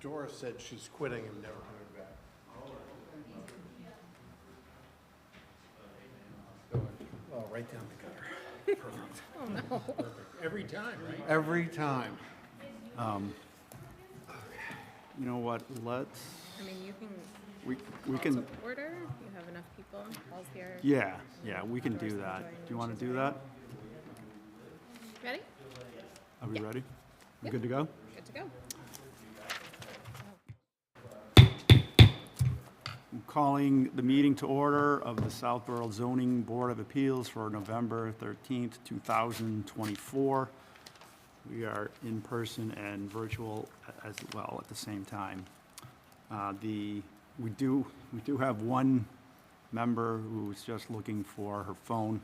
Doris said she's quitting and never coming back. Oh, right down the gutter. Perfect. Oh, no. Perfect. Every time, right? Every time. You know what, let's, I mean, you can we call can, to order. You have enough people. Paul's here. yeah, we can do that. Do you want to do that? Ready? Are we Yeah. ready? We Yep. good to go? Good to go. I'm calling the meeting to order of the Southborough Zoning Board of Appeals for November 13th, 2024. We are in person and virtual as well at the same time. We do have one member who's just looking for her phone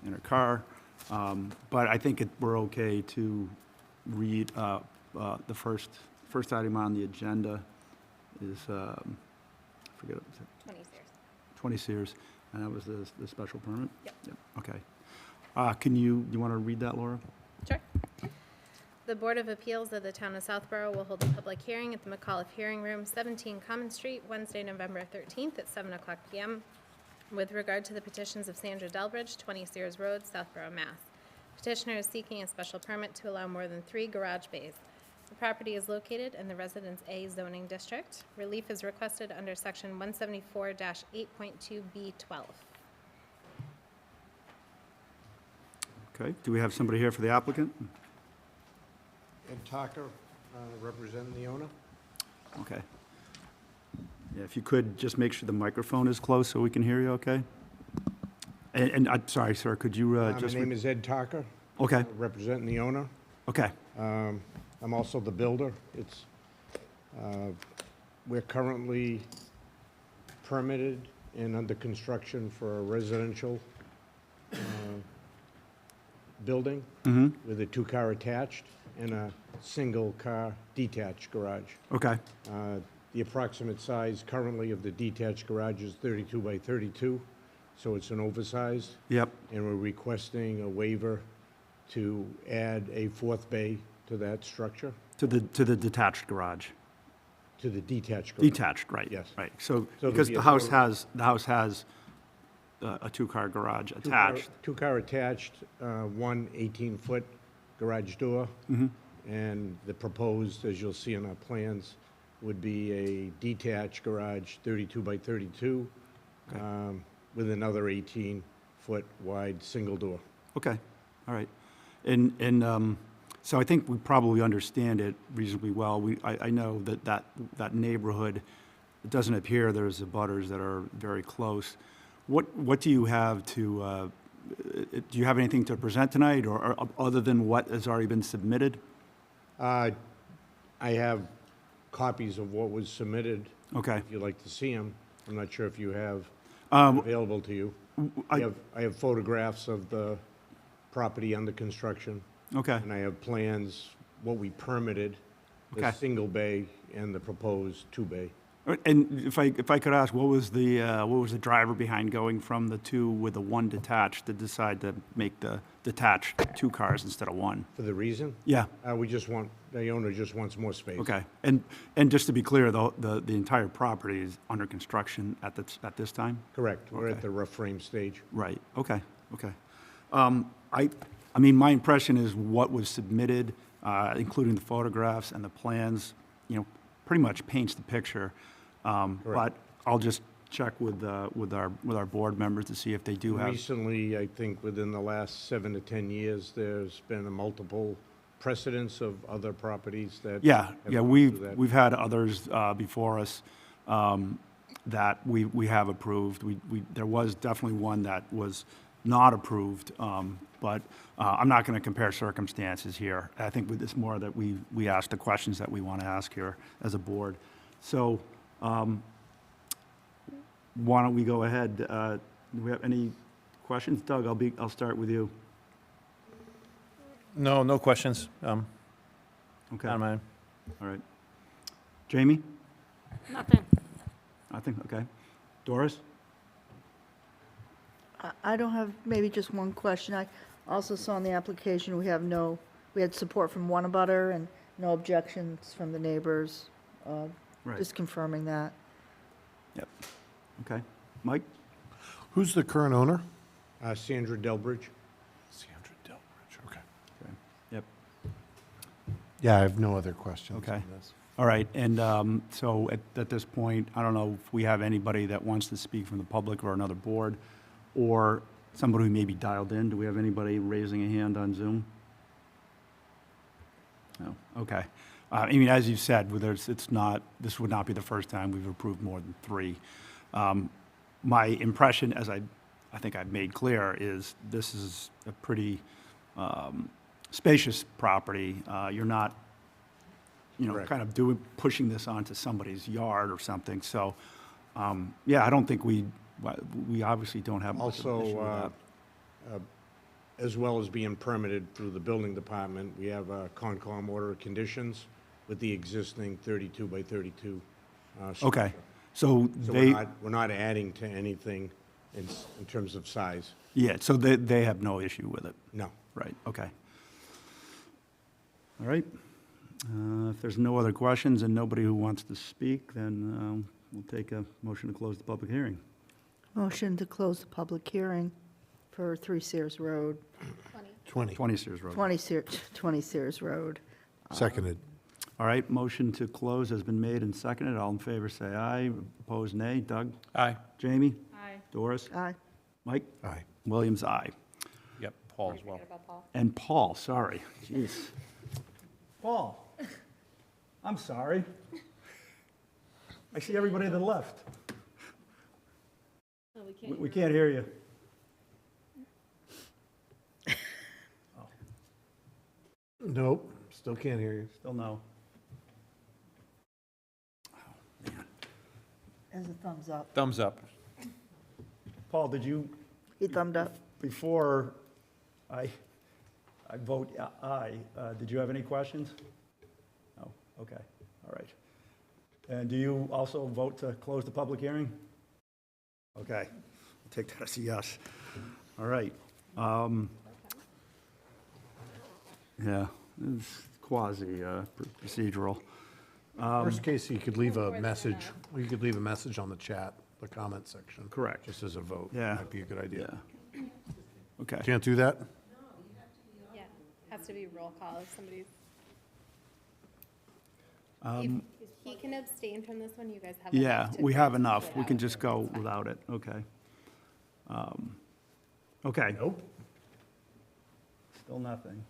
in her car, but I think we're okay to read the first item on the agenda is, I forget it, 20 Sears. 20 Sears, and that was the special permit? Yep. Okay. You want to read that, Laura? Sure. The Board of Appeals of the Town of Southborough will hold a public hearing at the McAuliffe Hearing Room, 17 Common Street, Wednesday, November 13th at 7 o'clock p.m. with regard to the petitions of Sandra Delbridge, 20 Sears Road, Southborough, Mass. Petitioner is seeking a special permit to allow more than 3 garage bays. The property is located in the Residence A zoning district. Relief is requested under Section 174-8.2B12. Okay. Do we have somebody here for the applicant? Ed Tucker, representing the owner. Okay. Yeah, if you could, just make sure the microphone is close so we can hear you, okay? And I'm sorry, sir, could you My just... name is Ed Tucker, Okay, representing the owner. okay, I'm also the builder. We're currently permitted and under construction for a residential building with a 2-car attached and a single-car detached garage. okay, The approximate size currently of the detached garage is 32 by 32, so it's an oversized. yep, And we're requesting a waiver to add a 4th bay to that structure, to the detached garage. to the detached garage. Detached, right. Yes. Right, so, So because there'll the be a house has a 2-car garage attached. 2-car attached, one 18-foot garage door. And the proposed, as you'll see in our plans, would be a detached garage, 32 by 32, with another 18-foot wide single door. Okay, all right. And so I think we probably understand it reasonably well. I know that neighborhood, it doesn't appear there's abutters that are very close. What do you have to, do you have anything to present tonight, or other than what has already been submitted? I have copies of what was submitted. Okay. If you'd like to see them. I'm not sure if you have Um, available to you. I have photographs of the property under construction, Okay, and I have plans, what we permitted, the Okay. single bay and the proposed 2-bay. and if I could ask, what was the driver behind going from the 2 with the 1 detached to decide to make the detached 2 cars instead of 1? For the reason? Yeah, The owner just wants more space. okay. And just to be clear, the entire property is under construction at this time? Correct. We're Okay. at the rough frame stage. Right, okay. I mean, my impression is what was submitted, including the photographs and the plans, pretty much paints the picture. But I'll just check with our board members to see if they do have. Recently, I think within the last 7 to 10 years, there's been a multiple precedents of other properties that. Yeah, have yeah, gone through that. we've had others before us that we have approved. There was definitely one that was not approved, but I'm not going to compare circumstances here. I think it's more that we ask the questions that we want to ask here as a board. So why don't we go ahead? Do we have any questions? Doug, I'll start with you. No questions. Okay, Not all mine. right. Jamie? Nothing. Nothing, okay. Doris? I don't have, maybe just one question. I also saw in the application, we had support from one abutter and no objections from the neighbors. Right. just confirming that. Yep. Okay. Mike? Who's the current owner? Sandra Delbridge. Sandra Delbridge, okay. Okay. Yep. Yeah, I have no other questions Okay. on this. All right, and so at this point, I don't know if we have anybody that wants to speak from the public or another board, or somebody who may be dialed in. Do we have anybody raising a hand on Zoom? No, okay. I mean, as you said, this would not be the first time we've approved more than 3. My impression, as I think I've made clear, is this is a pretty spacious property. You're not, Correct. kind of pushing this onto somebody's yard or something. So, yeah, I don't think we obviously don't have much of an issue with that. Also, as well as being permitted through the building department, we have a Concom order of conditions with the existing 32 by 32 structure. Okay, so So they, we're not adding to anything in terms of size. yeah, so they have no issue with it. No. Right, okay. All right. If there's no other questions and nobody who wants to speak, then we'll take a motion to close the public hearing. Motion to close the public hearing for 3 Sears Road, 20. 20 Sears Road. 20 Sears Road. Seconded. All right, motion to close has been made and seconded. All in favor, say aye. Opposed, nay. Doug? Aye. Jamie? Aye. Doris? Aye. Mike? Aye. Williams, aye. Yep, Paul as well. And Paul, sorry. Jeez. Paul, I'm sorry. I see everybody to the left. We can't hear you. Nope, still can't hear you. Still no. As a thumbs up. Thumbs up. Paul, did you, He thumbed up. before I vote aye, did you have any questions? No, okay, all right. And do you also vote to close the public hearing? Okay, I'll take that as a yes. All right. Yeah, it's quasi-procedural. Worst case, you could leave a message, you could leave a message on the chat, the comment section. Correct. Just as a vote. Yeah. Might be a good idea. Yeah. Okay. Can't do that? Yeah, has to be roll call if somebody's. If he can abstain from this one, you guys have. Yeah, enough to we have go enough. We without can it. just go That's fine. without it, okay. Okay. Nope. Still nothing.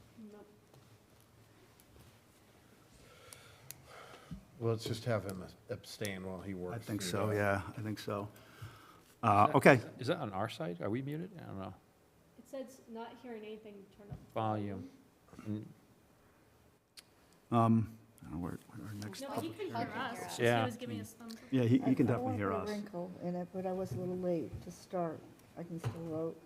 Well, let's just have him abstain while he works. I think through so, that. yeah, I think so. Okay, Is that on our side? Are we muted? I don't know. It says not hearing anything, turn up. Volume. Mm, I don't know where our next, No, he can hear us. It's just Yeah. He was giving us thumbs up. yeah, he can I definitely wanna hear put a us. wrinkle in it, but I was a little late to start. I can still vote.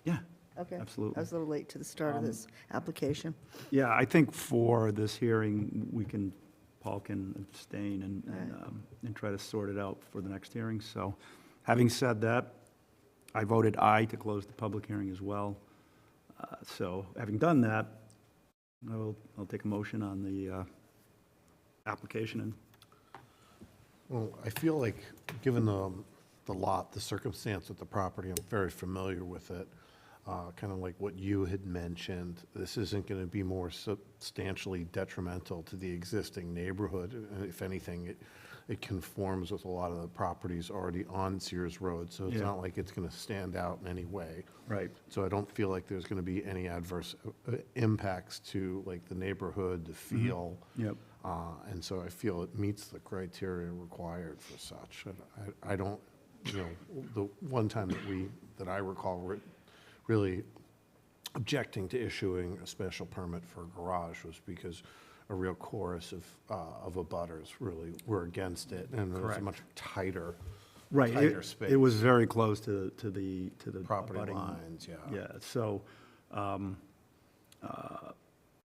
Yeah, Okay. Absolutely. I was a little late to the start of this application. yeah, I think for this hearing, Paul can abstain and try to sort it out for the next hearing. So, having said that, I voted aye to close the public hearing as well. So, having done that, I'll take a motion on the application and Well, I feel like, given the lot, the circumstance of the property, I'm very familiar with it. Kind of like what you had mentioned, this isn't going to be more substantially detrimental to the existing neighborhood. If anything, it conforms with a lot of the properties already on Sears Road, so it's Yeah. not like it's going to stand out in any way. Right. So I don't feel like there's going to be any adverse impacts to like the neighborhood, the feel. Yep. And so I feel it meets the criteria required for such. And I don't, the one time that I recall really objecting to issuing a special permit for a garage was because a real chorus of abutters really were against it, and it was a Correct. much tighter, Right, tighter it space. was very close to the Property abutting- lines, yeah. Yeah, so,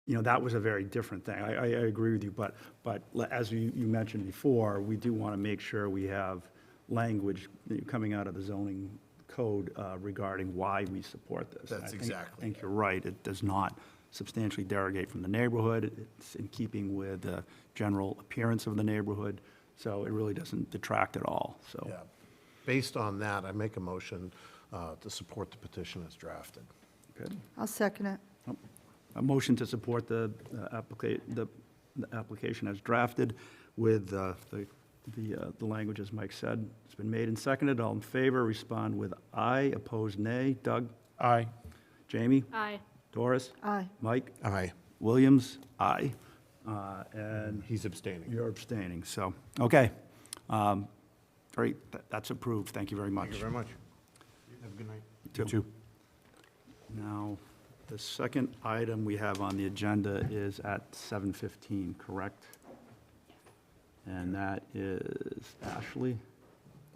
that was a very different thing. I agree with you, but as you mentioned before, we do want to make sure we have language coming out of the zoning code regarding why we support this. That's I exactly think you're right, it does not substantially derogate from the neighborhood. It's in keeping with the general appearance of the neighborhood, so it really doesn't detract at all, so. Yeah. Based on that, I make a motion to support the petition as drafted. Good. I'll second it. A motion to support the application as drafted with the language, as Mike said. It's been made and seconded. All in favor, respond with aye. Opposed, nay. Doug? Aye. Jamie? Aye. Doris? Aye. Mike? Aye. Williams? Aye. And He's abstaining. you're abstaining, so, okay. Great, that's approved. Thank you very much. Thank you very much. Have a good night. You too. Now, the second item we have on the agenda is at 7:15, correct? And that is Ashley?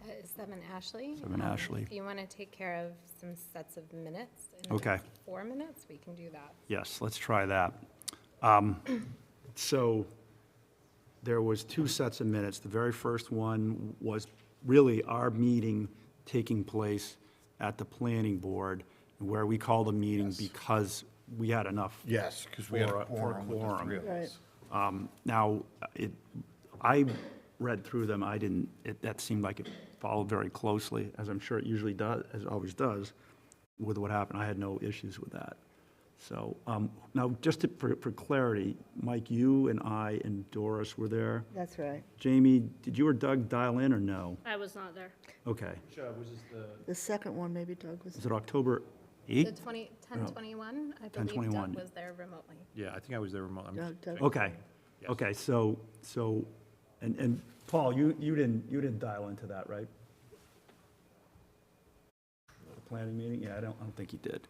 That is 7 Ashley. 7 Ashley. If you want to take care of some sets of minutes in Okay. just 4 minutes, we can do that. Yes, let's try that. So there was 2 sets of minutes. The very first one was really our meeting taking place at the planning board, where we called a meeting because we had enough. Yes, because we had a For a quorum with the quorum. three of us. Now, I read through them, that seemed like it followed very closely, as I'm sure it usually does, as it always does, with what happened. I had no issues with that. So, now, for clarity, Mike, you and I and Doris were there. That's right. Jamie, did you or Doug dial in or no? I was not there. Okay. Was this the? The second one, maybe Doug was. Was it October The 8th? 10:21, I believe 10:21. Doug was there remotely. Yeah, I think I was there remote. Doug. Okay, Yes. okay, so, and Paul, you didn't dial into that, right? The planning meeting? Yeah, I don't think you did.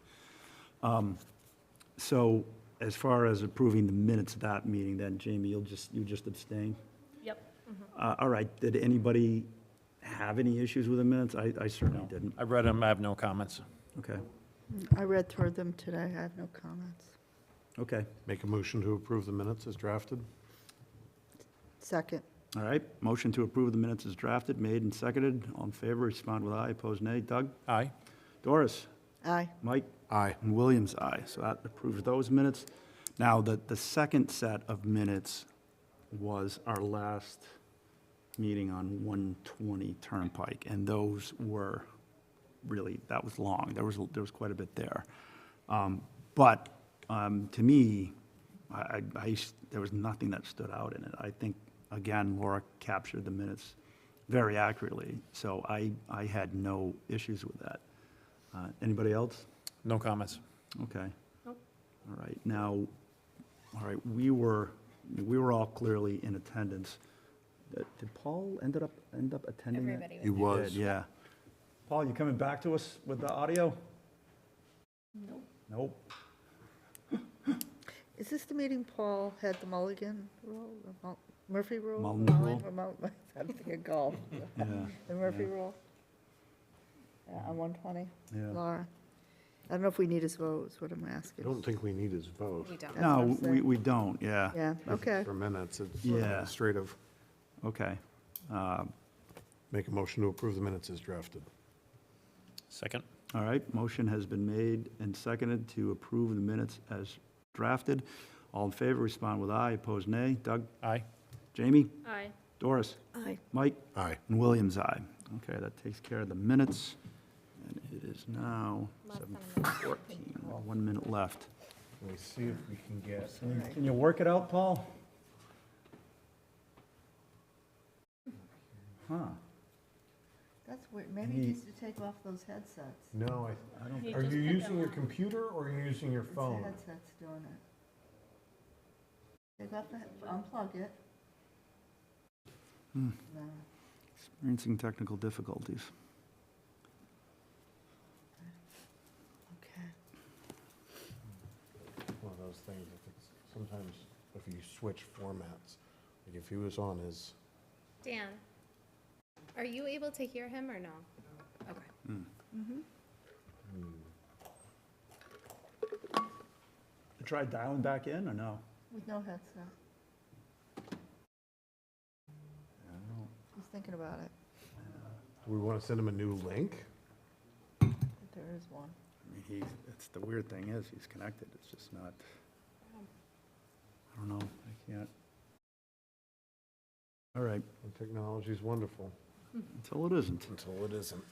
So as far as approving the minutes of that meeting, then Jamie, you just abstain? Yep. All right, did anybody have any issues with the minutes? I certainly didn't. I read them, I have no comments. Okay, I read through them today. I have no comments. okay, Make a motion to approve the minutes as drafted. Second. all right. Motion to approve the minutes is drafted, made and seconded. All in favor, respond with aye. Opposed, nay. Doug? Aye. Doris? Aye. Mike? Aye. And Williams, aye. So that approves those minutes. Now, the second set of minutes was our last meeting on 120 Turnpike, and those were really, that was long. There was quite a bit there. But to me, there was nothing that stood out in it. I think, again, Laura captured the minutes very accurately, so I had no issues with that. Anybody else? No comments. Okay. Nope. All right, now, all right, we were all clearly in attendance. Did Paul end up attending that? Everybody He was was. Did, yeah. Paul, you coming back to us with the audio? Nope. Nope. Is this the meeting Paul had the Mulligan rule, the Murphy rule? Mullen rule? I'm thinking golf. Yeah, The Murphy Yeah. rule? Yeah, on 120? yeah. Laura? I don't know if we need his vote, is what I'm I asking. don't think we need his vote. We don't. That's what I'm No, saying. we don't, yeah. Yeah, okay. For minutes, it's Yeah. administrative. Okay. Make a motion to approve the minutes as drafted. Second? All right, motion has been made and seconded to approve the minutes as drafted. All in favor, respond with aye. Opposed, nay. Doug? Aye. Jamie? Aye. Doris? Aye. Mike? Aye. And Williams, aye. Okay, that takes care of the minutes. And it is now Less than a 7:14, 1 minute left. Let me see if we can get. Can you work it out, Paul? Huh, That's weird. Maybe he needs to take off those headsets. No, I don't, You are just you put them using your on. computer or are you using your It's the phone? headsets doing it. Take off the, unplug it. No. experiencing technical difficulties. Okay. One of those things, if it's, sometimes if you switch formats, like if he was on his, Dan, are you able to hear him or no? Okay. Try dialing back in, or no? With no headset. He's thinking about it. do we want to send him a new link? There is one. I mean, it's, the weird thing is, he's connected, it's just not, I don't know, I can't. All right, Technology's wonderful until it isn't. until it isn't.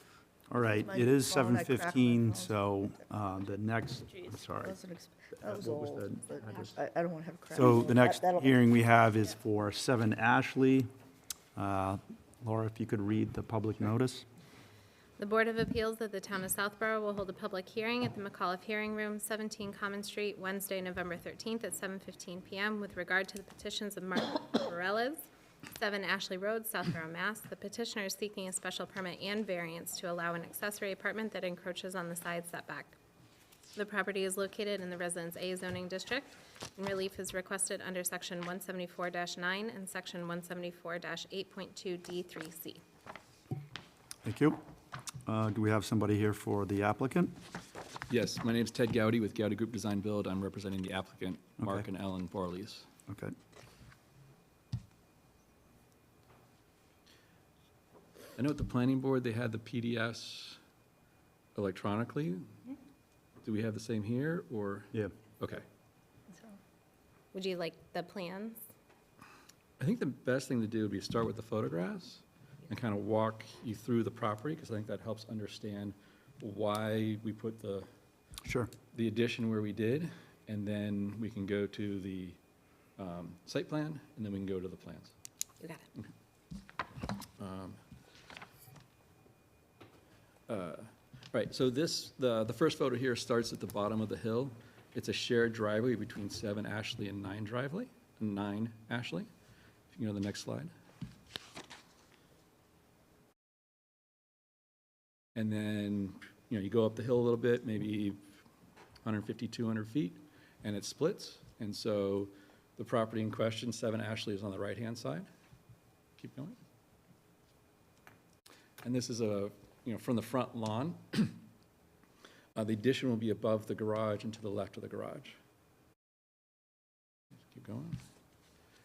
All right, My it is phone, I cracked my 7:15, phone. so the next, I'm sorry. That was What was old, the but address? I don't want to have a crack. So the next That'll- hearing we have is for 7 Ashley. Laura, if you could read the public notice? The Board of Appeals of the Town of Southborough will hold a public hearing at the McAuliffe Hearing Room, 17 Common Street, Wednesday, November 13th at 7:15 PM with regard to the petitions of Mark Bareilles, 7 Ashley Road, Southborough, Mass. The petitioner is seeking a special permit and variance to allow an accessory apartment that encroaches on the side setback. The property is located in the Residence A zoning district, and relief is requested under Section 174-9 and Section 174-8.2D3C. Thank you. Do we have somebody here for the applicant? Yes, my name's Ted Gowdy with Gowdy Group Design Build. I'm representing the applicant, Mark Okay. and Ellen Borleys. Okay. I know at the planning board, they had the PDS electronically. Do we have the same here, or? Yeah. Okay. Would you like the plans? I think the best thing to do would be start with the photographs and kind of walk you through the property, because I think that helps understand why we put the Sure. addition where we did, and then we can go to the site plan, and then we can go to the plans. You got it. Right, so this, the first photo here starts at the bottom of the hill. It's a shared driveway between 7 Ashley and 9 Ashley. If you can go to the next slide. And then, you go up the hill a little bit, maybe 150, 200 feet, and it splits. And so the property in question, 7 Ashley, is on the right-hand side. Keep going. And this is from the front lawn. The addition will be above the garage and to the left of the garage. Keep going.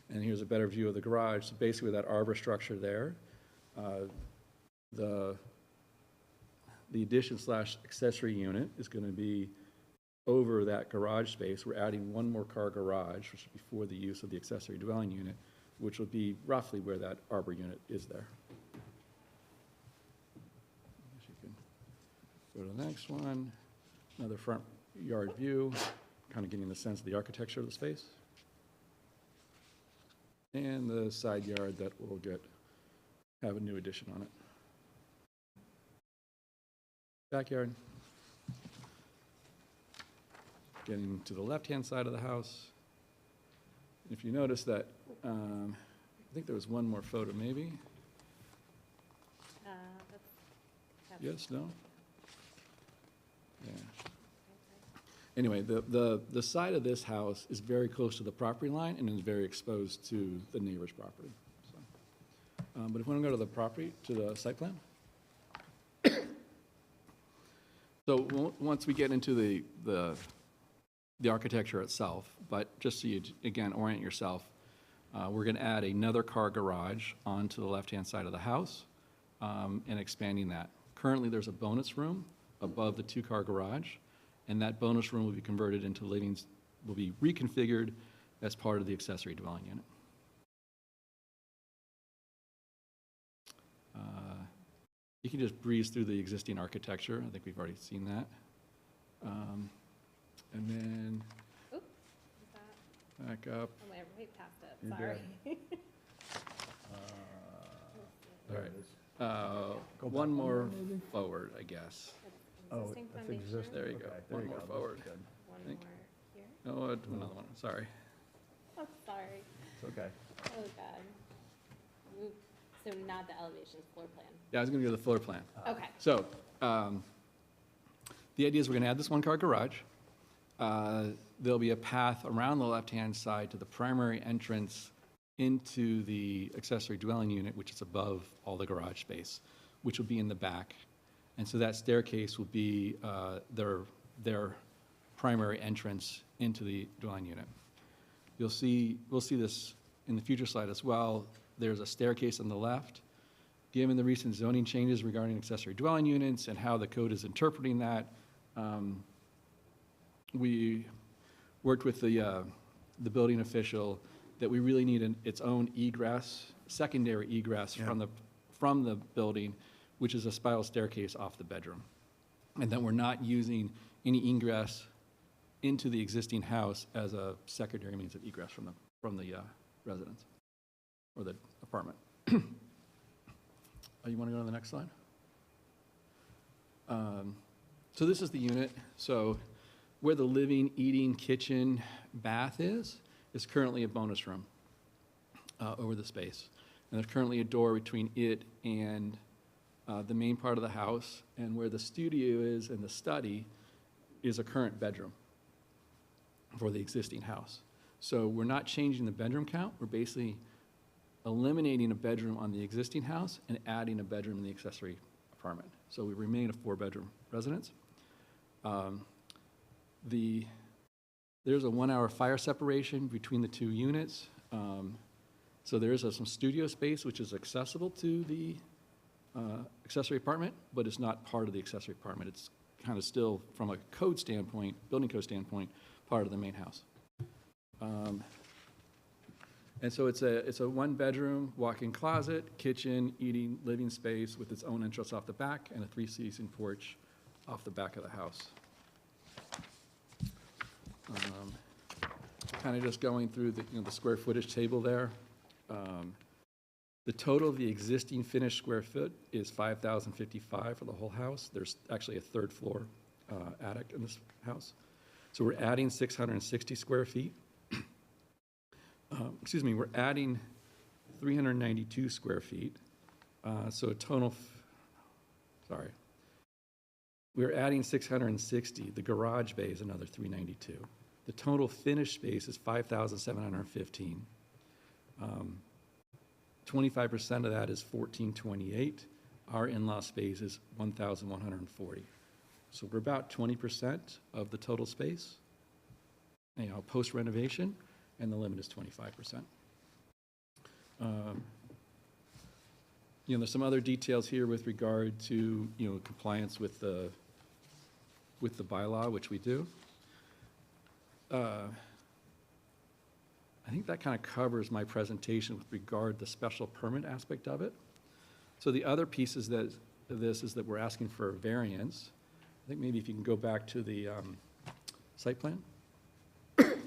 And here's a better view of the garage. So basically, with that arbor structure there, the addition / accessory unit is going to be over that garage space. We're adding one more car garage, which will be for the use of the accessory dwelling unit, which will be roughly where that arbor unit is there. Go to the next one, another front yard view, kind of getting the sense of the architecture of the space. And the side yard that will have a new addition on it. Backyard. Getting to the left-hand side of the house. If you notice that, I think there was one more photo, maybe? Yes, no? Yeah. Anyway, the side of this house is very close to the property line and is very exposed to the neighbor's property. So, but if we want to go to the property, to the site plan. So once we get into the architecture itself, but just so you, again, orient yourself, we're going to add another car garage onto the left-hand side of the house and expanding that. Currently, there's a bonus room above the 2-car garage, and that bonus room will be converted into will be reconfigured as part of the accessory dwelling unit. You can just breeze through the existing architecture. I think we've already seen that. And then Oop, is that, back up. I went right past it, You're sorry. All right. One more forward, I guess. Existing foundation, There you go. One more forward. one think. more here. Oh, another one, sorry. Oh, sorry. It's okay. Oh, God. Oop. So not the elevations, floor plan. Yeah, I was going to go to the floor plan. Okay. So, the idea is we're going to add this 1-car garage. There'll be a path around the left-hand side to the primary entrance into the accessory dwelling unit, which is above all the garage space, which will be in the back. And so that staircase will be their primary entrance into the dwelling unit. We'll see this in the future slide as well. There's a staircase on the left. Given the recent zoning changes regarding accessory dwelling units and how the code is interpreting that, we worked with the the building official that we really need its own egress, secondary egress from the building, which is a spiral staircase off the bedroom. And that we're not using any ingress into the existing house as a secondary means of egress from the residence or the apartment. You want to go to the next slide? So this is the unit. So where the living, eating, kitchen, bath is currently a bonus room over the space. And there's currently a door between it and the main part of the house, and where the studio is and the study is a current bedroom for the existing house. So we're not changing the bedroom count. We're basically eliminating a bedroom on the existing house and adding a bedroom in the accessory apartment. So we remain a 4-bedroom residence. There's a 1-hour fire separation between the 2 units. So there is some studio space which is accessible to the accessory apartment, but it's not part of the accessory apartment. It's kind of still, from a code standpoint, building code standpoint, part of the main house. And so it's a 1-bedroom, walk-in closet, kitchen, eating, living space with its own entrance off the back and a 3-season porch off the back of the house. Kind of just going through the square footage table there. The total of the existing finished square foot is 5,055 for the whole house. There's actually a 3rd floor attic in this house. So we're adding 660 square feet. We're adding 392 square feet. So a total, we're adding 660. The garage bay is another 392. The total finished space is 5,715. 25% of that is 1,428. Our in-law space is 1,140. So we're about 20% of the total space, post renovation, and the limit is 25%. There's some other details here with regard to compliance with the bylaw, which we do. I think that kind of covers my presentation with regard to the special permit aspect of it. So the other pieces of this is that we're asking for a variance. I think maybe if you can go back to the site plan. Bear with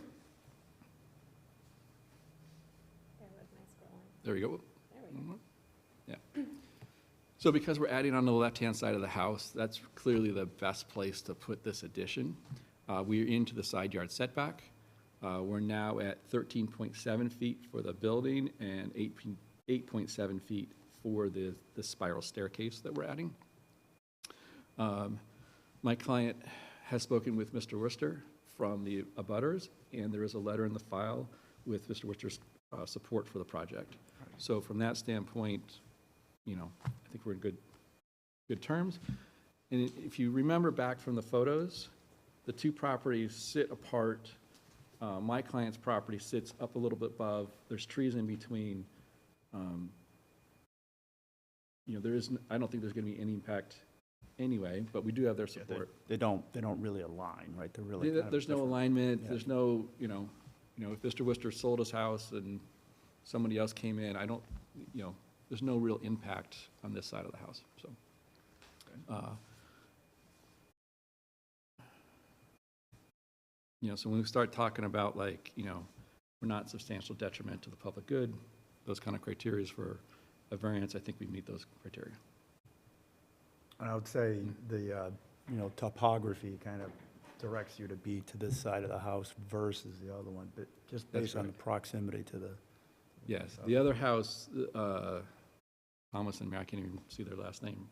my scrolling. There we go. There we go. Yeah. So because we're adding on the left-hand side of the house, that's clearly the best place to put this addition. We're into the side yard setback. We're now at 13.7 feet for the building and 8.7 feet for the spiral staircase that we're adding. My client has spoken with Mr. Worcester from the abutters, and there is a letter in the file with Mr. Worcester's support for the project. So from that standpoint, I think we're in good terms. And if you remember back from the photos, the 2 properties sit apart. My client's property sits up a little bit above. There's trees in between. I don't think there's going to be any impact anyway, but we do have their support. They don't really align, right? They're really kind of There's no different. alignment. Yeah. There's no, if Mr. Worcester sold his house and somebody else came in, there's no real impact on this side of the house. So. So when we start talking about we're not substantial detriment to the public good, those kind of criteria for a variance, I think we meet those criteria. And I would say the, topography kind of directs you to be to this side of the house versus the other one, but just That's based on the right. proximity to the. Yes, the other house, Thomas and Mary, I can't even see their last name.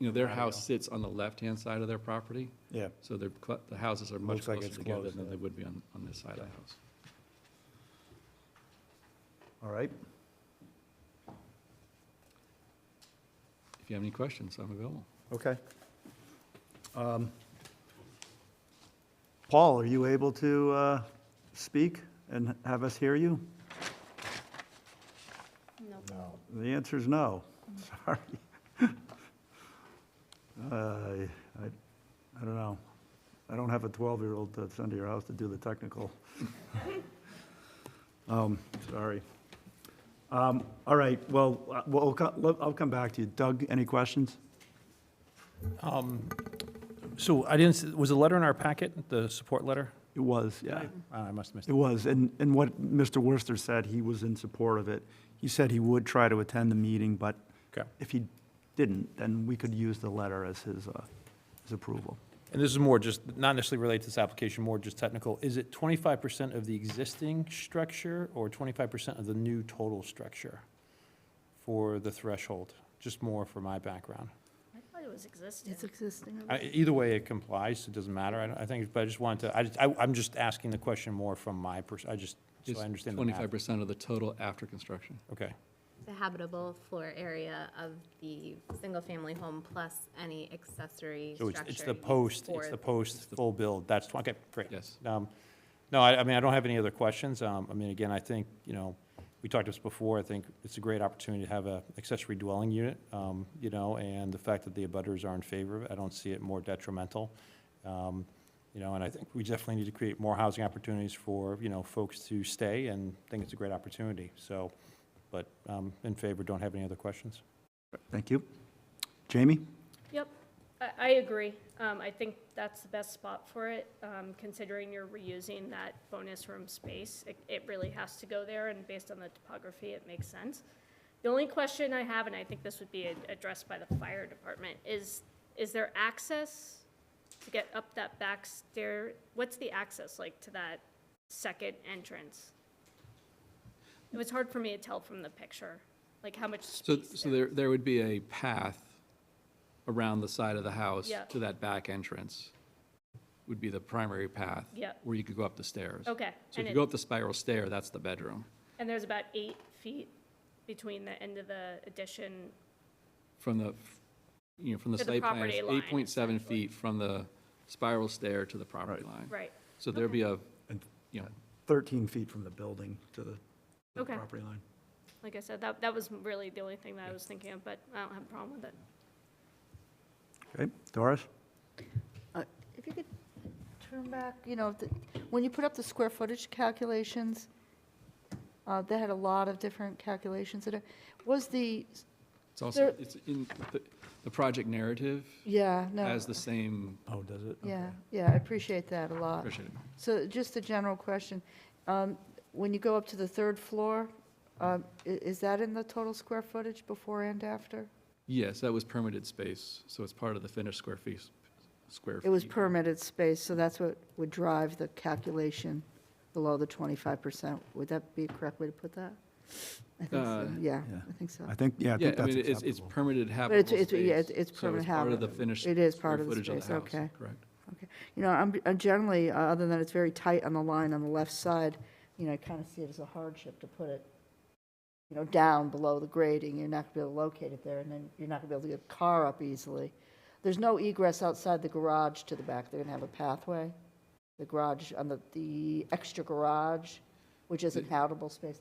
Their house sits on the left-hand side of their property, Yeah. so the houses are much Looks like closer it's together close, than yeah. they would be on this side of the house. All right. If you have any questions, I'm available. Okay. Paul, are you able to speak and have us hear you? No. The answer is no. Sorry. I don't know. I don't have have a 12-year-old that's under your house to do the technical. Sorry. All right, well, I'll come back to you. Doug, any questions? So I didn't, was the letter in our packet, the support letter? It was, yeah. I must have missed It it. was, and what Mr. Worcester said, he was in support of it. He said he would try to attend the meeting, but Okay. if he didn't, then we could use the letter as his approval. And this is more just, not necessarily related to this application, more just technical. Is it 25% of the existing structure or 25% of the new total structure for the threshold? Just more for my background. I thought it was existing. It's existing. Either way, it complies, it doesn't matter, I think, but I just wanted to, I'm just asking the question more from my so I understand the math. 25% of the total after construction. Okay, The habitable floor area of the single-family home plus any accessory so structure. it's the used post, for it's the post full build, that's, okay, great. Yes. No, I mean, I don't have any other questions, I mean, again, I think, we talked this before, I think it's a great opportunity to have a accessory dwelling unit, and the fact that the abutters are in favor of it, I don't see it more detrimental. And I think we definitely need to create more housing opportunities for, folks to stay, and think it's a great opportunity, so, but in favor, don't have any other questions. Thank you. Jamie? Yep, I agree. I think that's the best spot for it, considering you're reusing that bonus room space. It really has to go there, and based on the topography, it makes sense. The only question I have, and I think this would be addressed by the fire department, is there access to get up that back stair? What's the access like to that second entrance? It was hard for me to tell from the picture, like how much So, space so there. there would be a path around the side of the house Yeah. to that back entrance, would be the primary path. Yeah. Where you could go up the stairs. Okay. So if and you go up the spiral stair, that's the bedroom. And there's about 8 feet between the end of the addition. From the, from the To the site plan, property it's line, 8.7 essentially. feet from the spiral stair to the property line. Right. So there'd be a, 13 feet from the building to the Okay. property line. Like I said, that was really the only thing that I was thinking of, but I don't have a problem with it. Okay, Doris? If you could turn back, when you put up the square footage calculations, they had a lot of different calculations in it. Was the, it's also, There- it's in, the project narrative yeah, no, has the same, Oh, does it? yeah, I appreciate that a lot. appreciate it. So just a general question. When you go up to the third floor, is that in the total square footage before and after? Yes, that was permitted space, so it's part of the finished square feet. It was permitted space, so that's what would drive the calculation below the 25%. Would that be a correct way to put that? I think so, yeah, yeah. I think so. I think Yeah, that's I mean, it's acceptable. permitted But habitable space. it's So permanent part of the habitable. finished It is square part of the footage of space, the house, okay. correct. I'm generally, other than it's very tight on the line on the left side, I kind of see it as a hardship to put it, down below the grading. You're not going to be able to locate it there, and then you're not going to be able to get a car up easily. There's no egress outside the garage to the back. They're going to have a pathway. The garage, on the extra garage, which isn't habitable space.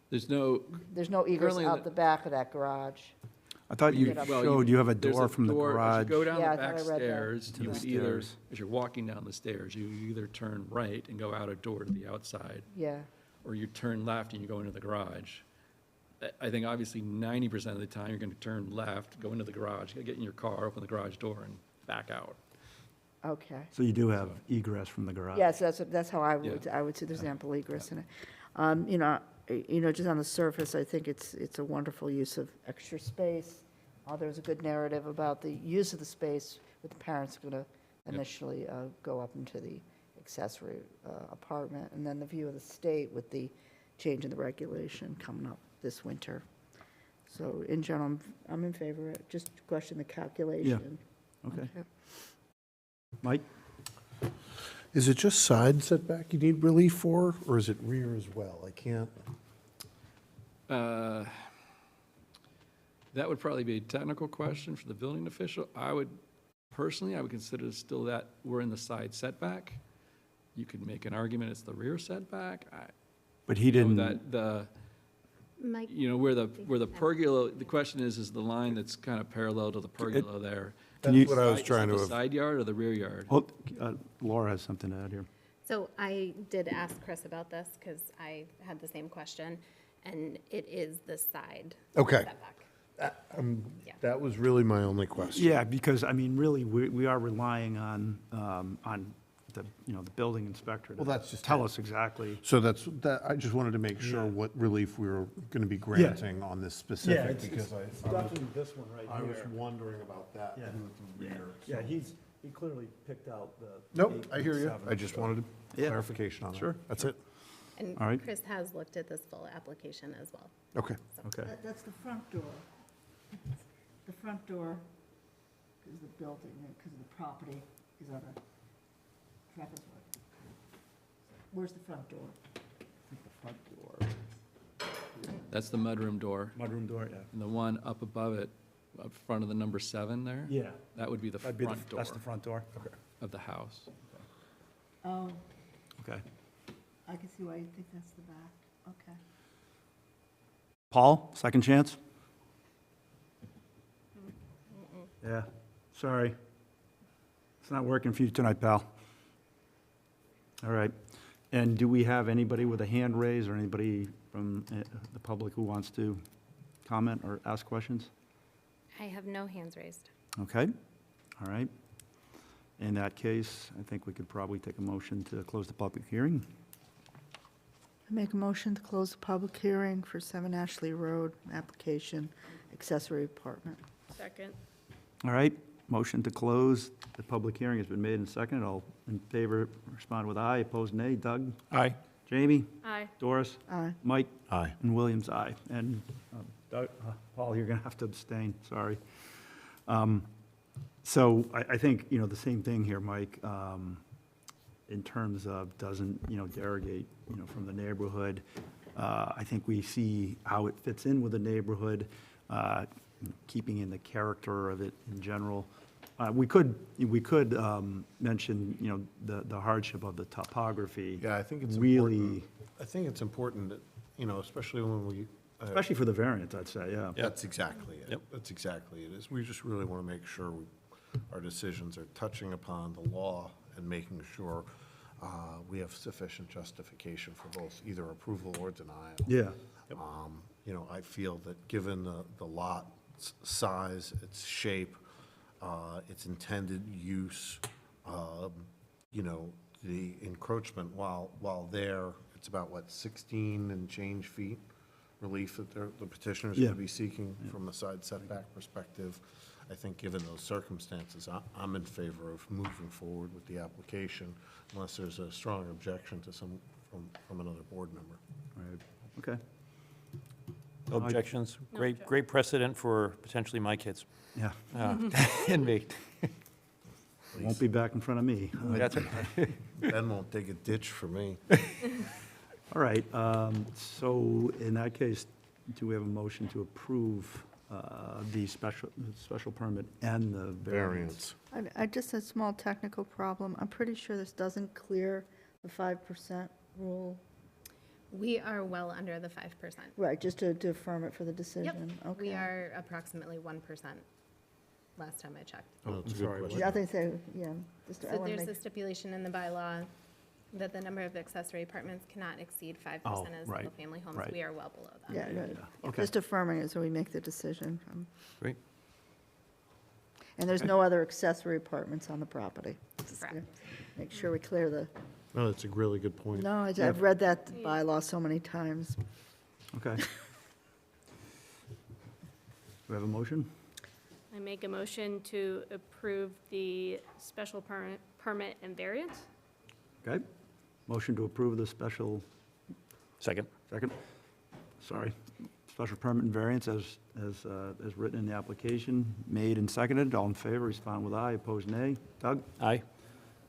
There's no, There's no egress Currently, out the back of that garage. I thought you Well, showed you have a there's door from the door- garage. As you go down Yeah, I the thought back I read that. stairs, To you the would either, stairs. as you're walking down the stairs, you either turn right and go out a door to the outside, Yeah, or you turn left and you go into the garage. I think obviously 90% of the time, you're going to turn left, go into the garage, get in your car, open the garage door, and back out. okay. So you do have egress from the garage? Yes, that's how I Yeah. would see there's ample egress in it. Just on the surface, I think it's a wonderful use of extra space. There's a good narrative about the use of the space with the parents going to initially go up into the accessory apartment, and then the view of the state with the change in the regulation coming up this winter. So in general, I'm in favor of it. Just question the calculation. Okay. Mike? Is it just side setback you need relief for, or is it rear as well? I can't, That would probably be a technical question for the building official. I would consider still that we're in the side setback. You could make an argument it's the rear setback. But he know didn't, that the, Mike, where the pergola, the question is the line that's kind of parallel to the pergola there. you- That's what I was Is it trying the to, side yard or the rear yard? Oh, Laura has something to add here. So I did ask Chris about this because I had the same question, and it is the side Okay. setback. Yeah. that was really my only question. Yeah, because, I mean, really, we are relying on the, the building inspector to Well, that's just tell it. us exactly. So that, I just wanted to make sure what relief we were going to be granting on this specific, because I was, this one right I was wondering about that Yeah. in the rear. Yeah, so- he clearly picked out the. Nope, I hear you. I just wanted Yeah. clarification on that. Sure. That's it. And All right. Chris has looked at this full application as well. Okay. Okay. That's the front door. The front door is the building, because of the property is on a trapezoid. Where's the front door? The front door. That's the mudroom door, Mudroom door, yeah. and the one up above it, up front of the number 7 there? Yeah. That would be the That'd be front door That's the front door? Okay. of the house. Oh, Okay. I can see why you think that's the back. Okay. Paul, second chance? Yeah, sorry. It's not working for you tonight, pal. All right. And do we have anybody with a hand raised or anybody from the public who wants to comment or ask questions? I have no hands raised. Okay, all right. In that case, I think we could probably take a motion to close the public hearing. I make a motion to close the public hearing for 7 Ashley Road, application, accessory apartment. Second. All right, motion to close the public hearing has been made and seconded. All in favor, respond with aye. Opposed, nay. Doug? Aye. Jamie? Aye. Doris? Aye. Mike? Aye. And Williams, aye. And Paul, you're going to have to abstain, sorry. So I think, the same thing here, Mike, in terms of doesn't, derogate, from the neighborhood. I think we see how it fits in with the neighborhood, keeping in the character of it in general. We could mention, the hardship of the topography. Yeah, I think it's Really, important. I think it's important that, especially when we. especially for the variance, I'd say, yeah. That's exactly it. Yep. That's exactly it. Is we just really want to make sure our decisions are touching upon the law and making sure we have sufficient justification for both either approval or denial. Yeah. I feel that given the lot's size, its shape, its intended use, the encroachment, while there, it's about, 16 and change feet relief that the petitioner's going Yeah. to be seeking from a side setback perspective. I think given those circumstances, I'm in favor of moving forward with the application unless there's a strong objection to from another board member. Right, okay, No objections. No Great, objection. great precedent for potentially my kids yeah. and me. Won't be back in front of me. That's it. Ben won't dig a ditch for me. All right, so in that case, do we have a motion to approve the special permit and the variance? Variance. I just had a small technical problem. I'm pretty sure this doesn't clear the 5% rule. We are well under the 5%. Right, just to affirm it for the decision. Yep, we Okay. are approximately 1% last time I checked. Oh, it's a sorry, good what- Yeah, I question. think so, yeah. Just, I So wanna there's make- a stipulation in the bylaw that the number of accessory apartments cannot exceed 5% Oh, as right, single-family homes. right. We are well below that. Yeah, right. Okay. Just affirming it so we make the decision. Great. And there's no other accessory apartments on the property. Just Correct. to Make sure we clear the, No, that's a really good point. no, I've read that bylaw so many times. Okay. Do we have a motion? I make a motion to approve the special permit and variance. Okay. Motion to approve the special, Second. second, sorry, special permit and variance as written in the application, made and seconded. All in favor, respond with aye. Opposed, nay. Doug? Aye.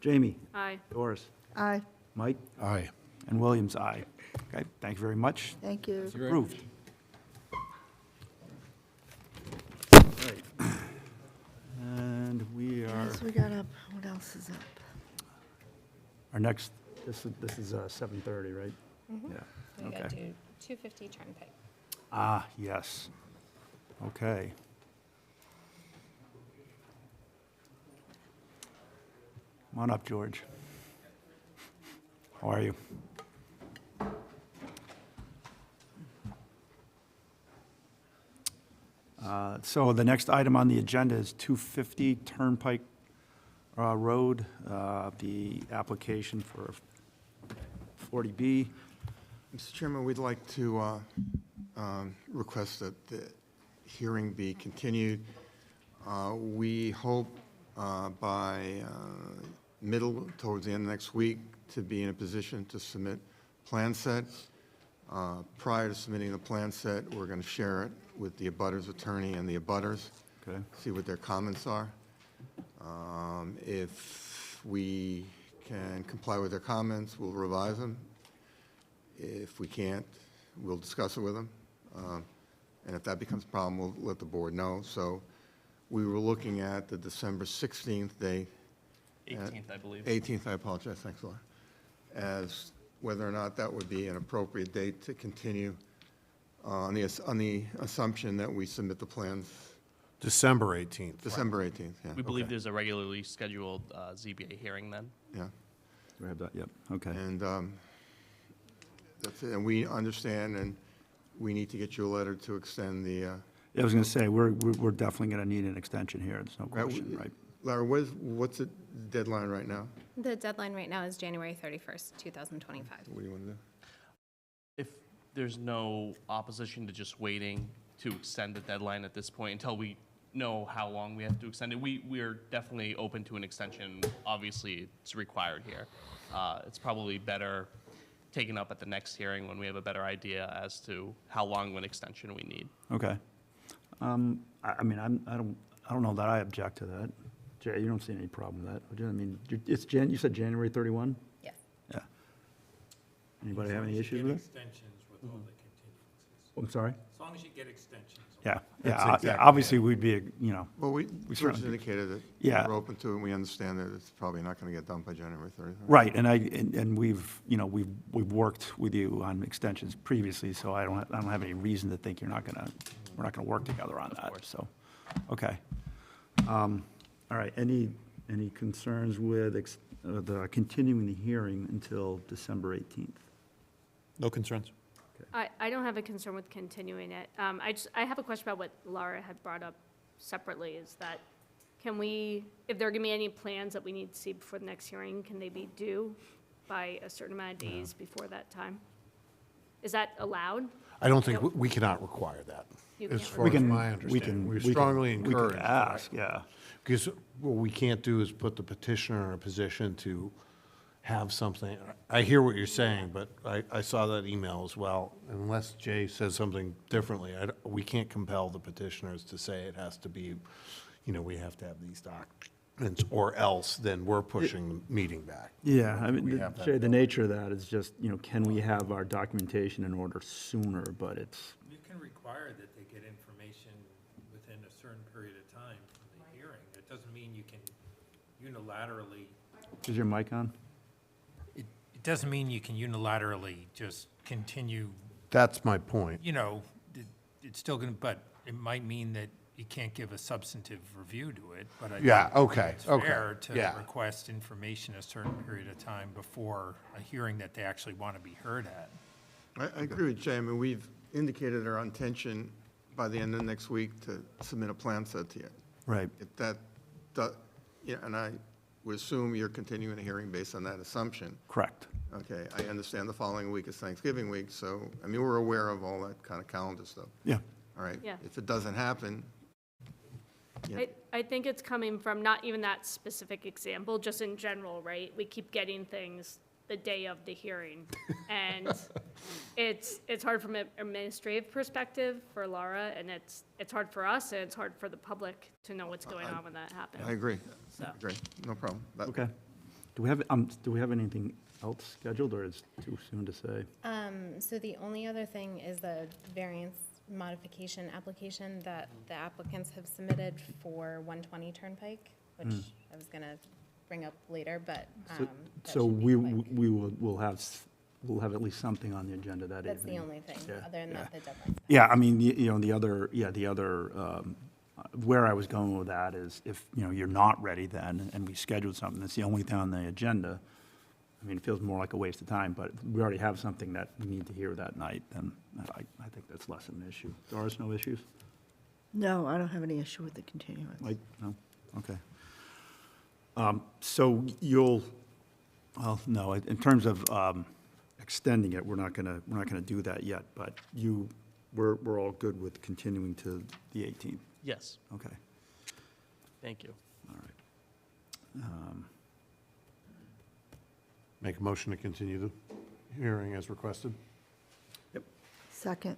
Jamie? Aye. Doris? Aye, Mike? Aye. And Williams, aye. Okay, thank you very much. thank you. It's you very approved. All right. And we What are, else we got up? What else is up? our next, this is 7:30, right? Yeah, We got okay. to 250 Turnpike. Ah, yes. Okay. Come on up, George. How are you? So the next item on the agenda is 250 Turnpike Road, the application for 40B. Mr. Chairman, we'd like to request that the hearing be continued. We hope by towards the end of next week, to be in a position to submit plan set. Prior to submitting the plan set, we're going to share it with the abutters attorney and the abutters, Okay. see what their comments are. If we can comply with their comments, we'll revise them. If we can't, we'll discuss it with them. And if that becomes a problem, we'll let the board know. So we were looking at the December 16th date. 18th, I believe. 18th, I apologize, thanks, Laura. As whether or not that would be an appropriate date to continue on the assumption that we submit the plans December 18th. December 18th, yeah. We believe there's a regularly scheduled ZBA hearing then. Yeah, Do we have that? Yep, okay. and that's it, and we understand, and we need to get you a letter to extend the, Yeah, I was going to say, we're definitely going to need an extension here, there's no question, right? Laura, what's the deadline right now? The deadline right now is January 31st, 2025. What do you want to do? If there's no opposition to just waiting to extend the deadline at this point until we know how long we have to extend it, we're definitely open to an extension. Obviously, it's required here. It's probably better taken up at the next hearing when we have a better idea as to how long of an extension we need. Okay. I mean, I don't know that I object to that. Jay, you don't see any problem with that, would you? I mean, you said January 31? Yes. Yeah. Anybody have any issues with it? Extensions with all the continuances. I'm sorry? As long as you get extensions. Yeah, That's yeah, exactly obviously, we'd be, Well, we just certainly- indicated that Yeah. we're open to it, and we understand that it's probably not going to get done by January 30th. right, and we've, we've worked with you on extensions previously, so I don't have any reason to think we're not gonna work together on that, so, okay. All right, any concerns with the continuing the hearing until December 18th? No concerns. I don't have a concern with continuing it. I have a question about what Laura had brought up separately, is that can we, if there are going to be any plans that we need to see before the next hearing, can they be due by a certain amount of days before that time? Is that allowed? I don't think, we cannot require that, You as can't far We as can- my we understanding. can- We we can- strongly We could encourage. ask, yeah. Because what we can't do is put the petitioner in a position to have something. I hear what you're saying, but I saw that email as well. Unless Jay says something differently, we can't compel the petitioners to say it has to be, we have to have these documents, or else then we're pushing the meeting back. Yeah, I We mean, have that Jay, the ability. nature of that is just, can we have our documentation in order sooner, but it's, You can require that they get information within a certain period of time from the hearing. That doesn't mean you can unilaterally, is your mic on? it doesn't mean you can unilaterally just continue, That's my point. it's still going to, but it might mean that you can't give a substantive review to it, but I Yeah, think okay, it's okay, fair to yeah. request information a certain period of time before a hearing that they actually want to be heard at. I agree with Jay. I mean, we've indicated our intention by the end of next week to submit a plan set to you. Right. If that, and I would assume you're continuing the hearing based on that assumption. Correct. Okay, I understand the following week is Thanksgiving week, so, I mean, we're aware of all that kind of calendar stuff. Yeah. All right? Yeah. If it doesn't happen, yeah. I think it's coming from not even that specific example, just in general, right? We keep getting things the day of the hearing. And it's hard from an administrative perspective for Laura, and it's hard for us, and it's hard for the public to know what's going on when that happens. I agree. So- I agree, no problem. That- Okay. Do we have anything else scheduled, or is it too soon to say? So the only other thing is the variance modification application that the applicants have submitted for 120 Turnpike, which I was going to bring up later, but So- that So should be we quick. we'll have at least something on the agenda that evening. That's the only thing, Yeah, other than yeah. that, the deadline's. Yeah, I mean, the other Where I was going with that is if, you're not ready then, and we scheduled something, that's the only thing on the agenda, I mean, it feels more like a waste of time, but we already have something that we need to hear that night, then I think that's less of an issue. Doris, no issues? No, I don't have any issue with the continuance. Mike, no? Okay. So you'll, well, no, in terms of extending it, we're not gonna do that yet, but we're all good with continuing to the 18th. Yes, Okay, thank you. all right. Make a motion to continue the hearing as requested. Second.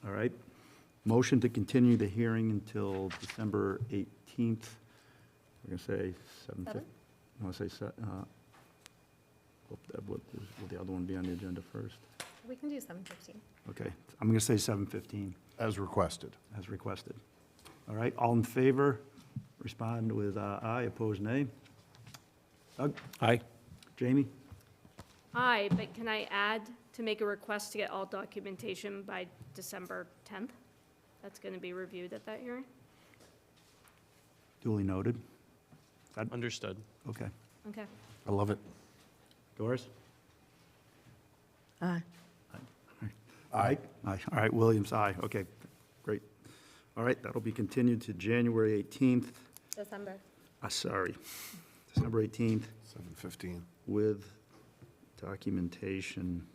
All right. Motion to continue the hearing until December 18th. We're going to say 7:50. Seven? You want to say, will the other one be on the agenda first? We can do 7:15. Okay, I'm going to say 7:15 As requested. as requested. All right, all in favor, respond with aye, opposed nay. Doug? Aye. Jamie? Aye, but can I add to make a request to get all documentation by December 10th? That's going to be reviewed at that hearing? Duly noted. Understood. Okay. Okay. I love it. Doris? Aye. Aye. Aye. All right, Williams, aye. Okay, great. All right, that'll be continued to January 18th, December. sorry, December 18th 7:15. with documentation.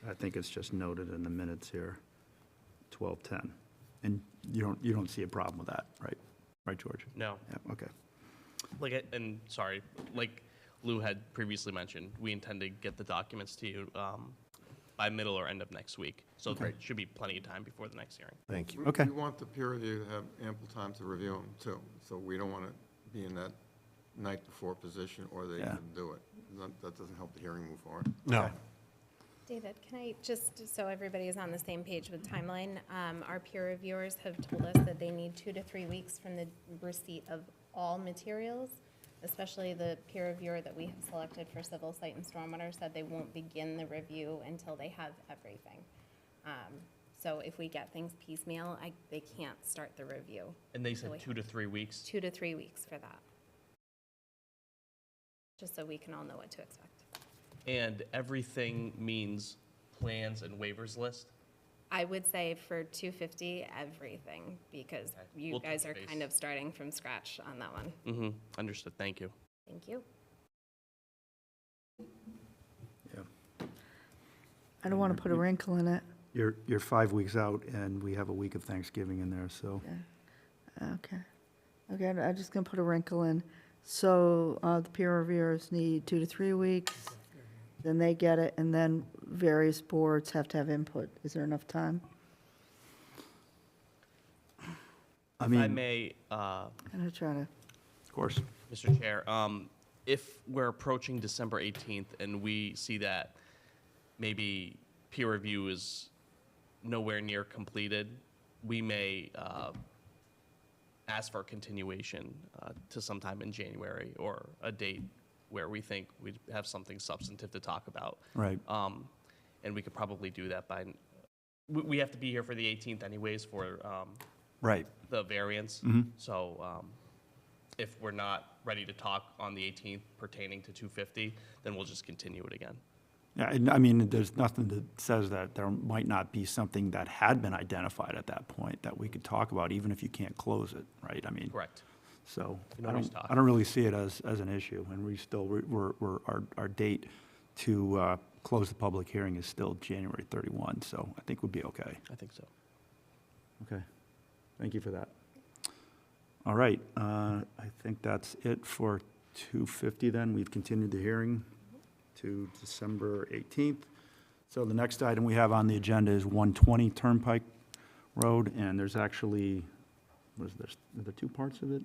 I think it's just noted in the minutes here, 12:10. And you don't see a problem with that, right? Right, George? No, Yeah, okay. and sorry, like Lou had previously mentioned, we intend to get the documents to you by middle or end of next week. So there should be plenty of time before the next hearing. Thank you. Okay. We want the peer review to have ample time to review them, too. So we don't want to be in that night before position, or they Yeah. can do it. That doesn't help the hearing move forward. No. David, can I just, so everybody is on the same page with timeline, our peer reviewers have told us that they need 2 to 3 weeks from the receipt of all materials, especially the peer reviewer that we have selected for civil site and stormwater said they won't begin the review until they have everything. So if we get things piecemeal, they can't start the review. And they So said we 2 to 3 weeks. 2 to 3 weeks for that. Just so we can all know what to expect. And everything means plans and waivers list? I would say for 250, everything, because Okay. you We'll guys touch are base. kind of starting from scratch on that one. Mm-hmm, understood, thank you. Thank you. Yeah. I don't want to put a wrinkle in it. You're 5 weeks out, and we have a week of Thanksgiving in there, so. Okay. Okay, I'm just going to put a wrinkle in. So the peer reviewers need 2 to 3 weeks, then they get it, and then various boards have to have input. Is there enough time? I If I mean, may, I'm going to try to, of course. Mr. Chair, if we're approaching December 18th and we see that maybe peer review is nowhere near completed, we may ask for a continuation to sometime in January, or a date where we think we'd have something substantive to talk about. Right. And we could probably do that by, we have to be here for the 18th anyways for Right. the variance. Mhm. So if we're not ready to talk on the 18th pertaining to 250, then we'll just continue it again. Yeah, and I mean, there's nothing that says that there might not be something that had been identified at that point that we could talk about, even if you can't close it, right? I mean, Correct. so can I always don't, talk. I don't really see it as an issue, and we still, our date to close the public hearing is still January 31, so I think we'd be okay. I think so. Okay, thank you for that. All right, I think that's it for 250 then. We've continued the hearing to December 18th. So the next item we have on the agenda is 120 Turnpike Road, and there's actually, what is this, are there two parts of it?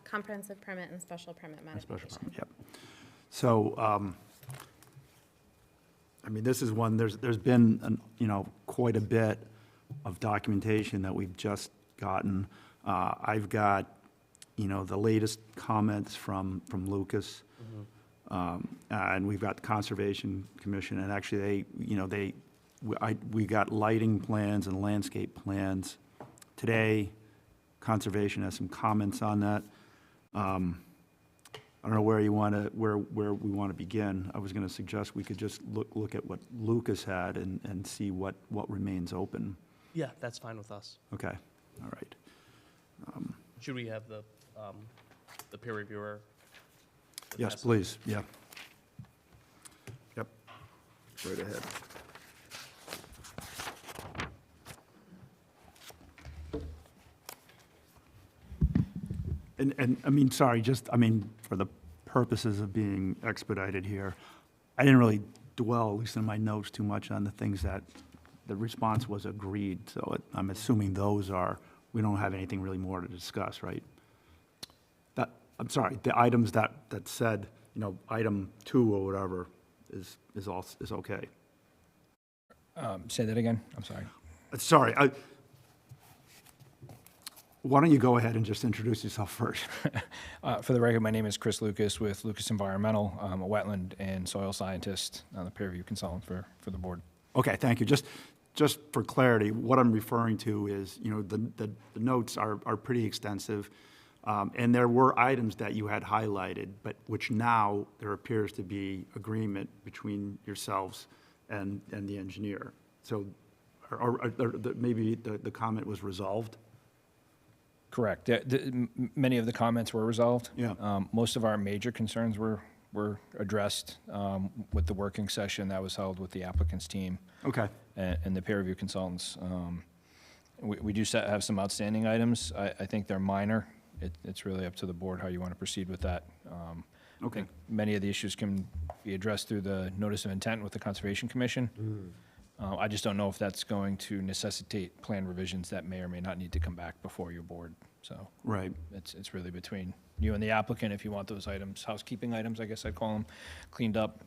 Comprehensive permit and special permit A special modification. permit, yep. So, I mean, this is one, there's been, quite a bit of documentation that we've just gotten. I've got, the latest comments from Lucas. And we've got the Conservation Commission, and actually we got lighting plans and landscape plans today Conservation has some comments on that. I don't know where you want to, where we want to begin. I was going to suggest we could just look at what Lucas had and see what remains open. Yeah, that's fine with us. Okay, all right. Should we have the peer reviewer? Yes, address? please, yeah. Yep, right ahead. And, I mean, sorry, for the purposes of being expedited here, I didn't really dwell, at least in my notes, too much on the things that the response was agreed, so I'm assuming those are, we don't have anything really more to discuss, right? I'm sorry, the items that said, item 2 or whatever is okay. Say that again, I'm sorry. Sorry, why don't you go ahead and just introduce yourself first? For the record, my name is Chris Lucas with Lucas Environmental. I'm a wetland and soil scientist, the peer review consultant for the board. Okay, thank you. Just for clarity, what I'm referring to is, the notes are pretty extensive, and there were items that you had highlighted, but which now there appears to be agreement between yourselves and the engineer. So, maybe the comment was resolved? Correct. Many of the comments were resolved. Yeah. Most of our major concerns were addressed with the working session that was held with the applicant's team. Okay. And the peer review consultants. We do have some outstanding items. I think they're minor. It's really up to the board how you want to proceed with that. I Okay. think many of the issues can be addressed through the notice of intent with the Conservation Commission. I just don't know if that's going to necessitate plan revisions that may or may not need to come back before your board. So Right. it's really between you and the applicant if you want those items, housekeeping items, I guess I'd call them, cleaned up.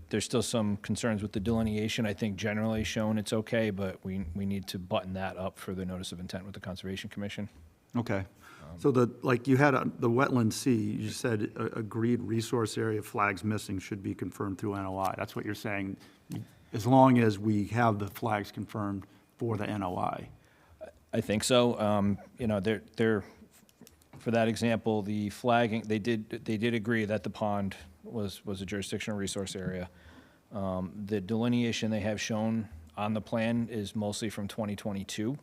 There's still some concerns with the delineation. I think generally shown it's okay, but we need to button that up for the notice of intent with the Conservation Commission. Okay. So you had the wetland C, you said agreed resource area flags missing should be confirmed through NOI. That's what you're saying, as long as we have the flags confirmed for the NOI. I think so. For that example, the flagging, they did agree that the pond was a jurisdictional resource area. The delineation they have shown on the plan is mostly from 2022.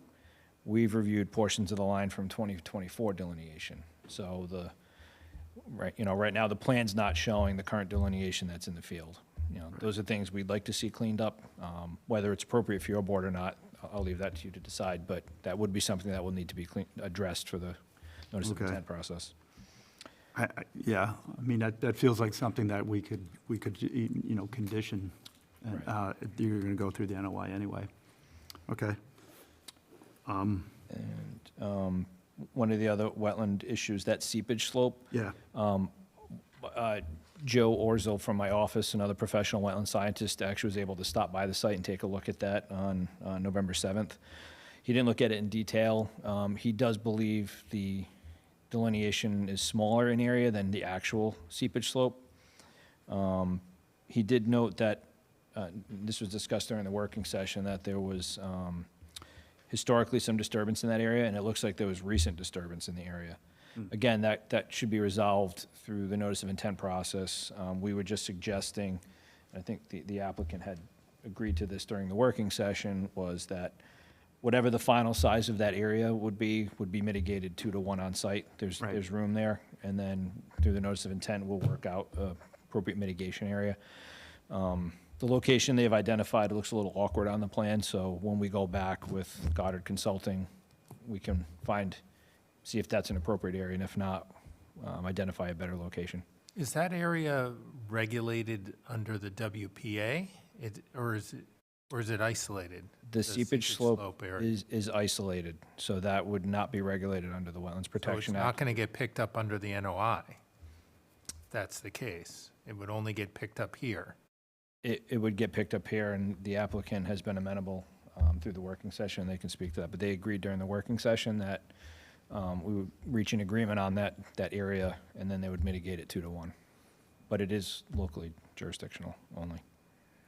We've reviewed portions of the line from 2024 delineation. So right now, the plan's not showing the current delineation that's in the field. Those are things we'd like to see cleaned up. Whether it's appropriate for your board or not, I'll leave that to you to decide, but that would be something that will need to be addressed for the notice of intent process. Yeah, I mean, that feels like something that we could condition. Right. You're going to go through the NOI anyway. Okay. And one of the other wetland issues, that seepage slope. Yeah. Joe Orzel from my office, another professional wetland scientist, actually was able to stop by the site and take a look at that on November 7th. He didn't look at it in detail. He does believe the delineation is smaller in area than the actual seepage slope. He did note that, this was discussed during the working session, that there was historically some disturbance in that area, and it looks like there was recent disturbance in the area. Again, that should be resolved through the notice of intent process. We were just suggesting, I think the applicant had agreed to this during the working session, was that whatever the final size of that area would be mitigated 2-to-1 on site. Right. There's room there, and then through the notice of intent, we'll work out appropriate mitigation area. The location they've identified looks a little awkward on the plan, so when we go back with Goddard Consulting, we can see if that's an appropriate area, and if not, identify a better location. Is that area regulated under the WPA? Or is it isolated? The seepage slope area? is isolated, so that would not be regulated under the Wetlands So it's Protection not Act. going to get picked up under the NOI? If that's the case. It would only get picked up here. It would get picked up here, and the applicant has been amenable through the working session. They can speak to that, but they agreed during the working session that we would reach an agreement on that area, and then they would mitigate it 2-to-1. But it is locally jurisdictional only.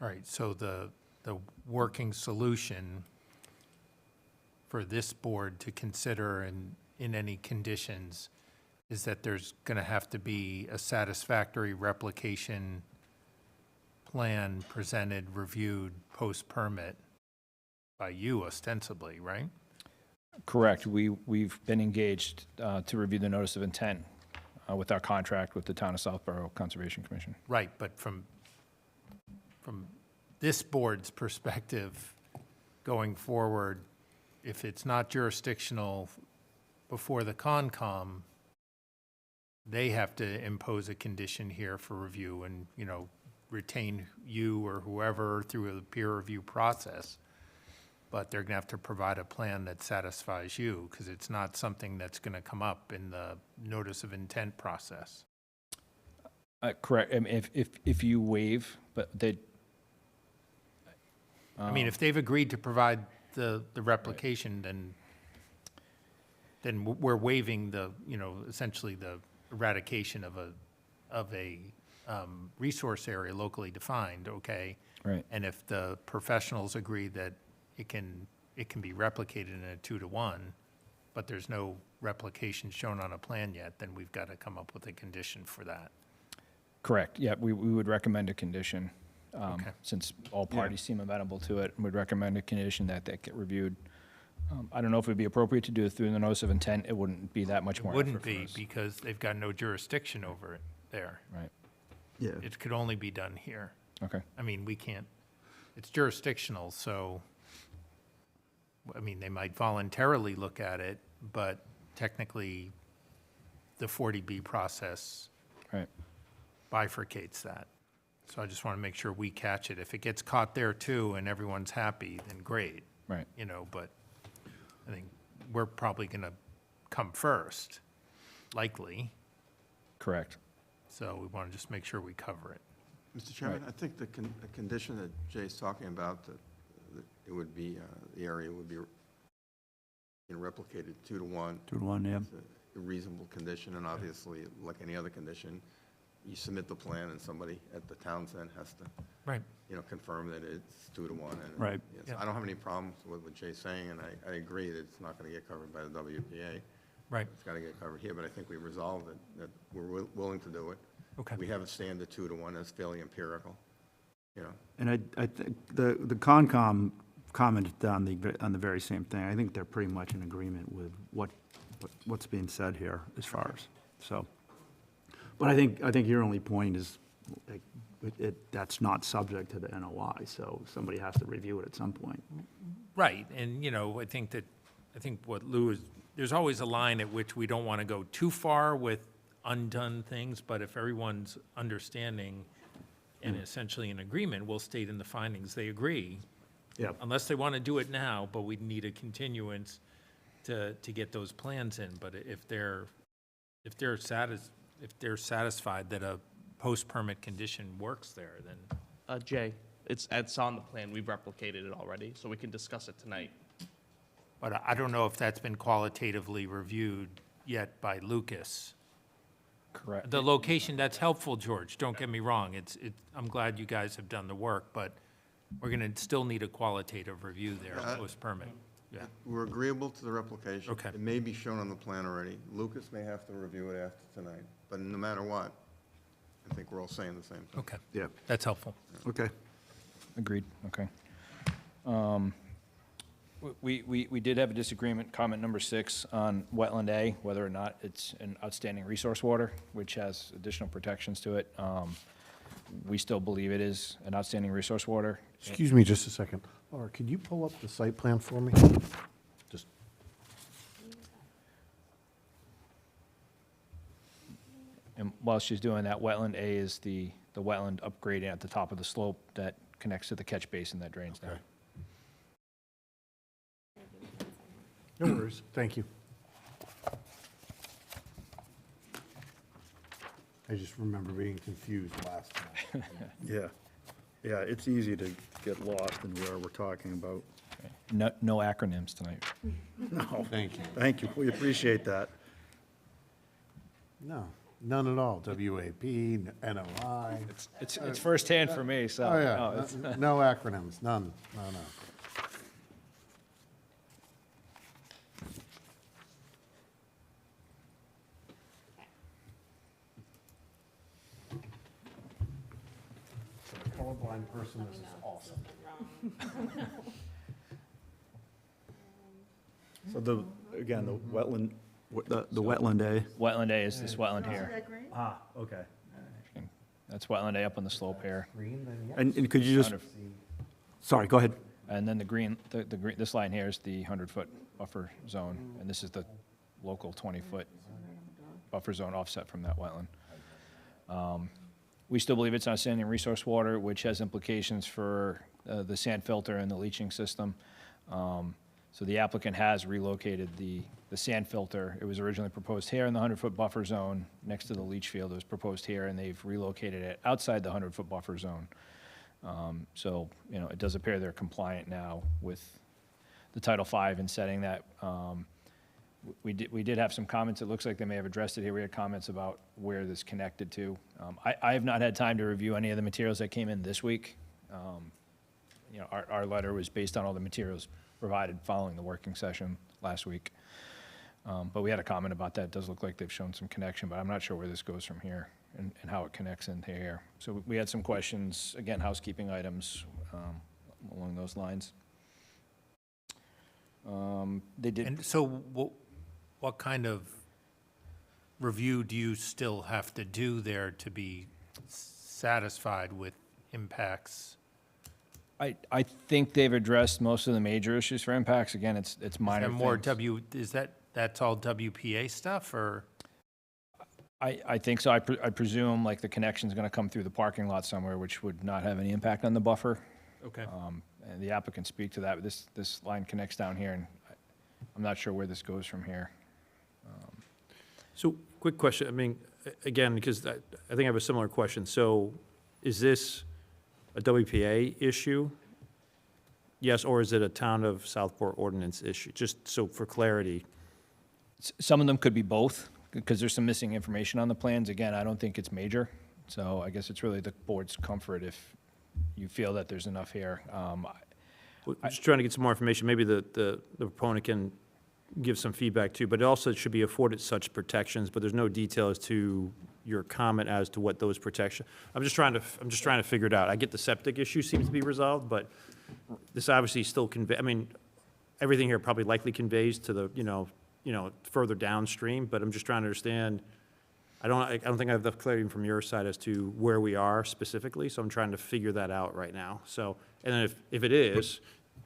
All right, so the working solution for this board to consider in any conditions is that there's going to have to be a satisfactory replication plan presented, reviewed, post-permit by you ostensibly, right? Correct. We've been engaged to review the notice of intent with our contract with the Town of Southborough Conservation Commission. Right, but from this board's perspective, going forward, if it's not jurisdictional before the Concom, they have to impose a condition here for review and, you know, retain you or whoever through a peer review process. But they're gonna have to provide a plan that satisfies you, because it's not something that's gonna come up in the notice of intent process. Correct. I mean, if you waive, but they. I mean, if they've agreed to provide the replication, then we're waiving the, you know, essentially the eradication of a resource area locally defined, okay? Right. And if the professionals agree that it can be replicated in a 2-to-1, but there's no replication shown on a plan yet, then we've got to come up with a condition for that. Correct. Yeah, we would recommend a condition, Okay. since all parties seem amenable to it, and would recommend a condition that get reviewed. I don't know if it would be appropriate to do it through the notice of intent. It wouldn't be that much It more wouldn't effort for be, us. because they've got no jurisdiction over it there. Right. Yeah. It could only be done here. Okay. I mean, we can't, it's jurisdictional, so, I mean, they might voluntarily look at it, but technically, the 40B process Right. bifurcates that. So I just want to make sure we catch it. If it gets caught there too and everyone's happy, then great, Right. you know, but I think we're probably going to come first, likely, Correct. so we want to just make sure we cover it. Mr. Chairman, I think the condition that Jay's talking about, that it would be, the area would be, you know, replicated 2-to-1. 2-to-1, yeah. It's a reasonable condition, and obviously, like any other condition, you submit the plan and somebody at the town's end has to, Right. you know, confirm that it's 2-to-1. And Right. yes, Yeah. I don't have any problems with what Jay's saying, and I agree that it's not going to get covered by the WPA. Right. It's got to get covered here, but I think we resolved it, that we're willing to do it. Okay. We have it stand at 2-to-1, that's fairly empirical, you know. And I think the Concom commented on the very same thing. I think they're pretty much in agreement with what's being said here as far as, so. But I think your only point is, like, that's not subject to the NOI, so somebody has to review it at some point. Right, and, you know, I think what Lou is, there's always a line at which we don't want to go too far with undone things, but if everyone's understanding and essentially in agreement, we'll state in the findings they agree. Yeah. Unless they want to do it now, but we'd need a continuance to get those plans in. But if they're satisfied that a post-permit condition works there, then. Jay, it's on the plan. We've replicated it already, so we can discuss it tonight. But I don't know if that's been qualitatively reviewed yet by Lucas. Correct. The location, that's helpful, George, don't get me wrong, I'm glad you guys have done the work, but we're gonna still need a qualitative review there, post-permit. Yeah, We're agreeable to the replication. Okay. It may be shown on the plan already. Lucas may have to review it after tonight, but no matter what, I think we're all saying the same thing. okay, Yeah, that's helpful. okay. Agreed. Okay. We did have a disagreement, comment number 6, on wetland A, whether or not it's an outstanding resource water, which has additional protections to it. We still believe it is an outstanding resource water. Excuse me just a second. Laura, could you pull up the site plan for me? Just, And while she's doing that, wetland A is the wetland upgrade at the top of the slope that connects to the catch basin that drains down. Okay. no worries, thank you. I just remember being confused last time. Yeah, it's easy to get lost in where we're talking about. No acronyms tonight. No, Thank you. thank you, we appreciate that. No, none at all. WAP, NOI. It's firsthand for me, so. Oh, no, yeah, it's- no acronyms, none, no. colorblind person, this is awesome. So the, again, the wetland, the wetland A. Wetland A is this wetland here. Ah, okay. That's wetland A up on the slope here. And could you just, sorry, go ahead. And then the green, this line here is the 100-foot buffer zone, and this is the local 20-foot buffer zone offset from that wetland. We still believe it's outstanding resource water, which has implications for the sand filter and the leaching system. So the applicant has relocated the sand filter. It was originally proposed here in the 100-foot buffer zone next to the leach field. It was proposed here, and they've relocated it outside the 100-foot buffer zone. So, you know, it does appear they're compliant now with the Title V in setting that. We did have some comments. It looks like they may have addressed it here. We had comments about where this connected to. I have not had time to review any of the materials that came in this week. You know, our letter was based on all the materials provided following the working session last week. But we had a comment about that. It does look like they've shown some connection, but I'm not sure where this goes from here and how it connects into here. So we had some questions, again, housekeeping items along those lines. They did. And so what kind of review do you still have to do there to be satisfied with impacts? I think they've addressed most of the major issues for impacts. Again, it's minor Is things. that's all WPA stuff, or? I think so. I presume like the connection's gonna come through the parking lot somewhere, which would not have any impact on the buffer. Okay. And the applicant speak to that, but this line connects down here, and I'm not sure where this goes from here. So, quick question, I mean, again, because I think I have a similar question. So, is this a WPA issue? Yes, or is it a Town of Southport ordinance issue? Just so for clarity. Some of them could be both, because there's some missing information on the plans. Again, I don't think it's major, so I guess it's really the board's comfort if you feel that there's enough here. I'm just trying to get some more information. Maybe the proponent can give some feedback too, but it also should be afforded such protections, but there's no detail as to your comment as to what those protections. I'm just trying to figure it out. I get the septic issue seems to be resolved, but this obviously still I mean, everything here probably likely conveys to the, you know, further downstream, but I'm just trying to understand. I don't think I have the clarity from your side as to where we are specifically, so I'm trying to figure that out right now. So, and then if it is,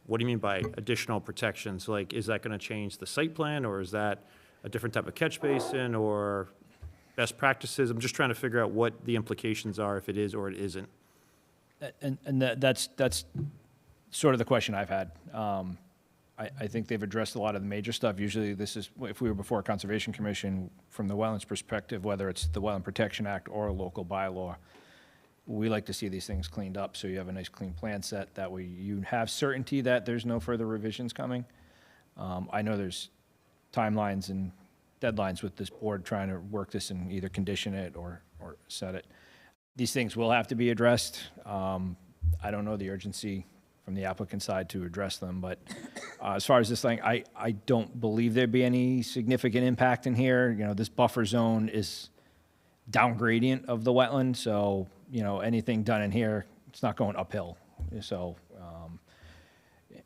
what do you mean by additional protections? Like, is that gonna change the site plan, or is that a different type of catch basin, or best practices? I'm just trying to figure out what the implications are, if it is or it isn't. And that's sort of the question I've had. I think they've addressed a lot of the major stuff. Usually this is, if we were before a Conservation Commission, from the wetlands perspective, whether it's the Wetland Protection Act or a local bylaw, we like to see these things cleaned up so you have a nice clean plan set. That way you have certainty that there's no further revisions coming. I know there's timelines and deadlines with this board trying to work this and either condition it or set it. These things will have to be addressed. I don't know the urgency from the applicant side to address them, but as far as this thing, I don't believe there'd be any significant impact in here. You know, this buffer zone is down gradient of the wetland, so, you know, anything done in here, it's not going uphill. So,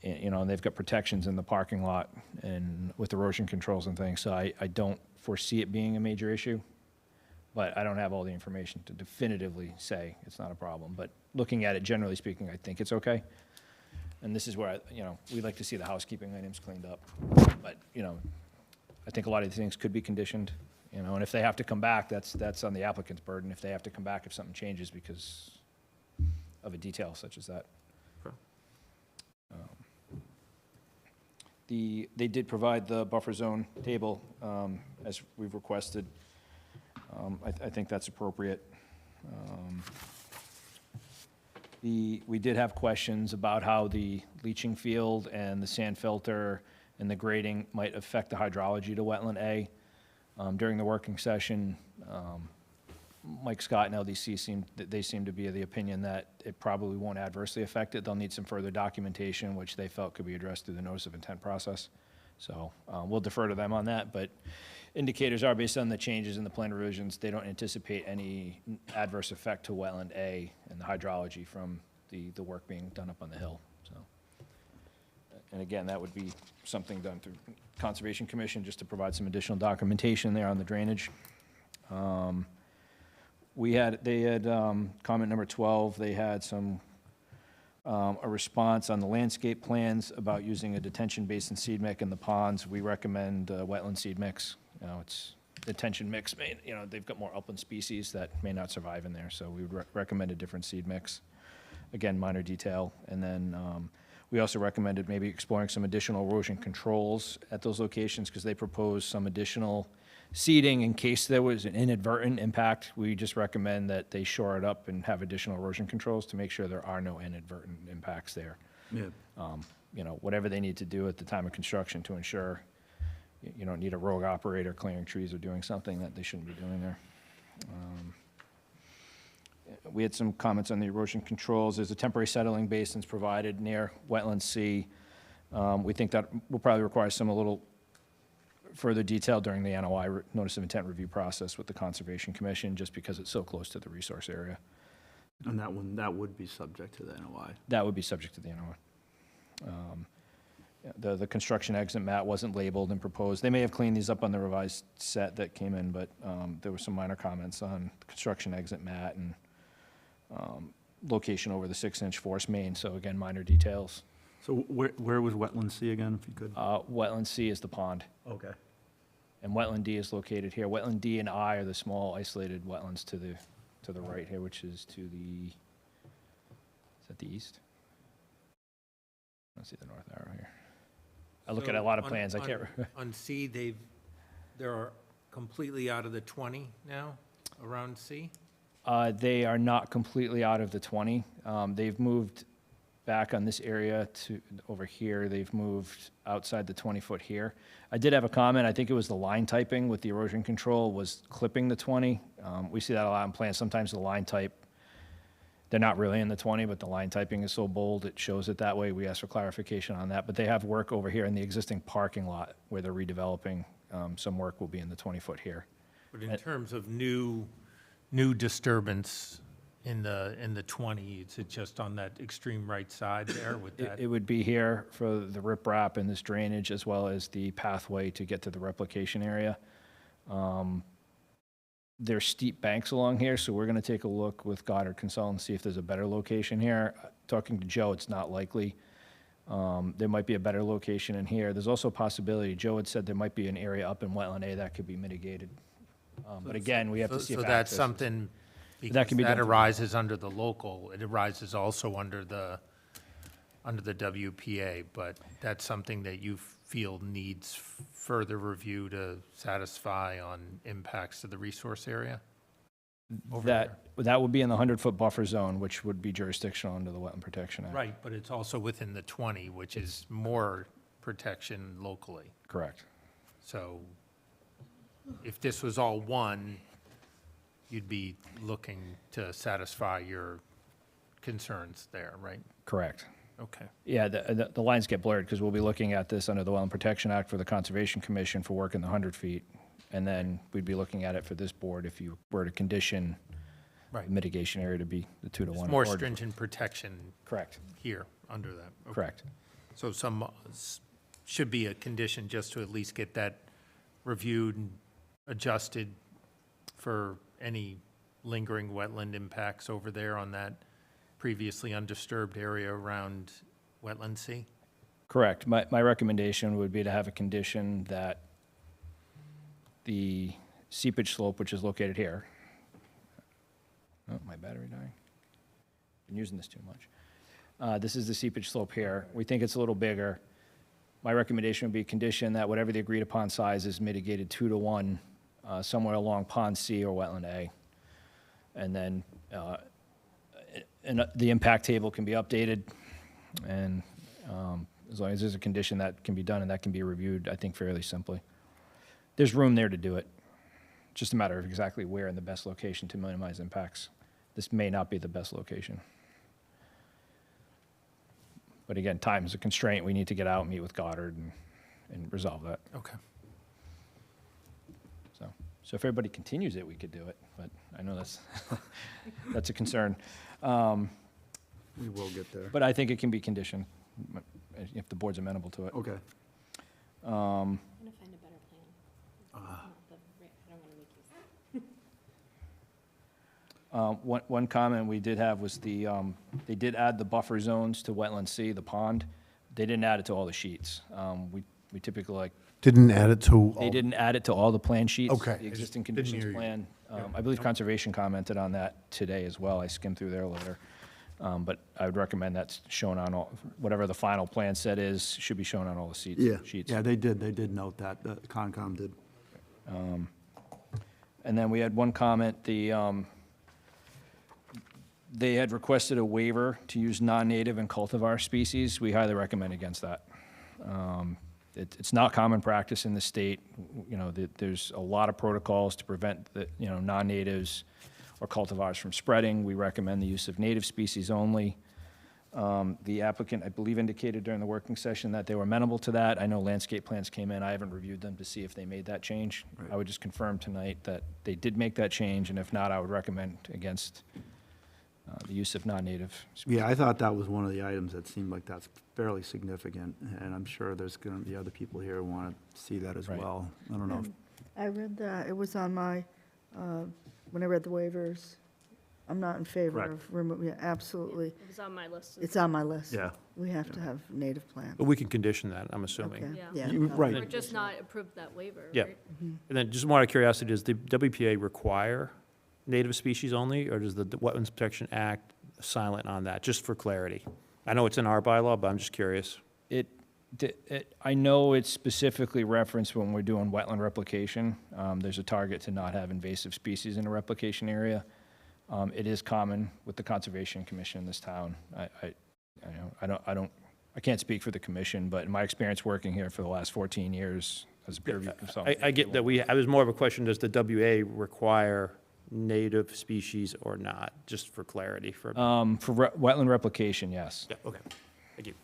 you know, and they've got protections in the parking lot and with erosion controls and things, so I don't foresee it being a major issue. But I don't have all the information to definitively say it's not a problem. But looking at it, generally speaking, I think it's okay. And this is where, you know, we'd like to see the housekeeping items cleaned up. But, you know, I think a lot of these things could be conditioned, you know, and if they have to come back, that's on the applicant's burden. If they have to come back if something changes because of a detail such as that. Okay. They did provide the buffer zone table as we've requested. I think that's appropriate. We did have questions about how the leaching field and the sand filter and the grading might affect the hydrology to wetland A. During the working session, Mike Scott and LDC seemed to be of the opinion that it probably won't adversely affect it. They'll need some further documentation, which they felt could be addressed through the notice of intent process. So we'll defer to them on that, but indicators are based on the changes in the plan revisions. They don't anticipate any adverse effect to wetland A and the hydrology from the work being done up on the hill, so. And again, that would be something done through Conservation Commission, just to provide some additional documentation there on the drainage. They had, comment number 12, they had some, a response on the landscape plans about using a detention basin seed mix in the ponds. We recommend wetland seed mix. It's detention mix, they've got more upland species that may not survive in there, so we would recommend a different seed mix. Again, minor detail. And then we also recommended maybe exploring some additional erosion controls at those locations, because they proposed some additional seeding in case there was an inadvertent impact. We just recommend that they shore it up and have additional erosion controls to make sure there are no inadvertent impacts there. Yeah. Whatever they need to do at the time of construction to ensure you don't need a rogue operator clearing trees or doing something that they shouldn't be doing there. We had some comments on the erosion controls. There's a temporary settling basins provided near Wetland C. We think that will probably require a little further detail during the NOI, Notice of Intent Review process with the Conservation Commission, just because it's so close to the resource area. And that would be subject to the NOI. That would be subject to the NOI. The construction exit mat wasn't labeled and proposed. They may have cleaned these up on the revised set that came in, but there were some minor comments on the construction exit mat and location over the 6-inch force main. So again, minor details. So where was Wetland C again, if you could? Wetland C is the pond, Okay. and Wetland D is located here. Wetland D and I are the small isolated wetlands to the right here, which is to the, is that the east? I don't see the north arrow here. I look at a lot of plans, I can't. On C, they're completely out of the 20 now, around C? They are not completely out of the 20. They've moved back on this area to over here. They've moved outside the 20-foot here. I did have a comment. I think it was the line typing with the erosion control was clipping the 20. We see that a lot in plans. Sometimes the line type, they're not really in the 20, but the line typing is so bold, it shows it that way. We asked for clarification on that. But they have work over here in the existing parking lot where they're redeveloping. Some work will be in the 20-foot here. But in terms of new disturbance in the 20, is it just on that extreme right side there with that? It would be here for the riprap and this drainage, as well as the pathway to get to the replication area. There's steep banks along here, so we're going to take a look with Goddard Consultants and see if there's a better location here. Talking to Joe, it's not likely. There might be a better location in here. There's also a possibility, Joe had said there might be an area up in Wetland A that could be mitigated. But again, we have to see if So that's access is- something, because That can be that done through- arises under the local, it arises also under the WPA, but that's something that you feel needs further review to satisfy on impacts to the resource area? That would be in the 100-foot buffer zone, which would be jurisdictional under the Wetland Protection Act. Right, but it's also within the 20, which is more protection locally. Correct. So if this was all one, you'd be looking to satisfy your concerns there, right? Correct. Okay. Yeah, the lines get blurred because we'll be looking at this under the Wetland Protection Act for the Conservation Commission for work in the 100 feet. And then we'd be looking at it for this board if you were to condition Right. the mitigation area to be the 2 to 1. More or- stringent protection Correct, here under that. Okay. correct. So should be a condition just to at least get that reviewed and adjusted for any lingering wetland impacts over there on that previously undisturbed area around Wetland C? Correct. My recommendation would be to have a condition that the seepage slope, which is located here. Oh, my battery dying. Been using this too much. This is the seepage slope here. We think it's a little bigger. My recommendation would be a condition that whatever the agreed upon size is mitigated 2 to 1 somewhere along Pond C or Wetland A. And then the impact table can be updated, and as long as there's a condition that can be done and that can be reviewed, I think fairly simply. There's room there to do it. Just a matter of exactly where in the best location to minimize impacts. This may not be the best location. But again, time is a constraint. We need to get out, meet with Goddard, and resolve that. Okay. So if everybody continues it, we could do it, but I know that's, that's a concern. We will get there. But I think it can be conditioned if the board's amenable to it. Okay. I'm gonna find a better plan. I don't wanna make you. One comment we did have was they did add the buffer zones to wetland C, the pond. They didn't add it to all the sheets. We typically like, Didn't add it to they all, didn't add it to all the plan sheets. Okay. The existing Didn't hear conditions you. plan. I believe Conservation commented on that today as well. I skimmed through their letter. But I would recommend that's shown on all, whatever the final plan set is, should be shown on all the sheets. Yeah, they did note that, the Concom did. And then we had one comment, they had requested a waiver to use non-native and cultivar species. We highly recommend against that. It's not common practice in the state. You know, there's a lot of protocols to prevent the, non-natives or cultivars from spreading. We recommend the use of native species only. The applicant, I believe, indicated during the working session that they were amenable to that. I know landscape plans came in. I haven't reviewed them to see if they made that change. Right. I would just confirm tonight that they did make that change, and if not, I would recommend against the use of non-native species. Yeah, I thought that was one of the items that seemed like that's fairly significant, and I'm sure there's going to be other people here who want to see that as Right. well. I don't know. I read that, it was on my, when I read the waivers. I'm not in favor Correct. of removing, yeah, absolutely. It was on my list. It's on my list. Yeah. We have to have native plants. But we can condition that, I'm assuming. Okay, Yeah. You- right. Or just not approve that waiver, Yeah. right? And then just more out of curiosity, does the WPA require native species only, or does the Wetlands Protection Act silent on that, just for clarity? I know it's in our bylaw, but I'm just curious. I know it's specifically referenced when we're doing wetland replication. There's a target to not have invasive species in a replication area. It is common with the Conservation Commission in this town. I can't speak for the commission, but in my experience working here for the last 14 years as a peer review consultant. I get that I was more of a question, does the WA require native species or not, just for clarity? Wetland replication, yes. Yeah, okay, thank you.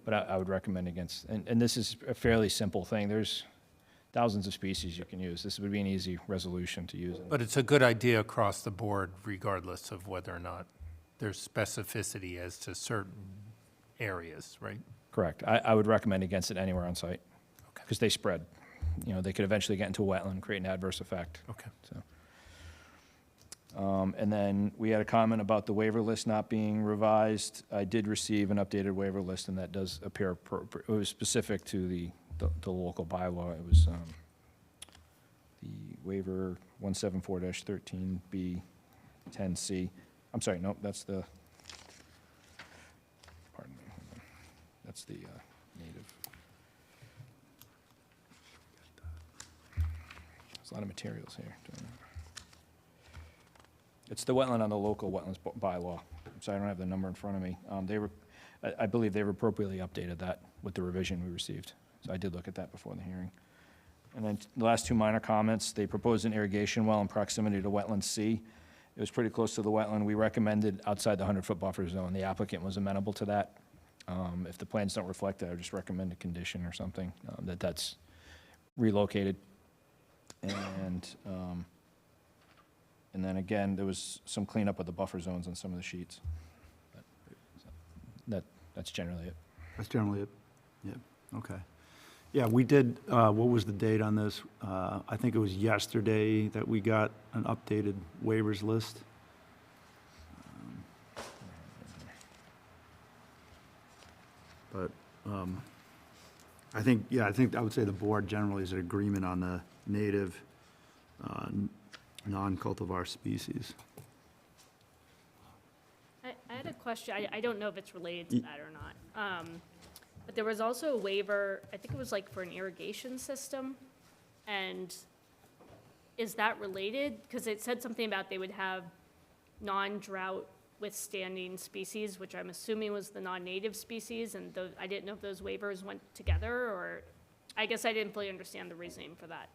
But I would recommend against, and this is a fairly simple thing. There's thousands of species you can use. This would be an easy resolution to use. But it's a good idea across the board, regardless of whether or not there's specificity as to certain areas, right? Correct. I would recommend against it anywhere on site, because they spread. They could eventually get into a wetland, create an adverse effect. Okay. And then we had a comment about the waiver list not being revised. I did receive an updated waiver list, and that does appear appropriate. It was specific to the local bylaw. It was the waiver 174-13B 10C. I'm sorry, nope, that's the, pardon me, hold on. That's the native. There's a lot of materials here. It's the wetland on the local wetlands bylaw. So I don't have the number in front of me. I believe they've appropriately updated that with the revision we received. So I did look at that before the hearing. And then the last two minor comments, they proposed an irrigation well in proximity to wetland C. It was pretty close to the wetland. We recommended outside the 100-foot buffer zone. The applicant was amenable to that. If the plans don't reflect that, I would just recommend a condition or something, that's relocated. And then again, there was some cleanup of the buffer zones on some of the sheets. That's generally it. That's generally it. Yeah, okay. Yeah, we did, what was the date on this? I think it was yesterday that we got an updated waivers list. But I think I would say the board generally is in agreement on the native, non-cultivar species. I had a question. I don't know if it's related to that or not. But there was also a waiver, I think it was like for an irrigation system. And is that related? Because it said something about they would have non-drought withstanding species, which I'm assuming was the non-native species. And I didn't know if those waivers went together, or I guess I didn't fully understand the reasoning for that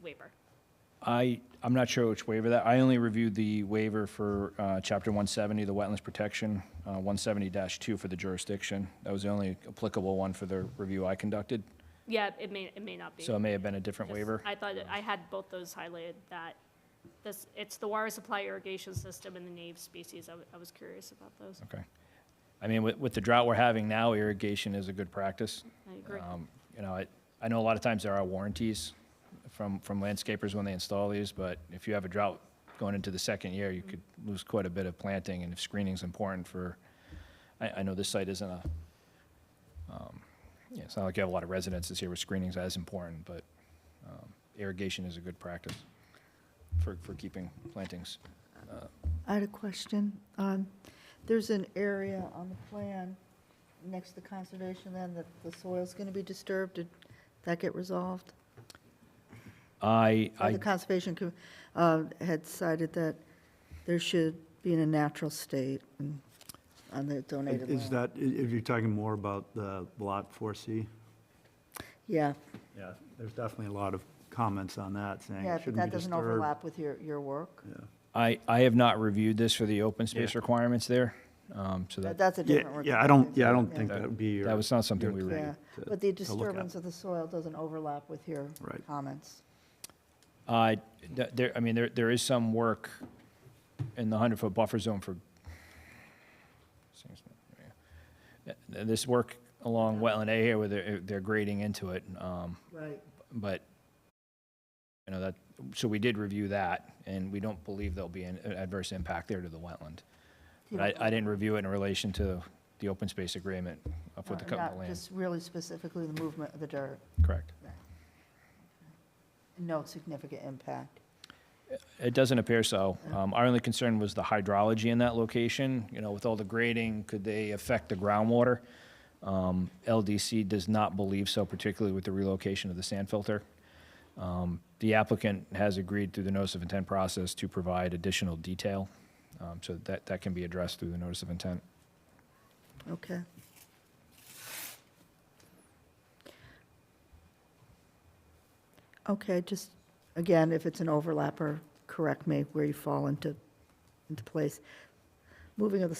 waiver. I'm not sure which waiver that, I only reviewed the waiver for Chapter 170, the Wetlands Protection, 170-2 for the jurisdiction. That was the only applicable one for the review I conducted. Yeah, it may not be. So it may have been a different Just- waiver. I thought I had both those highlighted, that It's the water supply irrigation system and the nave species. I was curious about those. Okay. I mean, with the drought we're having now, irrigation is a good practice. I agree. You know, I know a lot of times there are warranties from landscapers when they install these, but if you have a drought going into the second year, you could lose quite a bit of planting, and if screening's important for, I know this site isn't a, yeah, it's not like you have a lot of residences here where screening's as important, but irrigation is a good practice for keeping plantings. I had a question. There's an area on the plan next to conservation then that the soil's going to be disturbed. Did that get resolved? Or the conservation had cited that there should be in a natural state on the donated land. Is that, if you're talking more about the Lot 4C? Yeah, Yeah, there's definitely a lot of comments on that saying yeah, it but shouldn't that be doesn't disturbed. overlap with your work. Yeah. I have not reviewed this for the open space Yeah. requirements there, so That's a different work. Yeah, I don't Yeah. think that would be your. that was not something your we thing reviewed. Yeah, to- but the to look at. disturbance of the soil doesn't overlap with your Right. comments. There, I mean, there is some work in the 100-foot buffer zone for, this work along wetland A here where they're grading into it, Right. but, you know, that, so we did review that, and we don't believe there'll be an adverse impact there to the wetland. But I didn't review it in relation to the open space agreement for the cut of Not the land. just really specifically the movement of the dirt. Correct. No significant impact. It doesn't appear so. Our only concern was the hydrology in that location. You know, with all the grading, could they affect the groundwater? LDC does not believe so, particularly with the relocation of the sand filter. The applicant has agreed through the notice of intent process to provide additional detail, so that can be addressed through the notice of intent. Okay. Okay, just, again, if it's an overlapper, correct me where you fall into place. Moving of the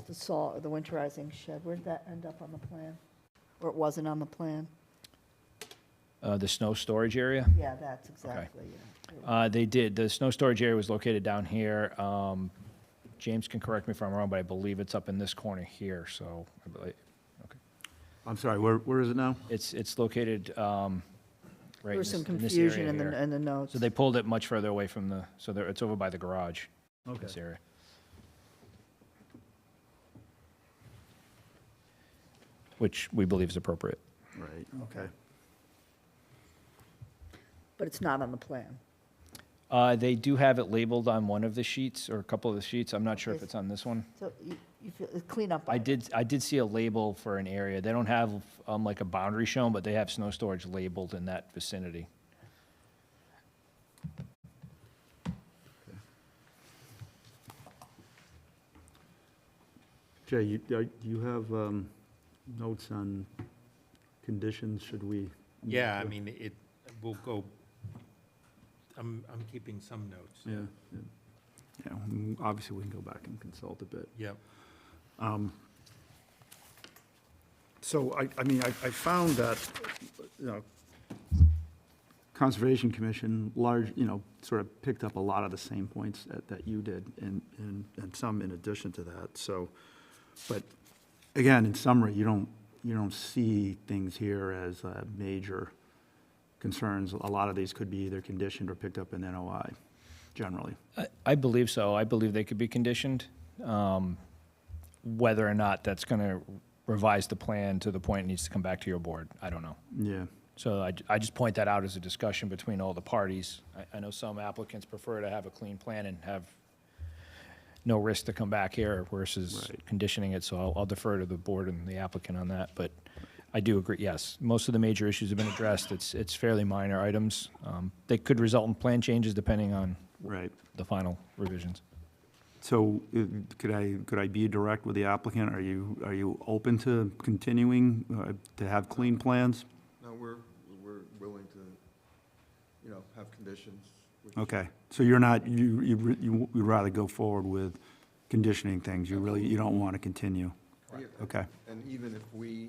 the winterizing shed, where did that end up on the plan? Or it wasn't on the plan? The snow storage area? Yeah, that's exactly, yeah. They did. The snow storage area was located down here. James can correct me if I'm wrong, but I believe it's up in this corner here, so I believe, I'm sorry, where is it now? it's located right There was some in this confusion area in here. the notes. So they pulled it much further away from the, so it's over by the garage, this area. Which we believe is appropriate. Right, okay. But it's not on the plan. They do have it labeled on one of the sheets, or a couple of the sheets. I'm not sure if Okay. it's on this one. So you feel, clean up. I did see a label for an area. They don't have, like a boundary shown, but they have snow storage labeled in that vicinity. Jay, you have notes on conditions, should we? Yeah, I mean, it will go, I'm keeping some notes. Yeah, obviously, we can go back and consult a bit. Yep. So, I mean, I found that, you know, Conservation Commission sort of picked up a lot of the same points that you did, and some in addition to that, so, but, again, in summary, you don't see things here as major concerns. A lot of these could be either conditioned or picked up in NOI, generally. I believe so. I believe they could be conditioned. Whether or not that's going to revise the plan to the point it needs to come back to your board, I don't know. Yeah. So I just point that out as a discussion between all the parties. I know some applicants prefer to have a clean plan and have no risk to come back here versus Right. conditioning it, so I'll defer to the board and the applicant on that. But I do agree, yes, most of the major issues have been addressed. It's fairly minor items. They could result in plan changes depending on Right. the final revisions. So could I be direct with the applicant? Are you open to continuing to have clean plans? No, we're willing to, have conditions. Okay, so you're not, you'd rather go forward with conditioning things? You don't want to continue? Yeah, Okay. And even if I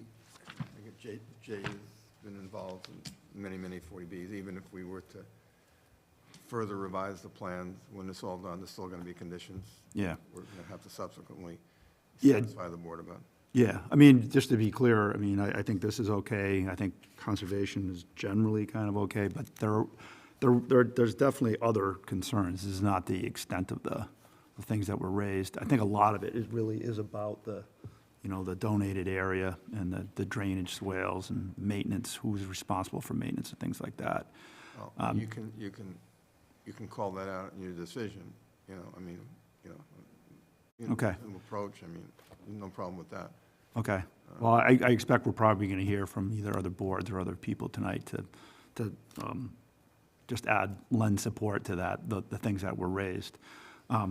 think Jay has been involved in many 40Bs, even if we were to further revise the plans. When it's all done, there's still going to be conditions. Yeah. We're going to have to subsequently Yeah. satisfy the board about. Yeah, I mean, just to be clear, I mean, I think this is okay. I think conservation is generally kind of okay, but there's definitely other concerns. This is not the extent of the things that were raised. I think a lot of it really is about the, you know, the donated area and the drainage swales and maintenance, who's responsible for maintenance and things like that. Well, you can call that out in your decision, you know, I mean, you know. Okay. Approach, I mean, no problem with that. Okay. Well, I expect we're probably going to hear from either other boards or other people tonight to just lend support to that, the things that were raised. I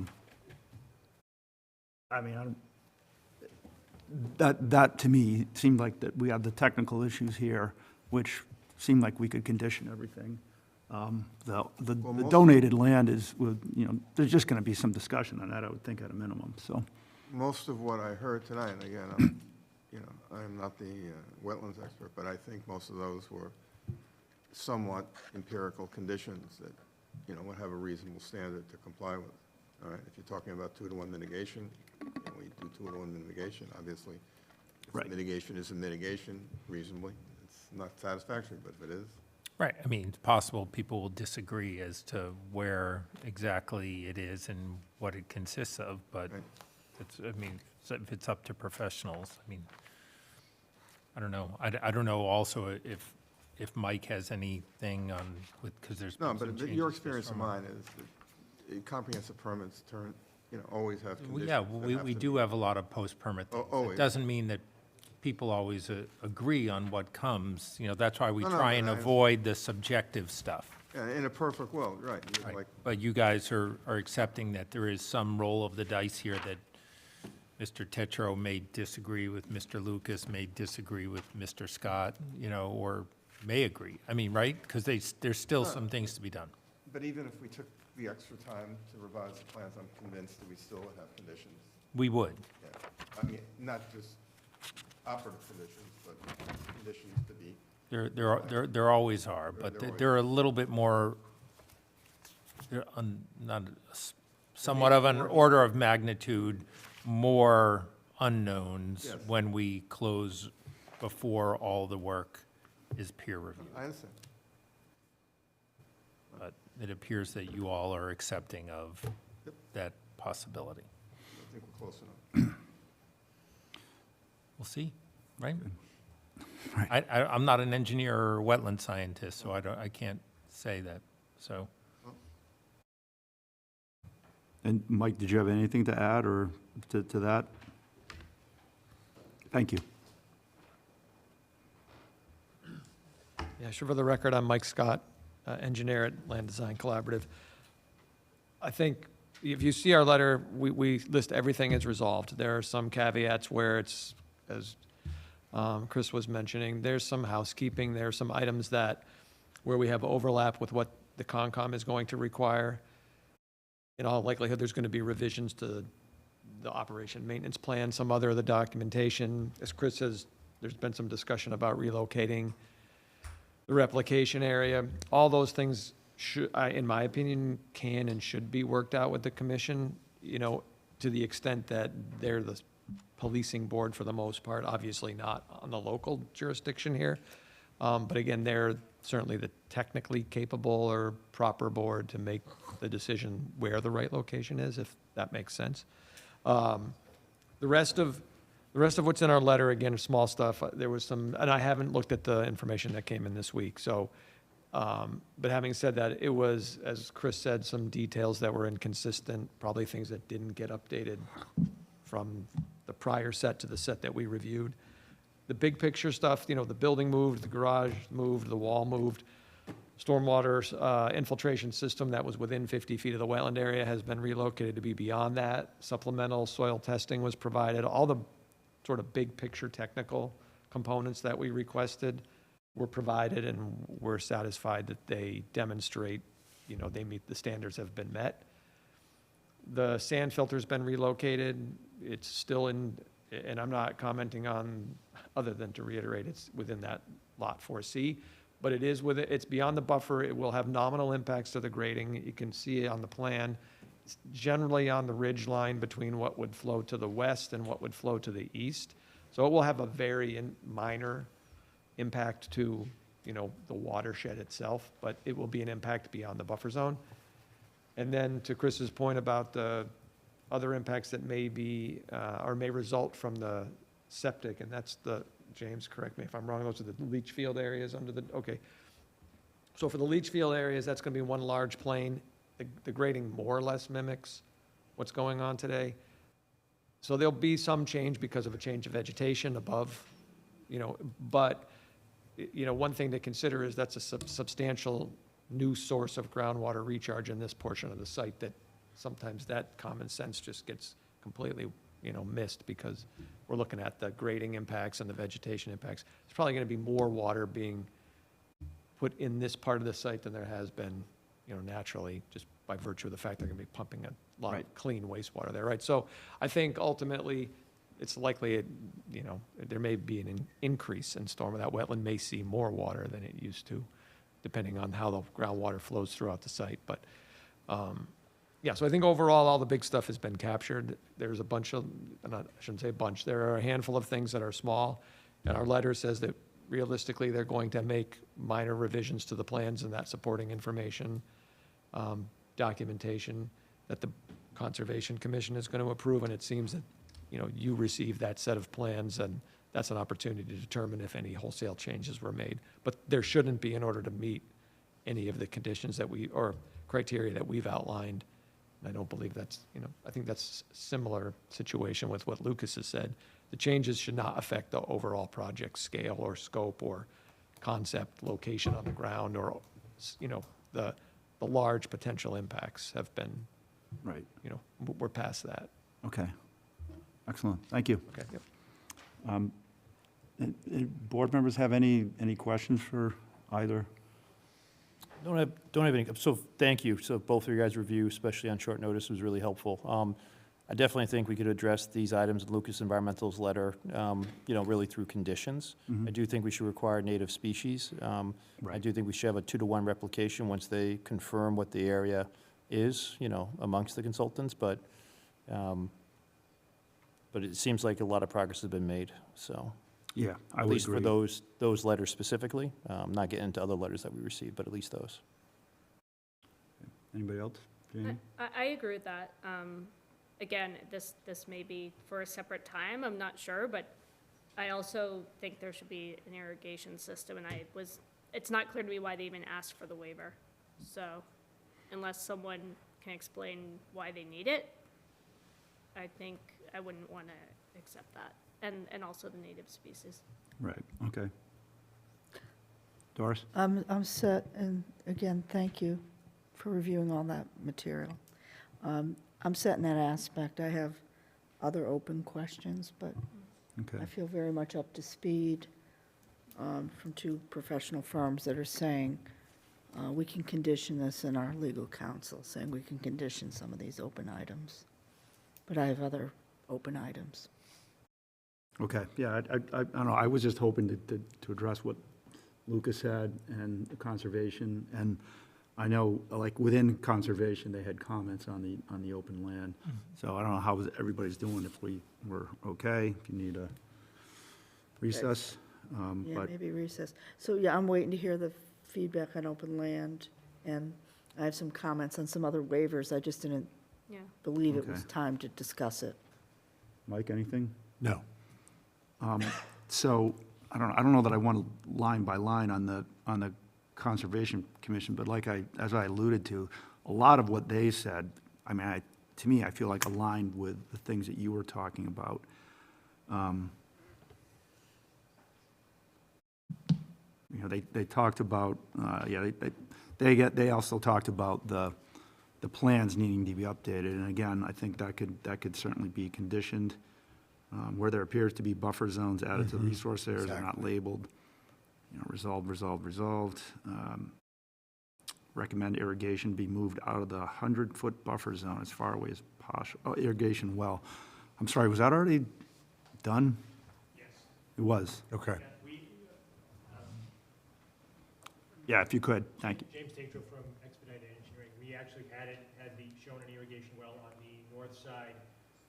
mean, that to me seemed like that we have the technical issues here, which seemed like we could condition everything. The donated land is, you know, there's just going to be some discussion on that, I would think, at a minimum, so. Most of what I heard tonight, and again, I'm not the wetlands expert, but I think most of those were somewhat empirical conditions that, you know, would have a reasonable standard to comply with. All right, if you're talking about 2-to-1 mitigation, we do 2-to-1 mitigation, obviously. If Right. mitigation is a mitigation reasonably. It's not satisfactory, but if it is, Right, I mean, it's possible people will disagree as to where exactly it is and what it consists of, but Right. I mean, so if it's up to professionals, I mean, I don't know. I don't know also if Mike has anything on, because there's no, been some but changes your this experience and summer. mine is that comprehensive permits always have Well, conditions. yeah, that we have we to do be- have a lot of post-permit things. always. It doesn't mean that people always agree on what comes, you know, that's why we No, no, try but and I- avoid the subjective stuff. Yeah, in a perfect world, right. You're Right. like, But you guys are accepting that there is some roll of the dice here, that Mr. Tetro may disagree with Mr. Lucas, may disagree with Mr. Scott, you know, or may agree. I mean, right? Because there's still some things to be done. But even if we took the extra time to revise the plans, I'm convinced that we still would have conditions. We would. Yeah, I mean, not just operative conditions, but conditions to be, There always are, but There always they're a little bit more, somewhat of an order of magnitude, more unknowns Yes. when we close before all the work is peer reviewed. I understand. But it appears that you all are accepting of that possibility. I think we're close enough. We'll see, right? Right. I'm not an engineer or wetland scientist, so I can't say that, so. And Mike, did you have anything to add or to that? Thank you. Yeah, sure. For the record, I'm Mike Scott, engineer at Land Design Collaborative. I think if you see our letter, we list everything as resolved. There are some caveats where it's, as Chris was mentioning, there's some housekeeping, there are some items where we have overlap with what the Concom is going to require. In all likelihood, there's going to be revisions to the operation maintenance plan, some other of the documentation. As Chris says, there's been some discussion about relocating the replication area. All those things should, in my opinion, can and should be worked out with the commission, you know, to the extent that they're the policing board for the most part, obviously not on the local jurisdiction here. But again, they're certainly the technically capable or proper board to make the decision where the right location is, if that makes sense. The rest of what's in our letter, again, is small stuff. There was some, and I haven't looked at the information that came in this week, so, but having said that, it was, as Chris said, some details that were inconsistent, probably things that didn't get updated from the prior set to the set that we reviewed. The big picture stuff, you know, the building moved, the garage moved, the wall moved. Stormwater infiltration system that was within 50 feet of the wetland area has been relocated to be beyond that. Supplemental soil testing was provided. All the sort of big picture technical components that we requested were provided, and we're satisfied that they demonstrate, you know, they meet, the standards have been met. The sand filter's been relocated. It's still in, and I'm not commenting on, other than to reiterate, it's within that Lot 4C. but it is it's beyond the buffer. It will have nominal impacts to the grading. You can see it on the plan. It's generally on the ridge line between what would flow to the west and what would flow to the east. So it will have a very minor impact to, the watershed itself, but it will be an impact beyond the buffer zone. And then to Chris's point about the other impacts that may be, or may result from the septic, and that's James, correct me if I'm wrong, those are the leach field areas okay. So for the leach field areas, that's going to be one large plane. The grading more or less mimics what's going on today. So there'll be some change because of a change of vegetation above, but, one thing to consider is that's a substantial new source of groundwater recharge in this portion of the site that sometimes that common sense just gets completely, missed because we're looking at the grading impacts and the vegetation impacts. There's probably going to be more water being put in this part of the site than there has been, naturally, just by virtue of the fact they're going to be pumping a lot of clean wastewater there, right? So I think ultimately it's likely, there may be an increase in storm. That wetland may see more water than it used to, depending on how the groundwater flows throughout the site. But yeah, so I think overall, all the big stuff has been captured. There's a bunch of, I shouldn't say a bunch, there are a handful of things that are small. And our letter says that realistically, they're going to make minor revisions to the plans and that supporting information, documentation that the Conservation Commission is going to approve. And it seems that, you received that set of plans, and that's an opportunity to determine if any wholesale changes were made. But there shouldn't be in order to meet any of the conditions or criteria that we've outlined. And I don't believe that's, I think that's a similar situation with what Lucas has said. The changes should not affect the overall project scale or scope or concept, location on the ground, or, the large potential impacts have been, Right. We're past that. Okay. Excellent. Thank you. Okay, yep. Board members have any questions for either? Don't have any, so thank you. So both of your guys' review, especially on short notice, was really helpful. I definitely think we could address these items in Lucas Environmental's letter, really through conditions. Mhm. I do think we should require native species. I Right. do think we should have a 2-to-1 replication once they confirm what the area is, amongst the consultants, but it seems like a lot of progress has been made, so. Yeah, I At would least for agree. those letters specifically, not getting into other letters that we received, but at least those. Anybody else? Jamie? I agree with that. Again, this may be for a separate time, I'm not sure, but I also think there should be an irrigation system, and it's not clear to me why they even asked for the waiver. So unless someone can explain why they need it, I think I wouldn't want to accept that, and also the native species. Right, okay. Doris? I'm set, and again, thank you for reviewing all that material. I'm set in that aspect. I have other open questions, but Okay. I feel very much up to speed from 2 professional firms that are saying we can condition this, in our legal counsel saying we can condition some of these open items. But I have other open items. Okay, yeah, I don't know, I was just hoping to address what Lucas had and the conservation, and I know, like, within conservation, they had comments on the open land. So I don't know how everybody's doing, if we were okay, if you need a recess. Yeah, But, maybe recess. So, yeah, I'm waiting to hear the feedback on open land, and I have some comments on some other waivers. I just didn't Yeah. believe it was Okay. time to discuss it. Mike, anything? No. So, I don't know that I want line by line on the Conservation Commission, but as I alluded to, a lot of what they said, to me, I feel like aligned with the things that you were talking about. They talked about, they also talked about the plans needing to be updated, and again, I think that could certainly be conditioned. Where there appears to be buffer zones added to the resource areas are not labeled. Resolved. Recommend irrigation be moved out of the 100-foot buffer zone as far away as possible. Oh, irrigation well. I'm sorry, was that already done? Yes. It was? Okay. Yeah, if you could, thank you. James Tatro from Expedited Engineering. We actually had shown an irrigation well on the north side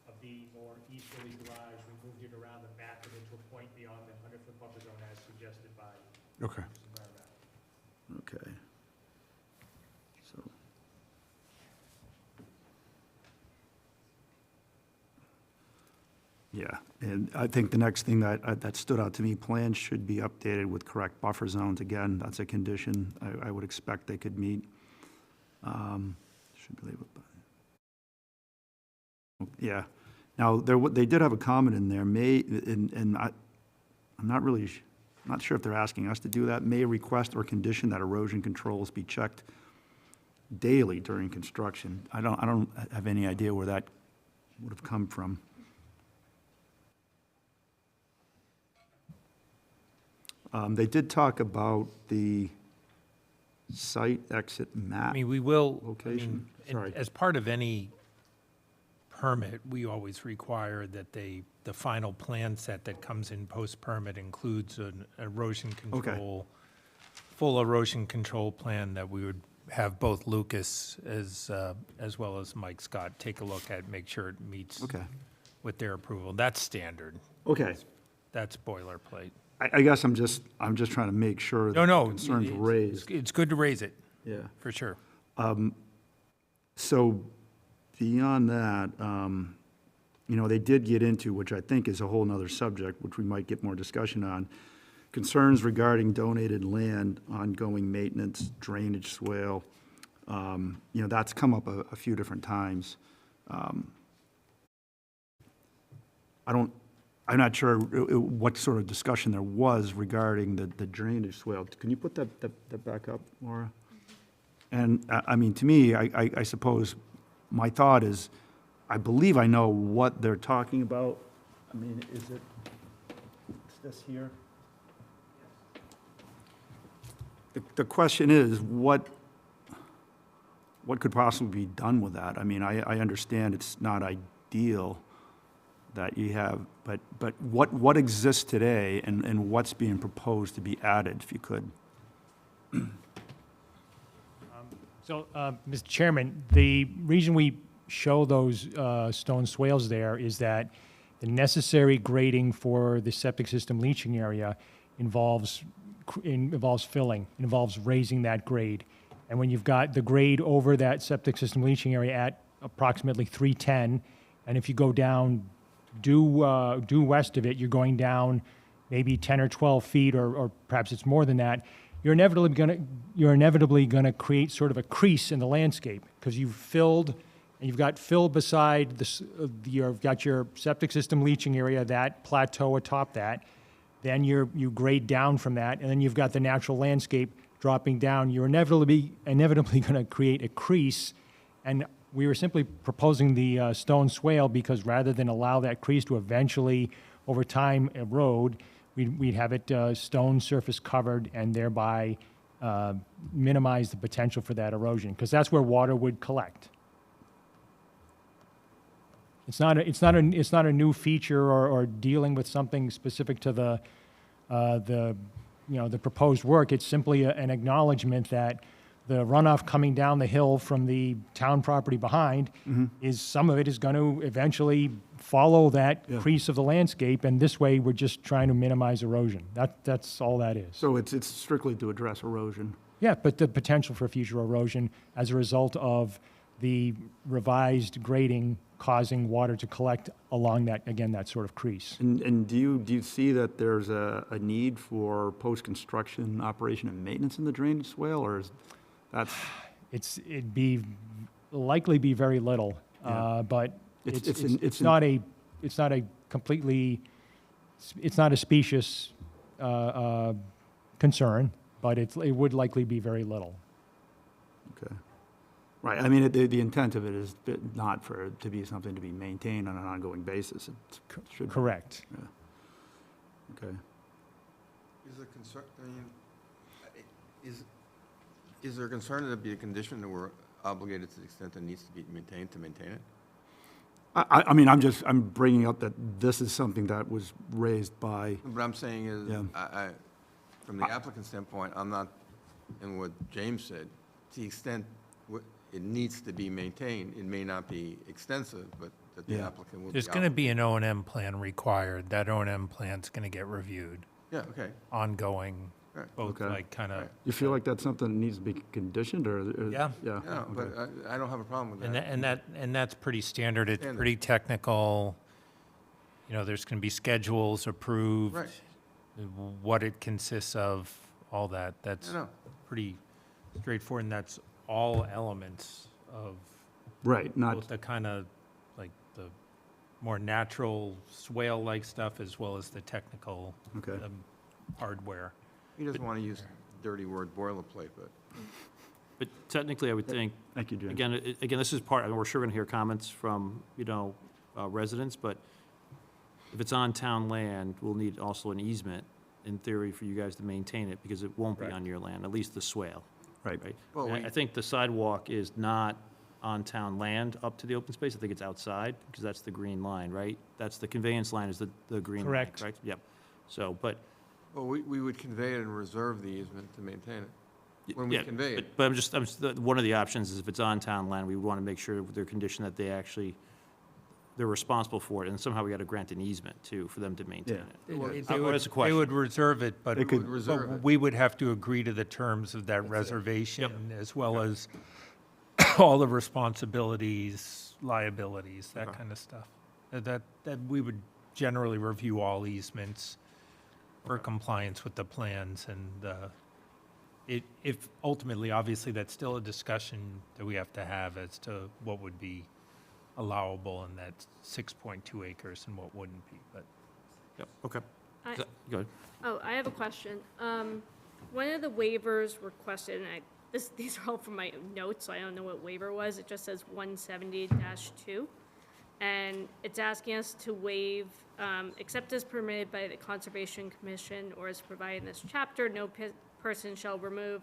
of the more easterly garage. We moved it around the back of it to a point beyond the 100-foot buffer zone as suggested by Okay. environmental. Okay. So. Yeah, and I think the next thing that stood out to me, plans should be updated with correct buffer zones. Again, that's a condition I would expect they could meet. Should be labeled by. Yeah. Now, they did have a comment in there, I'm not sure if they're asking us to do that, may request or condition that erosion controls be checked daily during construction. I don't have any idea where that would have come from. They did talk about the site exit map. I mean, we will, I Location. mean, Sorry. as part of any permit, we always require that the final plan set that comes in post-permit includes an erosion control, full erosion control plan that we would have both Lucas as well as Mike Scott take a look at, make sure it meets Okay. with their approval. That's standard. Okay. That's boilerplate. I guess I'm just trying to make sure that No, the concerns it's- raised. It's good to raise it, Yeah. for sure. So beyond that, they did get into, which I think is a whole nother subject, which we might get more discussion on, concerns regarding donated land, ongoing maintenance, drainage, swale. That's come up a few different times. I'm not sure what sort of discussion there was regarding the drainage swale. Can you put that back up, Laura? And, to me, I suppose my thought is, I believe I know what they're talking about. It's this here? The question is, what could possibly be done with that? I understand it's not ideal that you have, but what exists today and what's being proposed to be added, if you could? So, Mr. Chairman, the reason we show those stone swales there is that the necessary grading for the septic system leaching area involves filling, involves raising that grade. And when you've got the grade over that septic system leaching area at approximately 310, and if you go down due west of it, you're going down maybe 10 or 12 feet, or perhaps it's more than that, you're inevitably gonna create sort of a crease in the landscape, because you've filled, and you've got fill beside this, you've got your septic system leaching area, that plateau atop that, then you grade down from that, and then you've got the natural landscape dropping down. You're inevitably gonna create a crease, and we were simply proposing the stone swale because rather than allow that crease to eventually, over time, erode, we'd have it stone surface covered and thereby minimize the potential for that erosion, because that's where water would collect. It's not a new feature or dealing with something specific to the proposed work. It's simply an acknowledgement that the runoff coming down the hill from the town property behind is, some of it is going to eventually follow that crease of the landscape, and this way we're just trying to minimize erosion. That's all that is. So it's strictly to address erosion? Yeah, but the potential for future erosion as a result of the revised grading causing water to collect along that, again, that sort of crease. And do you see that there's a need for post-construction operation and maintenance in the drainage swale, or is that's? It'd likely be very little, but it's not a specious concern, but it would likely be very little. Okay. Right, the intent of it is not for it to be something to be maintained on an ongoing basis. It should be. Correct. Yeah. Okay. Is there concern, is there concern that it be a condition that we're obligated to the extent that it needs to be maintained to maintain it? I'm bringing up that this is something that was raised by. What I'm saying is, Yeah. from the applicant's standpoint, I'm not and what James said, to the extent it needs to be maintained, it may not be extensive, but that the Yeah. applicant will be. There's going to be an O&M plan required. That O&M plan's going to get reviewed, Yeah, okay. ongoing, Right. both Okay. like kind of. Right. You feel like that's something that needs to be conditioned, or? Yeah. Yeah. No, but okay. I don't have a problem with that. And that's pretty standard. It's Standard. pretty technical. You know, there's going to be schedules approved. Right. What it consists of, all that. That's I know. pretty straightforward, and that's all elements of Right, not, both the kind of, like, the more natural swale-like stuff as well as the technical okay. hardware. He doesn't want to use dirty word boilerplate, but. But technically, I would think, Thank you, James. again, this is part, and we're sure going to hear comments from, residents, but if it's on town land, we'll need also an easement, in theory, for you guys to maintain it, because it won't be Right. on your land, at least the swale, Right. right? Well, And I think the sidewalk is not on town land up to the open space, I think it's outside, because that's the green line, right? That's the conveyance line is the green line, Correct. correct? Yep. So, but. Well, we would convey it and reserve the easement to maintain it. When we yeah, convey it. But one of the options is if it's on town land, we want to make sure with their condition that they're responsible for it, and somehow we got to grant an easement too, for them to maintain Yeah. it. They That's a would, question. reserve it, but They could- Would reserve it. we would have to agree to the terms of that That's it. reservation, as well as all the responsibilities, liabilities, that Okay. kind of stuff. That we would generally review all easements for compliance with the plans, and if ultimately, obviously, that's still a discussion that we have to have as to what would be allowable in that 6.2 acres and what wouldn't be, but. Yep, okay. I- Go ahead. Oh, I have a question. One of the waivers requested, and these are all from my notes, so I don't know what waiver was. It just says 170-2. And it's asking us to waive, except as permitted by the Conservation Commission or as provided in this chapter, no person shall remove,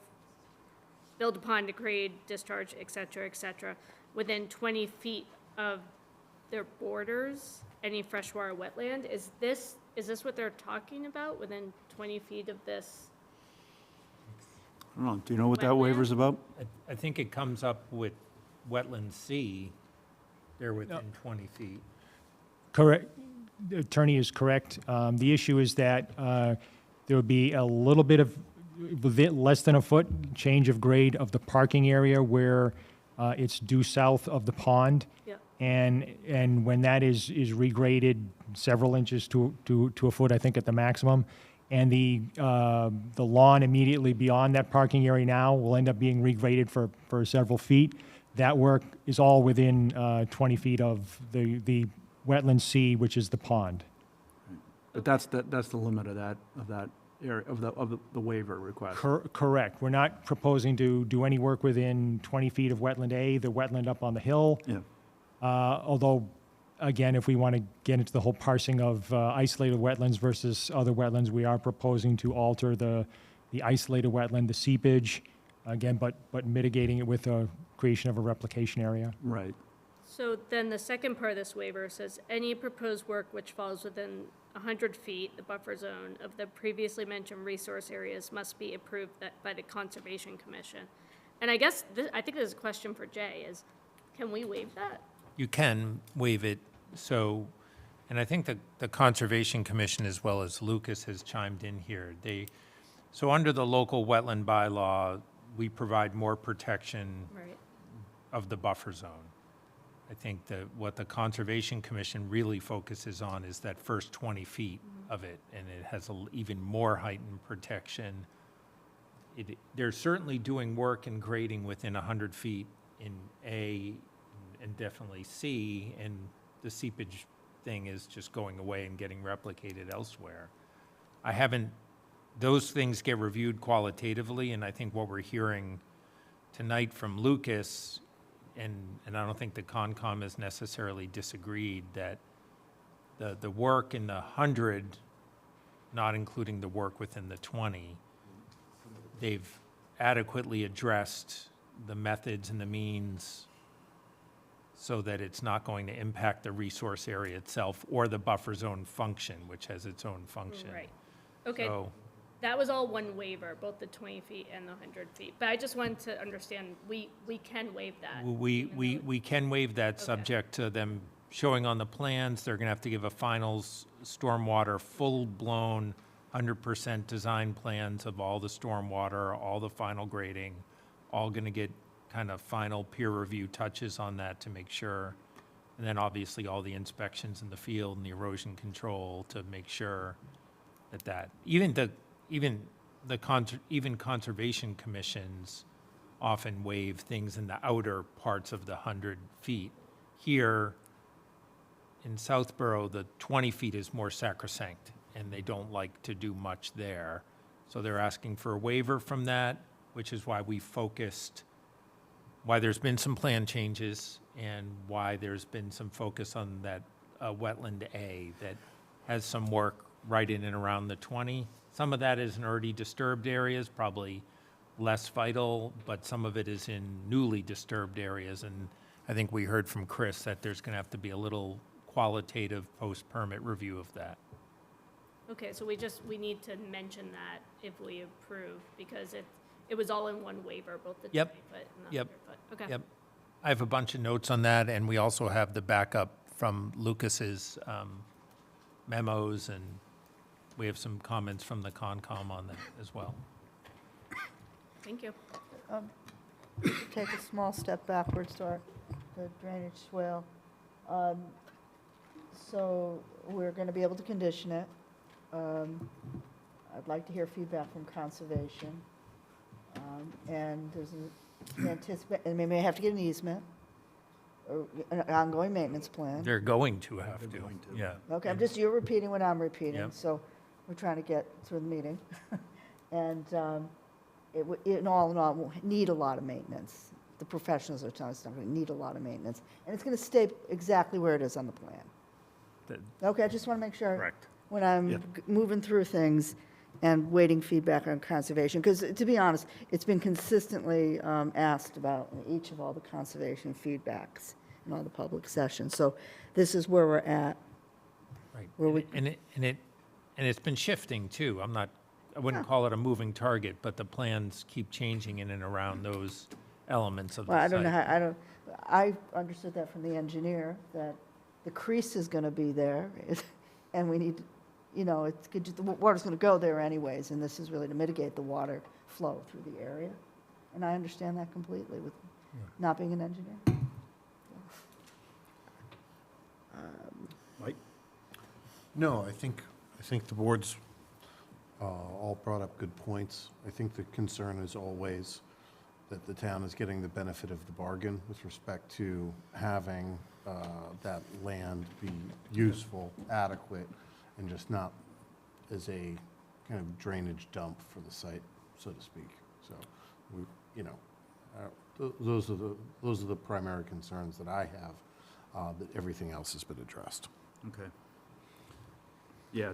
build upon, degrade, discharge, et cetera, within 20 feet of their borders, any freshwater wetland. Is this what they're talking about, within 20 feet of this? I don't know, do you know what that Wetland? waiver's about? I think it comes up with wetland C, they're within 20 feet. Correct. The attorney is correct. The issue is that there would be a little bit of, less than a foot change of grade of the parking area where it's due south of the pond. Yeah. And when that is regraded several inches to a foot, I think at the maximum, and the lawn immediately beyond that parking area now will end up being regraded for several feet. That work is all within 20 feet of the wetland C, which is the pond. But that's the limit of that area, of the waiver request. Correct. We're not proposing to do any work within 20 feet of wetland A, the wetland up on the hill. Yeah. Although, again, if we want to get into the whole parsing of isolated wetlands versus other wetlands, we are proposing to alter the isolated wetland, the seepage, again, but mitigating it with a creation of a replication area. Right. So then the second part of this waiver says, any proposed work which falls within 100 feet, the buffer zone, of the previously mentioned resource areas must be approved by the Conservation Commission. And I guess, I think this is a question for Jay, is can we waive that? You can waive it, so, and I think the Conservation Commission, as well as Lucas, has chimed in here. So under the local wetland bylaw, we provide more protection Right. of the buffer zone. I think that what the Conservation Commission really focuses on is that first 20 feet of it, and it has even more heightened protection. They're certainly doing work and grading within 100 feet in A and definitely C, and the seepage thing is just going away and getting replicated elsewhere. Those things get reviewed qualitatively, and I think what we're hearing tonight from Lucas, and I don't think the Concom has necessarily disagreed, that the work in the 100, not including the work within the 20, they've adequately addressed the methods and the means so that it's not going to impact the resource area itself or the buffer zone function, which has its own function. Right. Okay. So That was all one waiver, both the 20 feet and the 100 feet. But I just wanted to understand, we can waive that. We can waive that, Okay. subject to them showing on the plans. They're gonna have to give a final stormwater, full-blown, 100% design plans of all the stormwater, all the final grading, all gonna get kind of final peer review touches on that to make sure. And then obviously all the inspections in the field and the erosion control to make sure that even conservation commissions often waive things in the outer parts of the 100 feet. Here in Southborough, the 20 feet is more sacrosanct, and they don't like to do much there. So they're asking for a waiver from that, which is why we focused, why there's been some plan changes, and why there's been some focus on that wetland A that has some work right in and around the 20. Some of that is in already disturbed areas, probably less vital, but some of it is in newly disturbed areas. And I think we heard from Chris that there's going to have to be a little qualitative post-permit review of that. Okay, so we need to mention that if we approve, because it was all in one waiver, both the 20 Yep. foot and the Yep. 100 foot. Okay. Yep. I have a bunch of notes on that, and we also have the backup from Lucas's memos, and we have some comments from the Concom on that as well. Thank you. Take a small step backwards to the drainage swale. So we're going to be able to condition it. I'd like to hear feedback from conservation. And there's and we may have to get an easement, or an ongoing maintenance plan. They're going to have to, yeah. Okay, you're repeating what I'm repeating, Yep. so we're trying to get through the meeting. And in all, will need a lot of maintenance. The professionals are telling us it's going to need a lot of maintenance, and it's going to stay exactly where it is on the plan. Okay, I just want to make sure. Correct. When I'm Yeah. moving through things and waiting feedback on conservation, because to be honest, it's been consistently asked about in each of all the conservation feedbacks in all the public sessions. So this is where we're at. Right. Where we- And it's been shifting too. I wouldn't call it a moving target, but the plans keep changing in and around those elements of the Well, site. I don't know how, I understood that from the engineer, that the crease is going to be there, and we need, the water's going to go there anyways, and this is really to mitigate the water flow through the area. And I understand that completely with not being an engineer. Mike? No, I think the board's all brought up good points. I think the concern is always that the town is getting the benefit of the bargain with respect to having that land be useful, adequate, and just not as a kind of drainage dump for the site, so to speak. So, those are the primary concerns that I have, that everything else has been addressed. Okay. Yeah,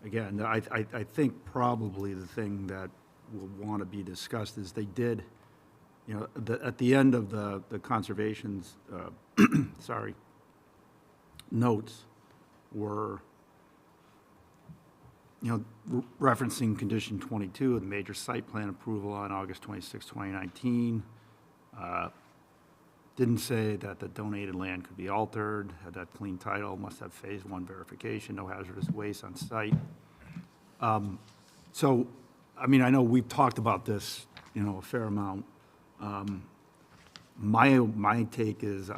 again, I think probably the thing that will want to be discussed is they did, at the end of the conservation's, notes were, referencing condition 22 of the major site plan approval on August 26, 2019. Didn't say that the donated land could be altered, had that clean title, must have phase 1 verification, no hazardous waste on site. So, I know we've talked about this, a fair amount. My take is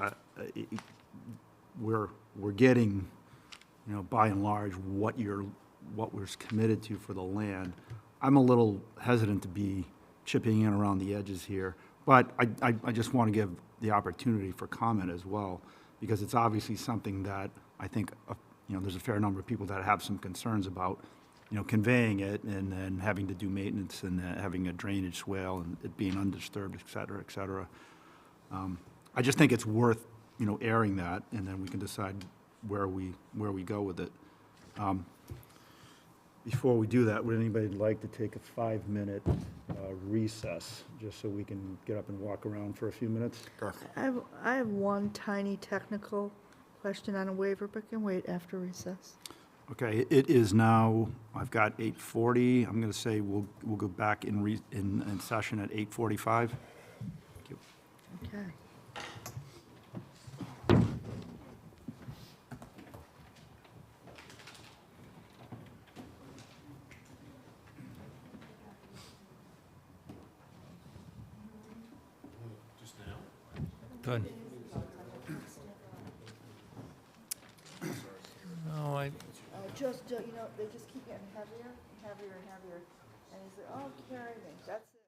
we're getting, by and large, what we're committed to for the land. I'm a little hesitant to be chipping in around the edges here, but I just want to give the opportunity for comment as well, because it's obviously something that I think, there's a fair number of people that have some concerns about, conveying it and then having to do maintenance and having a drainage swale and it being undisturbed, et cetera, et cetera. I just think it's worth, airing that, and then we can decide where we go with it. Before we do that, would anybody like to take a 5-minute recess, just so we can get up and walk around for a few minutes? I have one tiny technical question on a waiver, but can wait after recess. Okay, it is now, I've got 8:40. I'm going to say we'll go back in session at 8:45. Thank you. Okay. Good. No, Just, they just keep getting heavier, heavier, and heavier. And he's like, oh, carry me. That's it.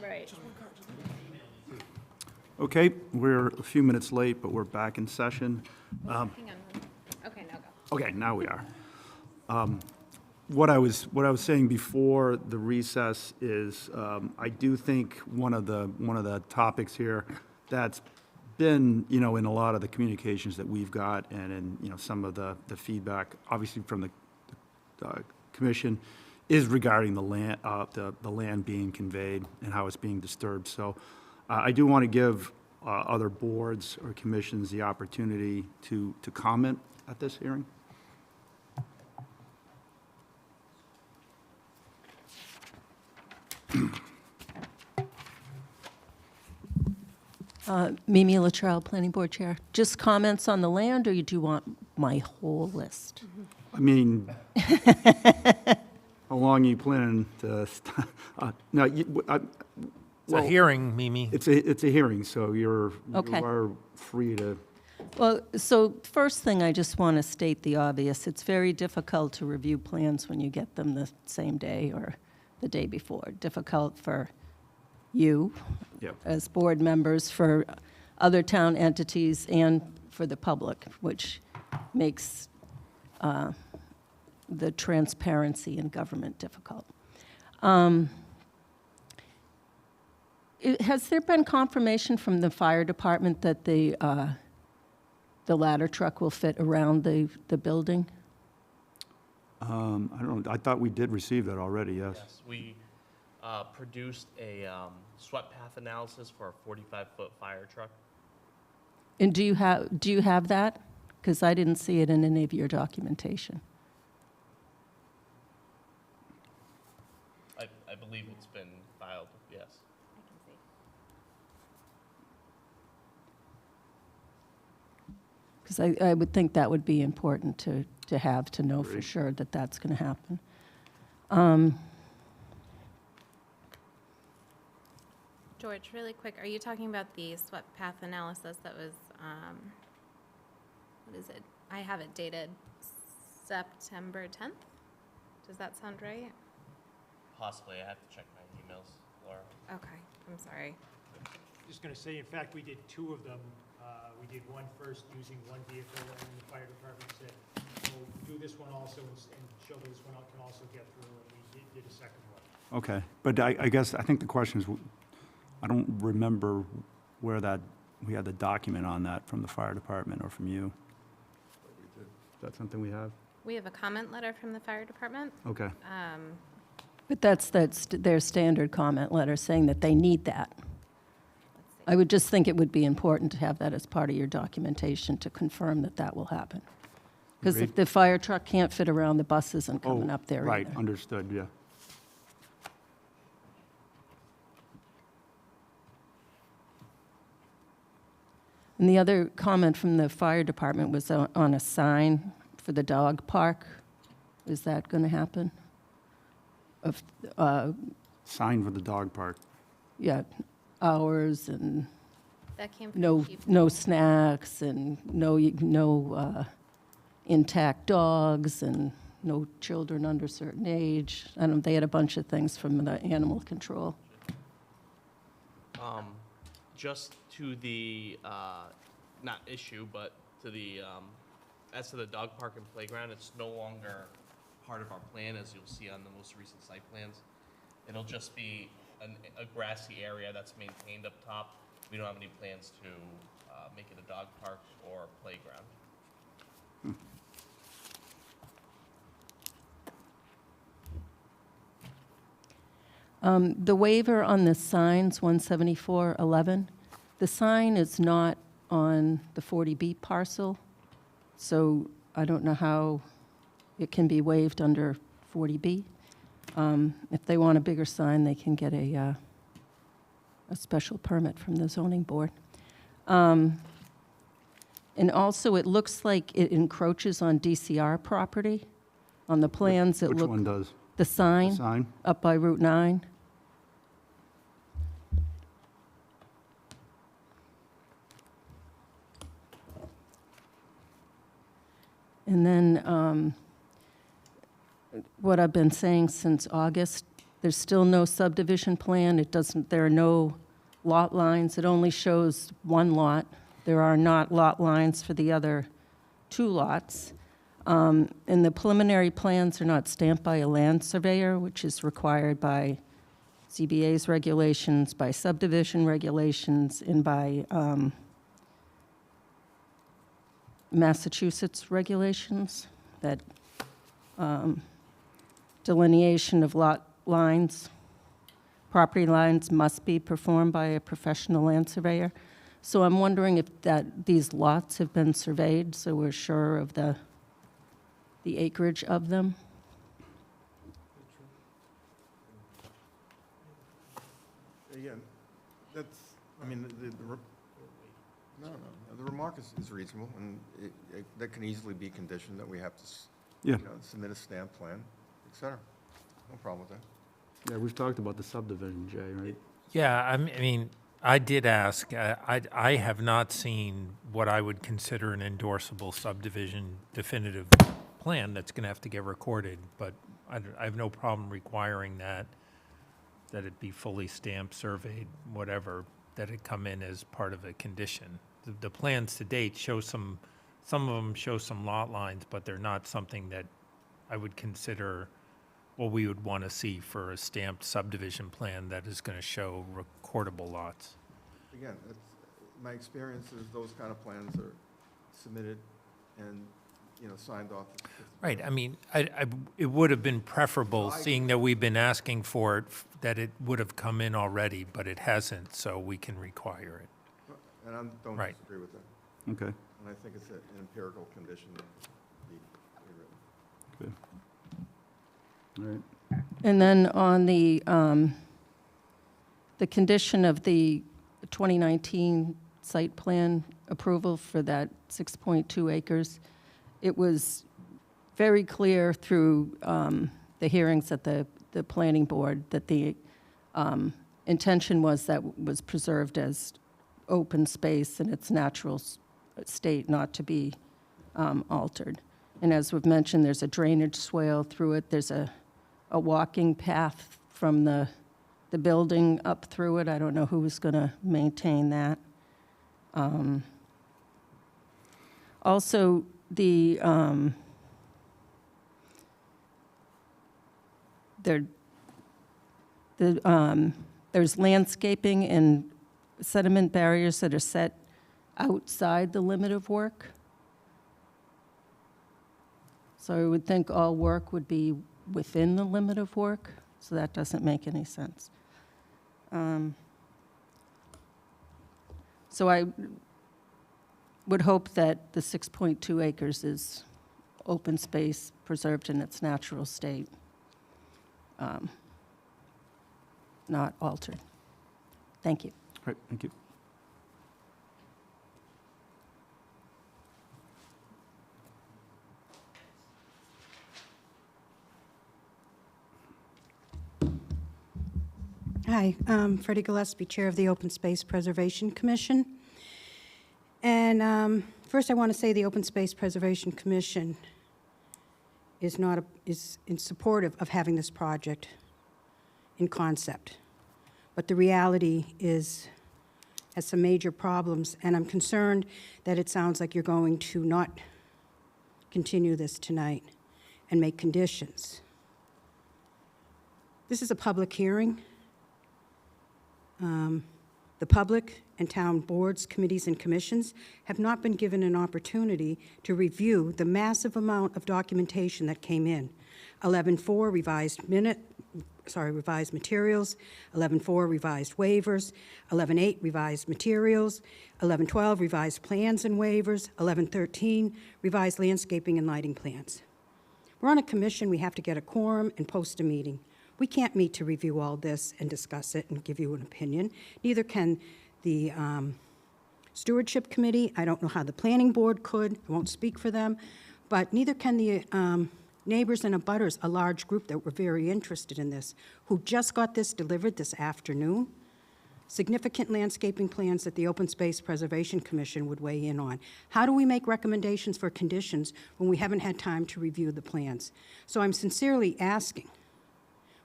Right. Okay, we're a few minutes late, but we're back in session. Hang on. Okay, now go. Okay, now we are. What I was saying before the recess is, I do think one of the topics here that's been, in a lot of the communications that we've got and in, some of the feedback, obviously from the commission, is regarding the land being conveyed and how it's being disturbed. So I do want to give other boards or commissions the opportunity to comment at this hearing. Mimi Latrell, Planning Board Chair. Just comments on the land, or do you want my whole list? I mean, how long are you planning to, no, It's a hearing, Mimi. it's a hearing, so you Okay. are free to, Well, so first thing, I just want to state the obvious. It's very difficult to review plans when you get them the same day or the day before. Difficult for you Yep. as board members, for other town entities, and for the public, which makes the transparency in government difficult. Has there been confirmation from the fire department that the ladder truck will fit around the building? I don't know, I thought we did receive that already, yes. Yes, we produced a swept path analysis for a 45-foot fire truck. And do you have that? Because I didn't see it in any of your documentation. I believe it's been filed, yes. I can see. Because I would think that would be important to have, to know for Agreed. sure that that's going to happen. George, really quick, are you talking about the swept path analysis that was, what is it? I have it dated September 10th? Does that sound right? Possibly, I have to check my emails, Laura. Okay, I'm sorry. Just going to say, in fact, we did two of them. We did one first using one vehicle, and then the fire department said, we'll do this one also and show that this one can also get through, and we did a second one. Okay, but I guess, I think the question is, I don't remember where we had the document on that from the fire department or from you. Is that something we have? We have a comment letter from the fire department. Okay, But that's their standard comment letter saying that they need that. Let's see. I would just think it would be important to have that as part of your documentation to confirm that that will happen. Because if Agreed. the fire truck can't fit around, the bus isn't coming up there right, either. understood, yeah. And the other comment from the fire department was on a sign for the dog park. Is that going to happen? Of, Sign for the dog park. yeah, hours and That came from no Chief. snacks and no intact dogs and no children under certain age. I don't, they had a bunch of things from the animal control. Just to the, not issue, but to the, as to the dog park and playground, it's no longer part of our plan, as you'll see on the most recent site plans. It'll just be a grassy area that's maintained up top. We don't have any plans to make it a dog park or playground. The waiver on the signs, 17411, the sign is not on the 40B parcel, so I don't know how it can be waived under 40B. If they want a bigger sign, they can get a special permit from the zoning board. And also, it looks like it encroaches on DCR property. On the plans, it Which looks... one does? The The sign sign? up by Route 9. And then what I've been saying since August, There's still no subdivision plan. There are no lot lines. It only shows one lot. There are not lot lines for the other 2 lots. And the preliminary plans are not stamped by a land surveyor, which is required by CBA's regulations, by subdivision regulations, and by Massachusetts regulations, that delineation of lot lines, property lines must be performed by a professional land surveyor. So I'm wondering if these lots have been surveyed, so we're sure of the acreage of them. Again, that's, I mean, the remark is reasonable, and that can easily be conditioned that we have to, Yeah. submit a stamp plan, et cetera. No problem with that. Yeah, we've talked about the subdivision, Jay, right? Yeah, I mean, I did ask, I have not seen what I would consider an endorsable subdivision definitive plan that's going to have to get recorded, but I have no problem requiring that it be fully stamped, surveyed, whatever, that it come in as part of a condition. The plans to date show some of them show some lot lines, but they're not something that I would consider what we would want to see for a stamped subdivision plan that is going to show recordable lots. Again, my experience is those kind of plans are submitted and, signed off. Right, I mean, it would have been preferable, seeing that we've been asking for it, that it would have come in already, but it hasn't, so we can require it. And I don't Right. disagree with that. Okay. And I think it's an empirical condition that be written. Good. All right. And then on the condition of the 2019 site plan approval for that 6.2 acres, it was very clear through the hearings at the planning board that the intention was that was preserved as open space in its natural state, not to be altered. And as we've mentioned, there's a drainage swale through it. There's a walking path from the building up through it. I don't know who's going to maintain that. Also, there's landscaping and sediment barriers that are set outside the limit of work. So I would think all work would be within the limit of work, so that doesn't make any sense. So I would hope that the 6.2 acres is open space preserved in its natural state, not altered. Thank you. All right, thank you. Hi, Freddie Gillespie, Chair of the Open Space Preservation Commission. And first I want to say the Open Space Preservation Commission is in support of having this project in concept. But the reality has some major problems, and I'm concerned that it sounds like you're going to not continue this tonight and make conditions. This is a public hearing. The public and town boards, committees, and commissions have not been given an opportunity to review the massive amount of documentation that came in. 11.4 revised materials, 11.4 revised waivers, 11.8 revised materials, 11.12 revised plans and waivers, 11.13 revised landscaping and lighting plans. We're on a commission, we have to get a quorum and post a meeting. We can't meet to review all this and discuss it and give you an opinion. Neither can the Stewardship Committee. I don't know how the Planning Board could. I won't speak for them. But neither can the neighbors and abutters, a large group that were very interested in this, who just got this delivered this afternoon. Significant landscaping plans that the Open Space Preservation Commission would weigh in on. How do we make recommendations for conditions when we haven't had time to review the plans? So I'm sincerely asking,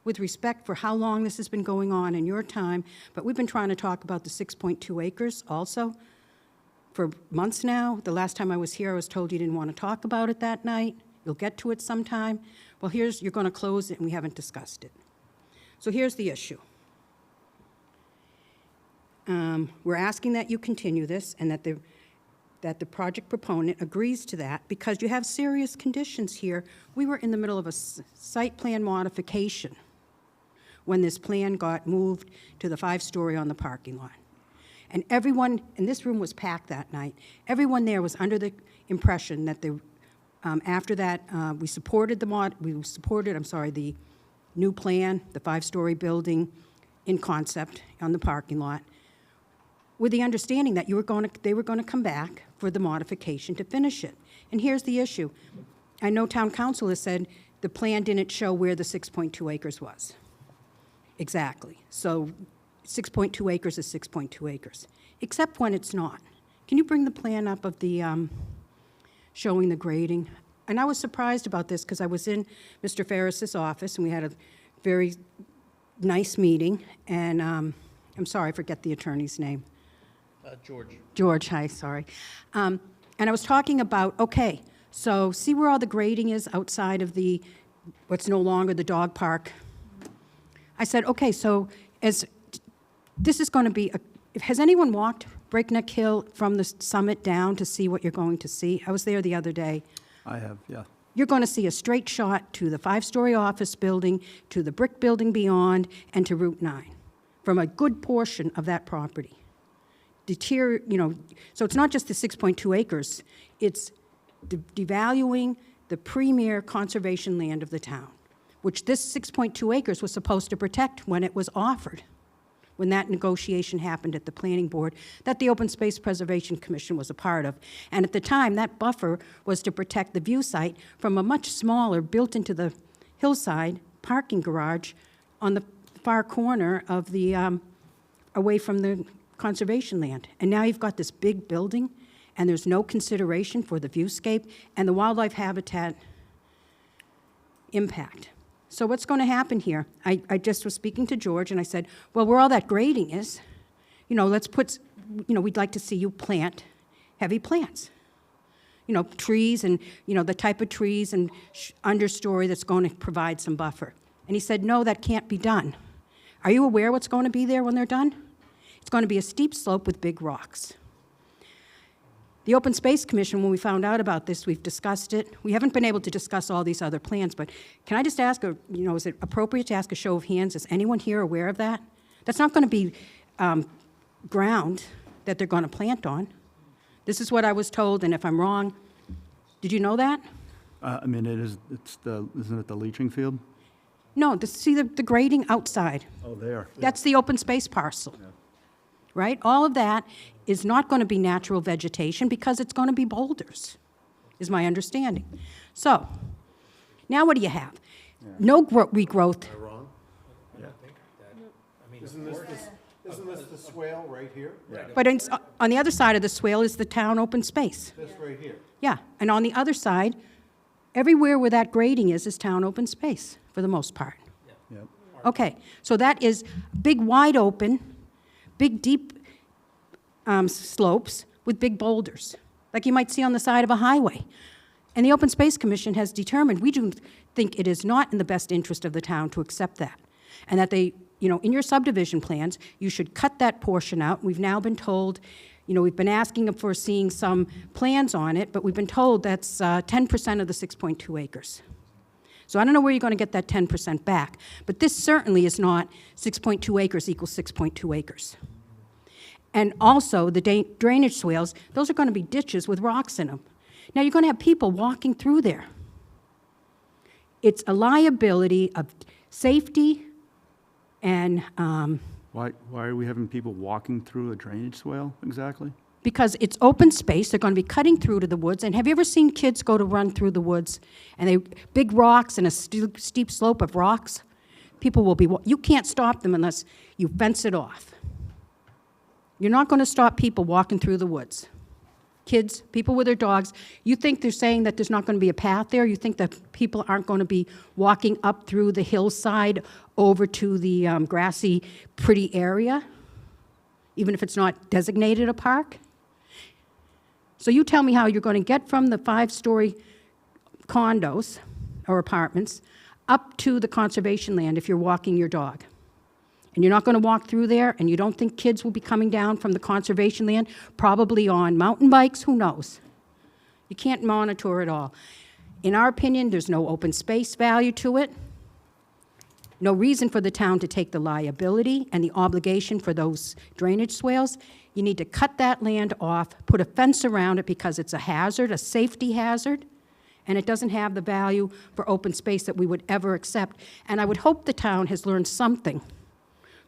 with respect for how long this has been going on in your time, but we've been trying to talk about the 6.2 acres also for months now. The last time I was here, I was told you didn't want to talk about it that night. You'll get to it sometime. Well, you're going to close it, and we haven't discussed it. So here's the issue. We're asking that you continue this and that the project proponent agrees to that because you have serious conditions here. We were in the middle of a site plan modification when this plan got moved to the 5-story on the parking lot. And everyone, and this room was packed that night, everyone there was under the impression that after that, we supported the new plan, the 5-story building in concept on the parking lot, with the understanding that they were going to come back for the modification to finish it. And here's the issue. I know town council has said the plan didn't show where the 6.2 acres was. Exactly. So 6.2 acres is 6.2 acres, except when it's not. Can you bring the plan up of the showing the grading? And I was surprised about this because I was in Mr. Ferris's office and we had a very nice meeting. And I'm sorry, I forget the attorney's name. George. George, hi, sorry. And I was talking about, okay, so see where all the grading is outside of what's no longer the dog park? I said, okay, so this is going to be, has anyone walked Breakneck Hill from the summit down to see what you're going to see? I was there the other day. I have, yeah. You're going to see a straight shot to the 5-story office building, to the brick building beyond, and to Route 9, from a good portion of that property. So it's not just the 6.2 acres, it's devaluing the premier conservation land of the town, which this 6.2 acres was supposed to protect when it was offered, when that negotiation happened at the planning board that the Open Space Preservation Commission was a part of. And at the time, that buffer was to protect the view site from a much smaller, built into the hillside parking garage on the far corner of the, away from the conservation land. And now you've got this big building, and there's no consideration for the viewscape and the wildlife habitat impact. So what's going to happen here? I just was speaking to George, and I said, well, where all that grading is, let's put, we'd like to see you plant heavy plants. Trees and, the type of trees and understory that's going to provide some buffer. And he said, no, that can't be done. Are you aware what's going to be there when they're done? It's going to be a steep slope with big rocks. The Open Space Commission, when we found out about this, we've discussed it. We haven't been able to discuss all these other plans, but can I just ask, is it appropriate to ask a show of hands? Is anyone here aware of that? That's not going to be ground that they're going to plant on. This is what I was told, and if I'm wrong, did you know that? Isn't it the leaching field? No, see the grading outside. Oh, there. That's the open space parcel. Yeah. Right? All of that is not going to be natural vegetation because it's going to be boulders, is my understanding. So, now what do you have? Yeah. No regrowth. Am I wrong? Yeah. Isn't this the swale right here? Yeah. But on the other side of the swale is the town open space. This right here? Yeah, and on the other side, everywhere where that grading is town open space, for the most part. Yep. Okay, so that is big, wide open, big, deep slopes with big boulders, like you might see on the side of a highway. And the Open Space Commission has determined, we do think it is not in the best interest of the town to accept that. And that they, in your subdivision plans, you should cut that portion out. We've now been told, we've been asking for seeing some plans on it, but we've been told that's 10% of the 6.2 acres. So I don't know where you're going to get that 10% back, but this certainly is not 6.2 acres equals 6.2 acres. And also, the drainage swales, those are going to be ditches with rocks in them. Now, you're going to have people walking through there. It's a liability of safety and... Why are we having people walking through a drainage swale, exactly? Because it's open space, they're going to be cutting through to the woods. And have you ever seen kids go to run through the woods? And big rocks and a steep slope of rocks? People will be... You can't stop them unless you fence it off. You're not going to stop people walking through the woods. kids, people with their dogs. You think they're saying that there's not going to be a path there? You think that people aren't going to be walking up through the hillside over to the grassy, pretty area, even if it's not designated a park? So you tell me how you're going to get from the 5-story condos or apartments up to the conservation land if you're walking your dog. And you're not going to walk through there, and you don't think kids will be coming down from the conservation land, probably on mountain bikes, who knows? You can't monitor it all. In our opinion, there's no open space value to it, no reason for the town to take the liability and the obligation for those drainage swales. You need to cut that land off, put a fence around it because it's a hazard, a safety hazard, and it doesn't have the value for open space that we would ever accept. And I would hope the town has learned something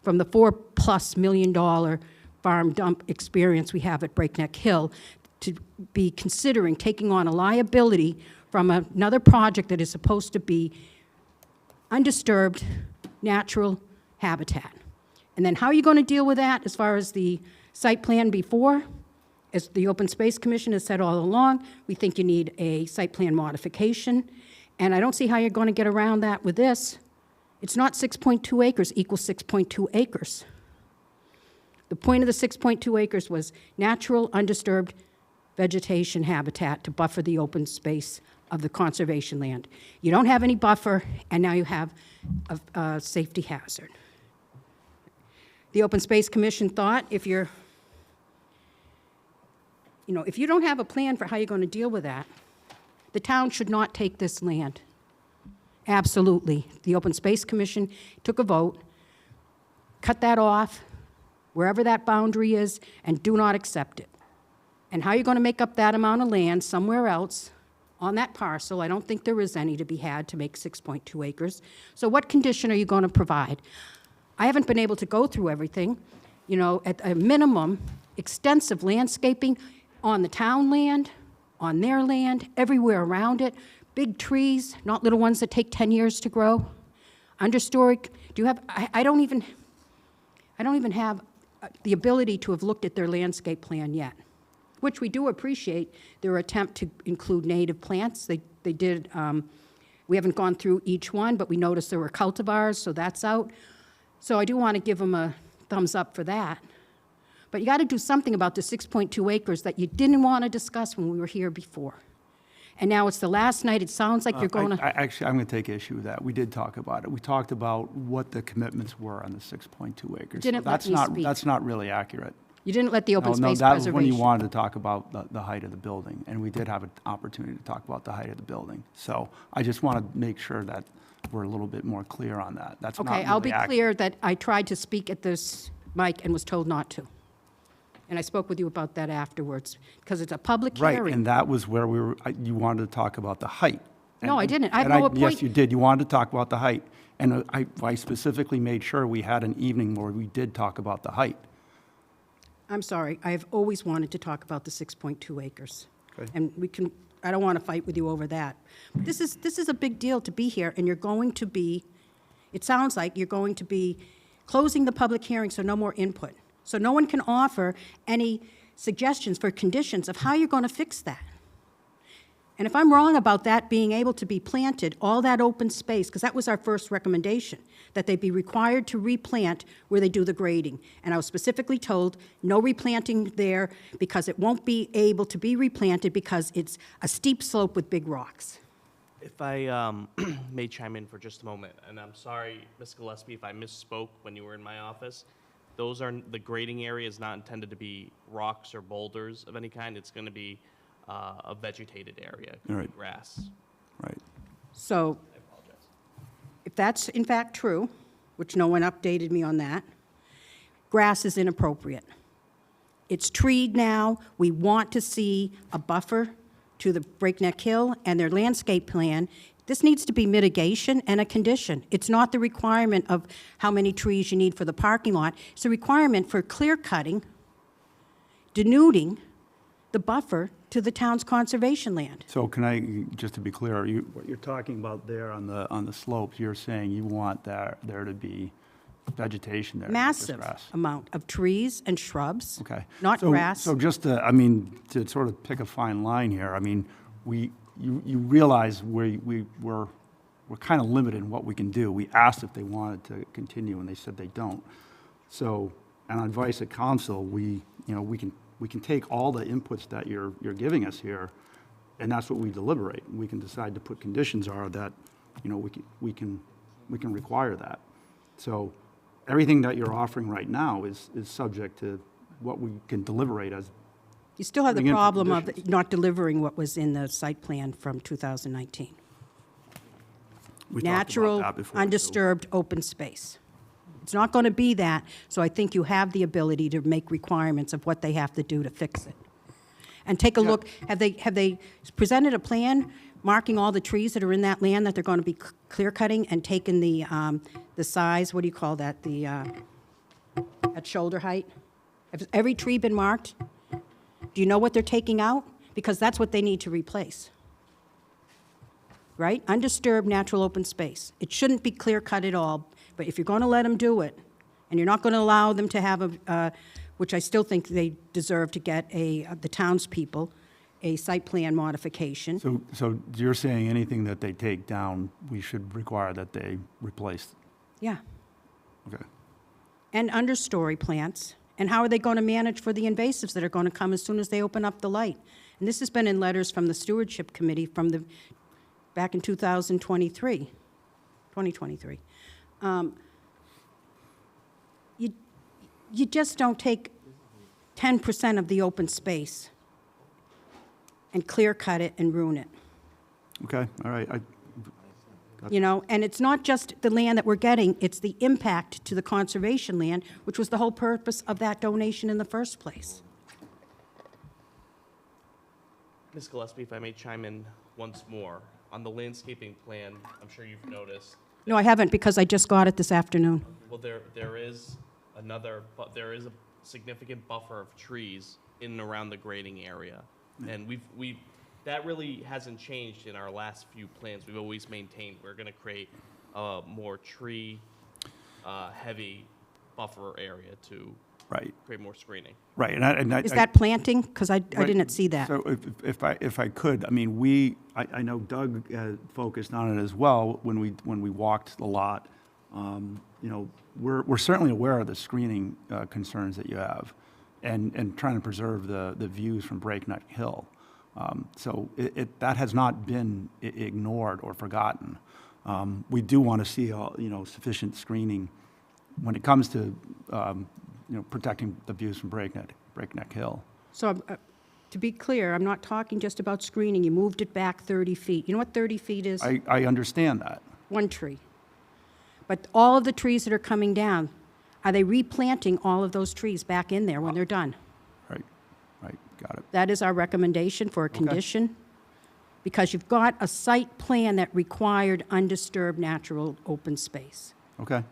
from the $4+ million farm dump experience we have at Breakneck Hill to be considering taking on a liability from another project that is supposed to be undisturbed natural habitat. And then how are you going to deal with that as far as the site plan before? As the Open Space Commission has said all along, we think you need a site plan modification. And I don't see how you're going to get around that with this. It's not 6.2 acres equals 6.2 acres. The point of the 6.2 acres was natural, undisturbed vegetation habitat to buffer the open space of the conservation land. You don't have any buffer, and now you have a safety hazard. The Open Space Commission thought if you don't have a plan for how you're going to deal with that, the town should not take this land. Absolutely. The Open Space Commission took a vote, cut that off, wherever that boundary is, and do not accept it. And how you're going to make up that amount of land somewhere else on that parcel, I don't think there is any to be had to make 6.2 acres. So what condition are you going to provide? I haven't been able to go through everything. At a minimum, extensive landscaping on the town land, on their land, everywhere around it, big trees, not little ones that take 10 years to grow. Understory, do you have, I don't even have the ability to have looked at their landscape plan yet, which we do appreciate their attempt to include native plants. They did, we haven't gone through each one, but we noticed there were cultivars, so that's out. So I do want to give them a thumbs up for that. But you got to do something about the 6.2 acres that you didn't want to discuss when we were here before. And now it's the last night. It sounds like you're going to... Actually, I'm going to take issue with that. We did talk about it. We talked about what the commitments were on the 6.2 acres. Didn't let me speak. That's not really accurate. You didn't let the open space that was when you preservation. wanted to talk about the height of the building, and we did have an opportunity to talk about the height of the building. So I just want to make sure that we're a little bit more clear on that. That's not Okay, really I'll be accurate. clear that I tried to speak at this mic and was told not to. And I spoke with you about that afterwards, because it's a public Right, hearing. and that was where you wanted to talk about the height. No, I didn't. I have And no point. Yes, you did. You wanted to talk about the height. And I specifically made sure we had an evening where we did talk about the height. I'm sorry, I have always wanted to talk about the 6.2 acres. Okay. And I don't want to fight with you over that. But this is a big deal to be here, and you're going to be, it sounds like you're going to be closing the public hearing, so no more input. So no one can offer any suggestions for conditions of how you're going to fix that. And if I'm wrong about that being able to be planted, all that open space, because that was our first recommendation, that they be required to replant where they do the grading. And I was specifically told, no replanting there because it won't be able to be replanted because it's a steep slope with big rocks. If I may chime in for just a moment, and I'm sorry, Ms. Gillespie, if I misspoke when you were in my office. The grading area is not intended to be rocks or boulders of any kind. It's going to be a vegetated area, Right. grass. Right. So if that's in fact true, which no one updated me on that, grass is inappropriate. It's treed now. We want to see a buffer to the Breakneck Hill and their landscape plan. This needs to be mitigation and a condition. It's not the requirement of how many trees you need for the parking lot. It's a requirement for clear cutting, denuding the buffer to the town's conservation land. So can I, just to be clear, what you're talking about there on the slopes, you're saying you want there to be vegetation there. Massive Grass. amount of trees and shrubs. Okay. Not So- grass. So just to, I mean, to sort of pick a fine line here, I mean, you realize we're kind of limited in what we can do. We asked if they wanted to continue, and they said they don't. So, and on advice of council, we can take all the inputs that you're giving us here, and that's what we deliberate. We can decide to put conditions are that, we can require that. So everything that you're offering right now is subject to what we can deliberate as. You still have the putting in for problem of conditions. not delivering what was in the site plan from 2019. We talked about Natural, that before, too. undisturbed, open space. It's not going to be that, so I think you have the ability to make requirements of what they have to do to fix it. And take a look, have they presented a plan marking all the trees that are in that land that they're going to be clear cutting and taking the size, what do you call that, at shoulder height? Has every tree been marked? Do you know what they're taking out? Because that's what they need to replace. Right? Undisturbed natural open space. It shouldn't be clear cut at all, but if you're going to let them do it, and you're not going to allow them to have which I still think they deserve to get the townspeople, a site plan modification. So you're saying anything that they take down, we should require that they replace? Yeah. Okay. And understory plants. And how are they going to manage for the invasives that are going to come as soon as they open up the light? And this has been in letters from the Stewardship Committee back in 2023. You just don't take 10% of the open space and clear cut it and ruin it. Okay, all right. And it's not just the land that we're getting, it's the impact to the conservation land, which was the whole purpose of that donation in the first place. Ms. Gillespie, if I may chime in once more, on the landscaping plan, I'm sure you've noticed. No, I haven't, because I just got it this afternoon. Well, there is a significant buffer of trees in and around the grading area. And that really hasn't changed in our last few plans. We've always maintained we're gonna create a more tree, heavy buffer area to create more screening. Right, and Is that planting? Because I didn't see that. So if I could, I mean, I know Doug focused on it as well when we walked the lot. We're certainly aware of the screening concerns that you have, and trying to preserve the views from Breakneck Hill. So that has not been ignored or forgotten. We do want to see sufficient screening when it comes to protecting the views from Breakneck Hill. So to be clear, I'm not talking just about screening. You moved it back 30 feet. You know what 30 feet is? I understand that. One tree. But all of the trees that are coming down, are they replanting all of those trees back in there when they're done? Right, got it. That is our recommendation for a condition, because you've got a site plan that required undisturbed natural open space. Okay.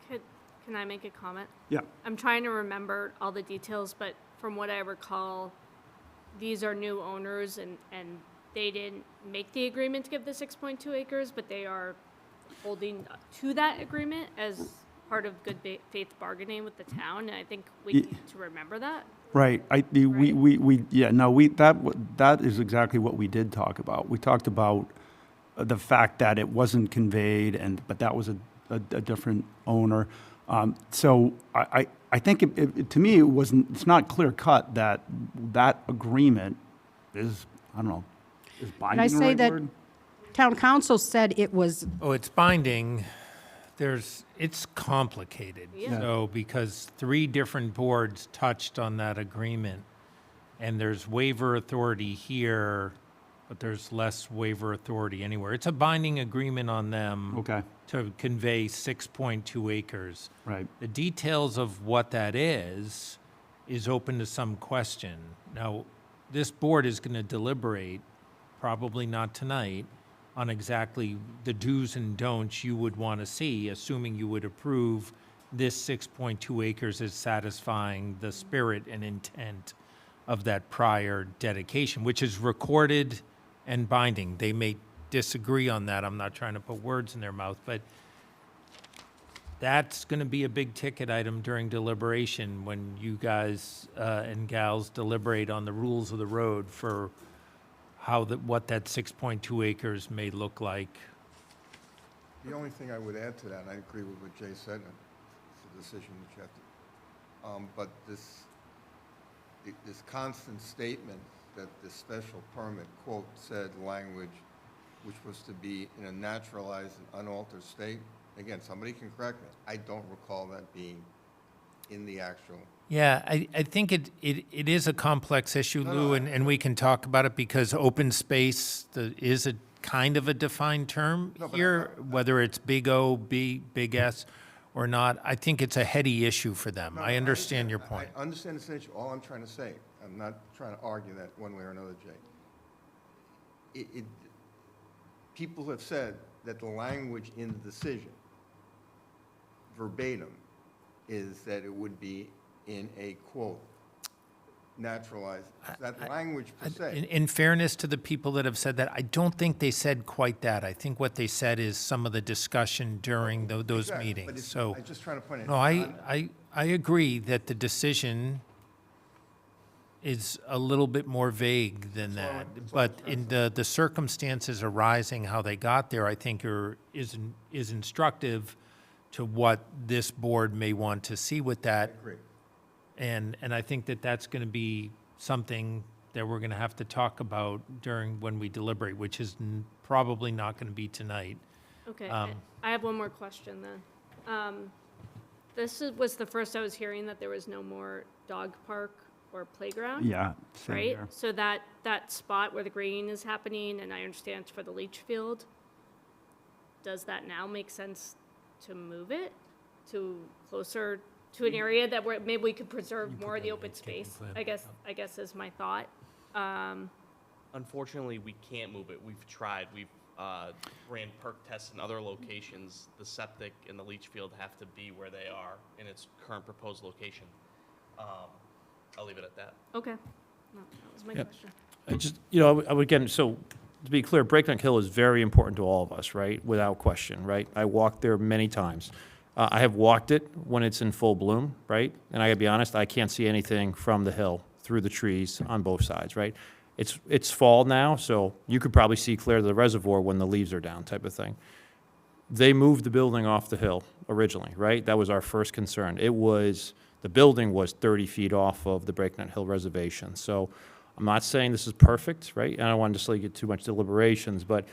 Can I make a comment? Yeah. I'm trying to remember all the details, but from what I recall, these are new owners and they didn't make the agreement to give the 6.2 acres, but they are holding to that agreement as part of good faith bargaining with the town, and I think we need to remember that. Right. That is exactly what we did talk about. We talked about the fact that it wasn't conveyed, but that was a different owner. So I think to me it's not clear cut that agreement is, I don't know, is binding Can I the say right that word? town council said it was, Oh, it's binding. It's complicated. Yeah. So, because 3 different boards touched on that agreement, and there's waiver authority here, but there's less waiver authority anywhere. It's a binding agreement on them. Okay. To convey 6.2 acres. Right. The details of what that is open to some question. Now, this board is going to deliberate, probably not tonight, on exactly the do's and don'ts you would want to see, assuming you would approve this 6.2 acres as satisfying the spirit and intent of that prior dedication, which is recorded and binding. They may disagree on that. I'm not trying to put words in their mouth, but that's going to be a big ticket item during deliberation when you guys and gals deliberate on the rules of the road for what that 6.2 acres may look like. The only thing I would add to that, and I agree with what Jay said, it's a decision that you have to, but this constant statement that the special permit, quote, said language, which was to be in a naturalized and unaltered state, again, somebody can correct me, I don't recall that being in the actual. Yeah, I think it is a complex issue, Lou, and we can talk about it because open space is a kind of a defined term here, whether it's big O, big S, or not. I think it's a heady issue for them. I understand your point. I understand the situation. All I'm trying to say, I'm not trying to argue that one way or another, Jay. People have said that the language in the decision, verbatim, is that it would be in a, quote, naturalized, that language per se. In fairness to the people that have said that, I don't think they said quite that. I think what they said is some of the discussion during those Exactly, meetings. but So, I'm just trying to point it no, I agree that the decision is a little bit more vague than that. But in the circumstances arising, how they got there, I think is instructive to what this board may want to see with that. I agree. And I think that that's going to be something that we're going to have to talk about when we deliberate, which is probably not going to be tonight. Okay, I have one more question then. This was the first I was hearing that there was no more dog park or playground. Yeah, same Right? here. So that spot where the grading is happening, and I understand it's for the leach field, does that now make sense to move it to closer to an area that where maybe we could preserve more of the open space? I guess is my thought. Unfortunately, we can't move it. We've tried. We've ran perk tests in other locations. The septic and the leach field have to be where they are in its current proposed location. I'll leave it at that. Okay. No, that was my question. I just, I would, again, so to be clear, Breakneck Hill is very important to all of us, right? Without question, right? I walked there many times. I have walked it when it's in full bloom, right? And I gotta be honest, I can't see anything from the hill through the trees on both sides, right? It's fall now, so you could probably see clear to the reservoir when the leaves are down, type of thing. They moved the building off the hill originally, right? That was our first concern. The building was 30 feet off of the Breakneck Hill Reservation. So I'm not saying this is perfect, right? And I don't want to just get too much deliberations, but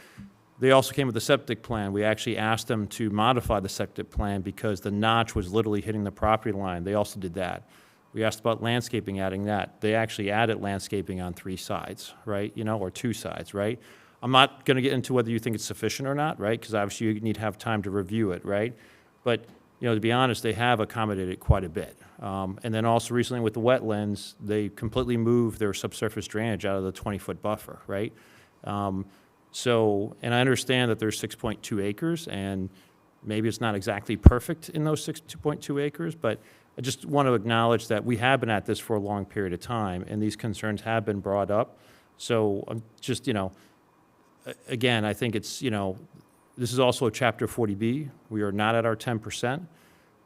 they also came with a septic plan. We actually asked them to modify the septic plan because the notch was literally hitting the property line. They also did that. We asked about landscaping, adding that. They actually added landscaping on 3 sides, right? Or 2 sides, right? I'm not going to get into whether you think it's sufficient or not, right? Because obviously you need to have time to review it, right? But, to be honest, they have accommodated quite a bit. And then also recently with the wetlands, they completely moved their subsurface drainage out of the 20-foot buffer, right? And I understand that there's 6.2 acres, and maybe it's not exactly perfect in those 2.2 acres, but I just want to acknowledge that we have been at this for a long period of time, and these concerns have been brought up. So I'm just, again, I think it's, this is also a Chapter 40B. We are not at our 10%,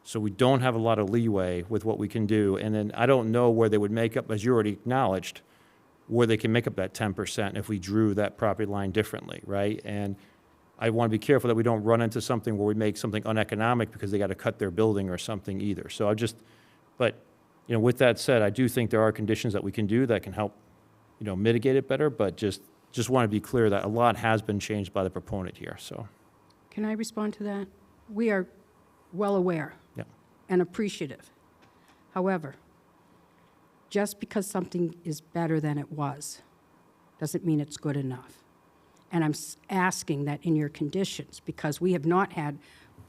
so we don't have a lot of leeway with what we can do. And then I don't know where they would make up, as you already acknowledged, where they can make up that 10% if we drew that property line differently, right? And I want to be careful that we don't run into something where we make something uneconomic because they got to cut their building or something either. So but, with that said, I do think there are conditions that we can do that can help, mitigate it better, but just want to be clear that a lot has been changed by the proponent here, so. Can I respond to that? We are well aware Yeah. and appreciative. However, just because something is better than it was doesn't mean it's good enough. And I'm asking that in your conditions, because we have not had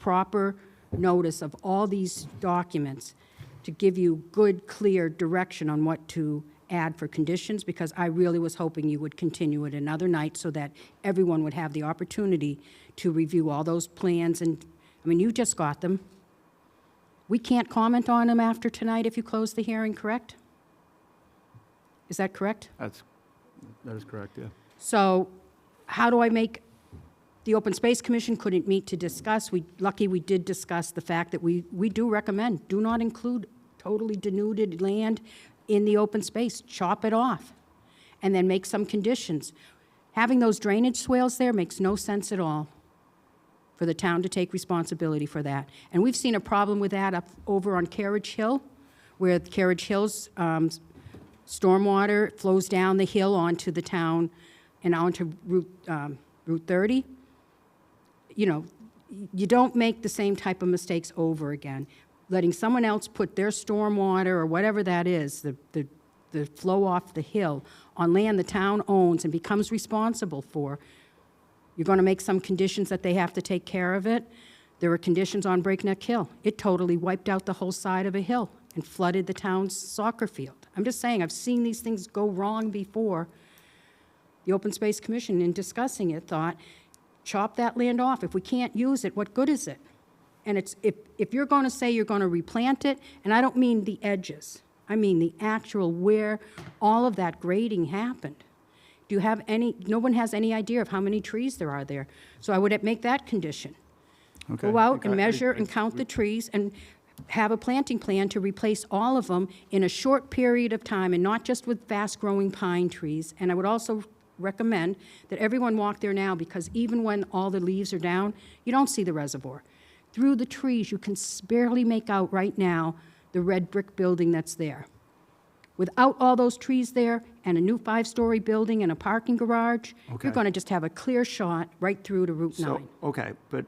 proper notice of all these documents to give you good, clear direction on what to add for conditions, because I really was hoping you would continue it another night so that everyone would have the opportunity to review all those plans. And, you just got them. We can't comment on them after tonight if you close the hearing, correct? Is that correct? That is correct, yeah. So how do I make The Open Space Commission couldn't meet to discuss. Lucky we did discuss the fact that we do recommend, do not include totally denuded land in the open space. Chop it off, and then make some conditions. Having those drainage swales there makes no sense at all for the town to take responsibility for that. And we've seen a problem with that up over on Carriage Hill, where Carriage Hill's stormwater flows down the hill onto the town and onto Route 30. You know, you don't make the same type of mistakes over again. Letting someone else put their stormwater or whatever that is, the flow off the hill, on land the town owns and becomes responsible for. You're going to make some conditions that they have to take care of it. There were conditions on Breakneck Hill. It totally wiped out the whole side of a hill and flooded the town's soccer field. I'm just saying, I've seen these things go wrong before. The Open Space Commission, in discussing it, thought, chop that land off. If we can't use it, what good is it? And it's, if you're going to say you're going to replant it, and I don't mean the edges, I mean the actual where all of that grading happened. Do you have any, no one has any idea of how many trees there are there. So I would make that condition. Okay. Go out and measure and count the trees and have a planting plan to replace all of them in a short period of time, and not just with fast-growing pine trees. And I would also recommend that everyone walk there now, because even when all the leaves are down, you don't see the reservoir. Through the trees, you can barely make out right now the red brick building that's there. Without all those trees there and a new 5-story building and a parking garage, Okay. you're going to just have a clear shot right through to Route 9. So, okay, but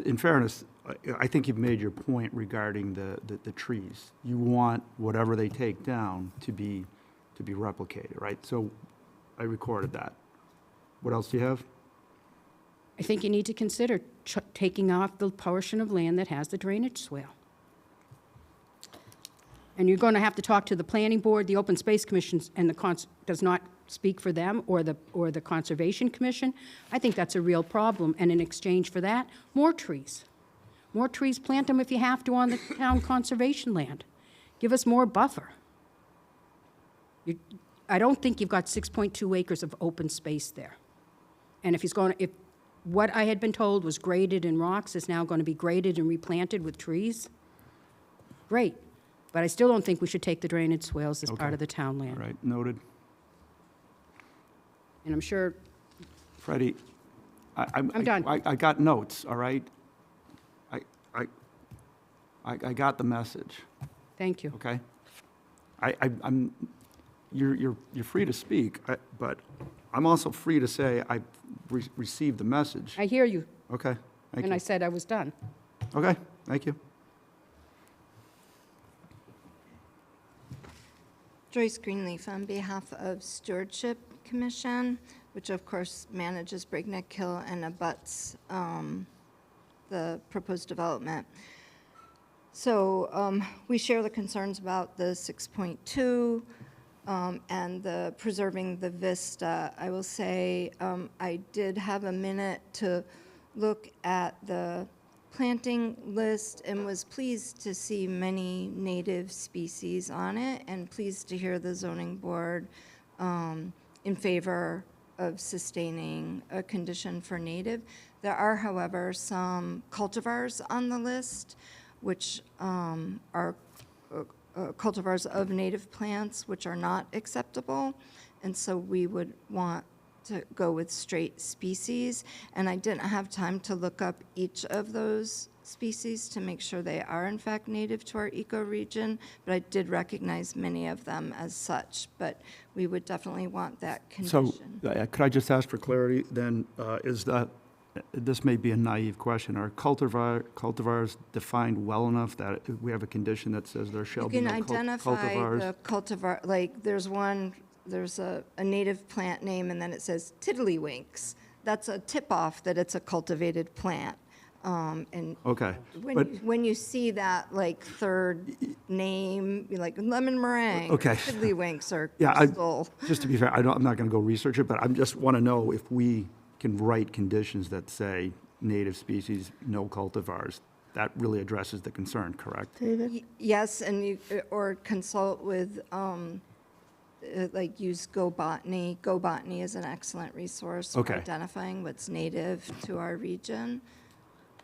in fairness, I think you've made your point regarding the trees. You want whatever they take down to be replicated, right? So I recorded that. What else do you have? I think you need to consider taking off the portion of land that has the drainage swale. And you're going to have to talk to the planning board, the Open Space Commission, and does not speak for them, or the Conservation Commission. I think that's a real problem, and in exchange for that, more trees. More trees, plant them if you have to on the town conservation land. Give us more buffer. I don't think you've got 6.2 acres of open space there. And if what I had been told was graded in rocks is now going to be graded and replanted with trees, great. But I still don't think we should take the drainage swales as part of the town land. All right, noted. And I'm sure, Freddie, I'm done. I got notes, all right? I got the message, thank you. okay? You're free to speak, but I'm also free to say I received the message. I hear you, Okay, thank and I you. said I was done. Okay, thank you. Joyce Greenleaf on behalf of Stewardship Commission, which of course manages Breakneck Hill and abuts the proposed development. So we share the concerns about the 6.2 and the preserving the vista. I will say I did have a minute to look at the planting list and was pleased to see many native species on it, and pleased to hear the zoning board in favor of sustaining a condition for native. There are, however, some cultivars on the list, which are cultivars of native plants, which are not acceptable, and so we would want to go with straight species. And I didn't have time to look up each of those species to make sure they are in fact native to our ecoregion, but I did recognize many of them as such. But we would definitely want that So condition. could I just ask for clarity then? Is that, this may be a naive question, are cultivars defined well enough that we have a condition that says there shall You be can no identify cultivars? the cultivar, like there's a native plant name and then it says tiddlywinks. That's a tip-off that it's a cultivated plant. And Okay, but, when you see that like third name, like lemon meringue, Okay. or tiddlywinks, or yeah, crystal. just to be fair, I'm not going to go research it, but I just want to know if we can write conditions that say native species, no cultivars. That really addresses the concern, correct? Yes, and you, or consult with like use Go Botany. Go Botany is an excellent resource for Okay. identifying what's native to our region,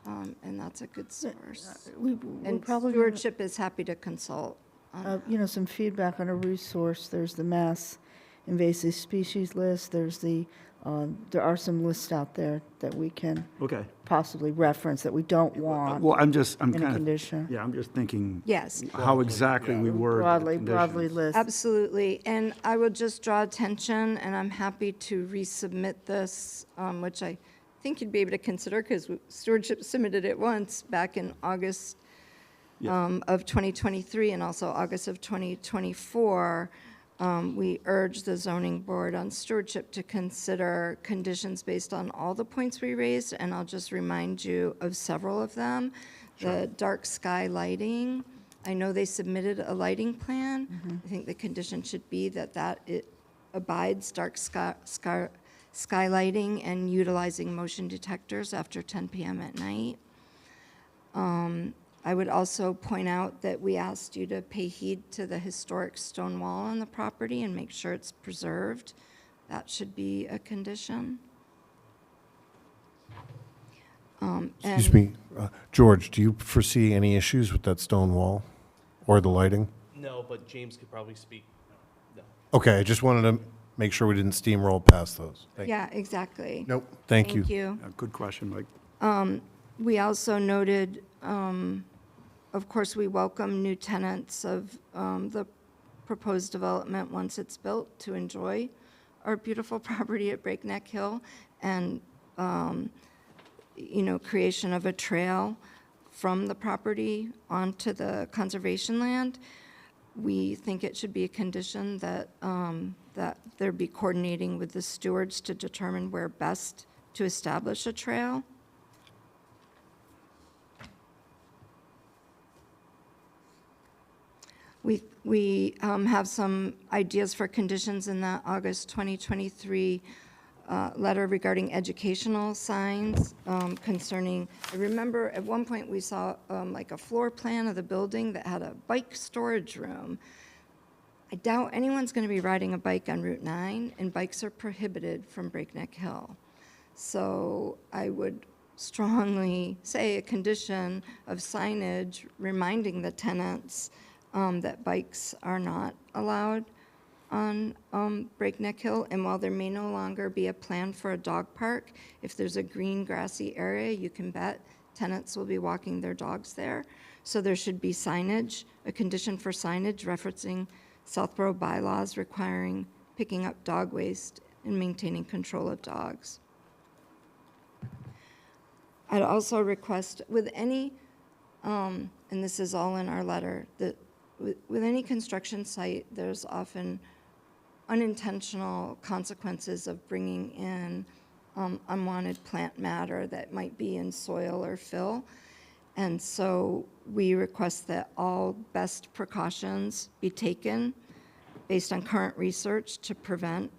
and that's a good source. We're And probably gonna- stewardship is happy to consult on that. You know, some feedback on a resource, there's the Mass Invasive Species List, there are some lists out there that we can Okay. possibly reference that we don't want Well, I'm in a kind of, condition. yeah, I'm just thinking Yes. how exactly we word the Broadly conditions. list. Absolutely, and I will just draw attention, and I'm happy to resubmit this, which I think you'd be able to consider, because stewardship submitted it once back in August of 2023 and also August of 2024. We urge the zoning board on stewardship to consider conditions based on all the points we raised, and I'll just remind you of several of them. The dark sky lighting, I know they submitted a lighting plan. I think the condition should be that it abides dark sky lighting and utilizing motion detectors after 10 p.m. at night. I would also point out that we asked you to pay heed to the historic stone wall on the property and make sure it's preserved. That should be a condition. Excuse me, George, do you foresee any issues with that stone wall or the lighting? No, but James could probably speak. No. Okay, I just wanted to make sure we didn't steamroll past those. Thank you. Yeah, exactly. Nope, thank you. Thank you. Yeah, good question, Mike. We also noted, of course, we welcome new tenants of the proposed development once it's built to enjoy our beautiful property at Breakneck Hill, and, creation of a trail from the property onto the conservation land. We think it should be a condition that, that there be coordinating with the stewards to determine where best to establish a trail. We have some ideas for conditions in that August 2023 letter regarding educational signs concerning, I remember at one point we saw like a floor plan of the building that had a bike storage room. I doubt anyone's going to be riding a bike on Route 9, and bikes are prohibited from Breakneck Hill. So I would strongly say a condition of signage reminding the tenants that bikes are not allowed on Breakneck Hill. And while there may no longer be a plan for a dog park, if there's a green grassy area, you can bet tenants will be walking their dogs there. So there should be signage, a condition for signage referencing Southborough bylaws requiring picking up dog waste and maintaining control of dogs. I'd also request with any, and this is all in our letter, that with any construction site, there's often unintentional consequences of bringing in unwanted plant matter that might be in soil or fill. And so we request that all best precautions be taken based on current research to prevent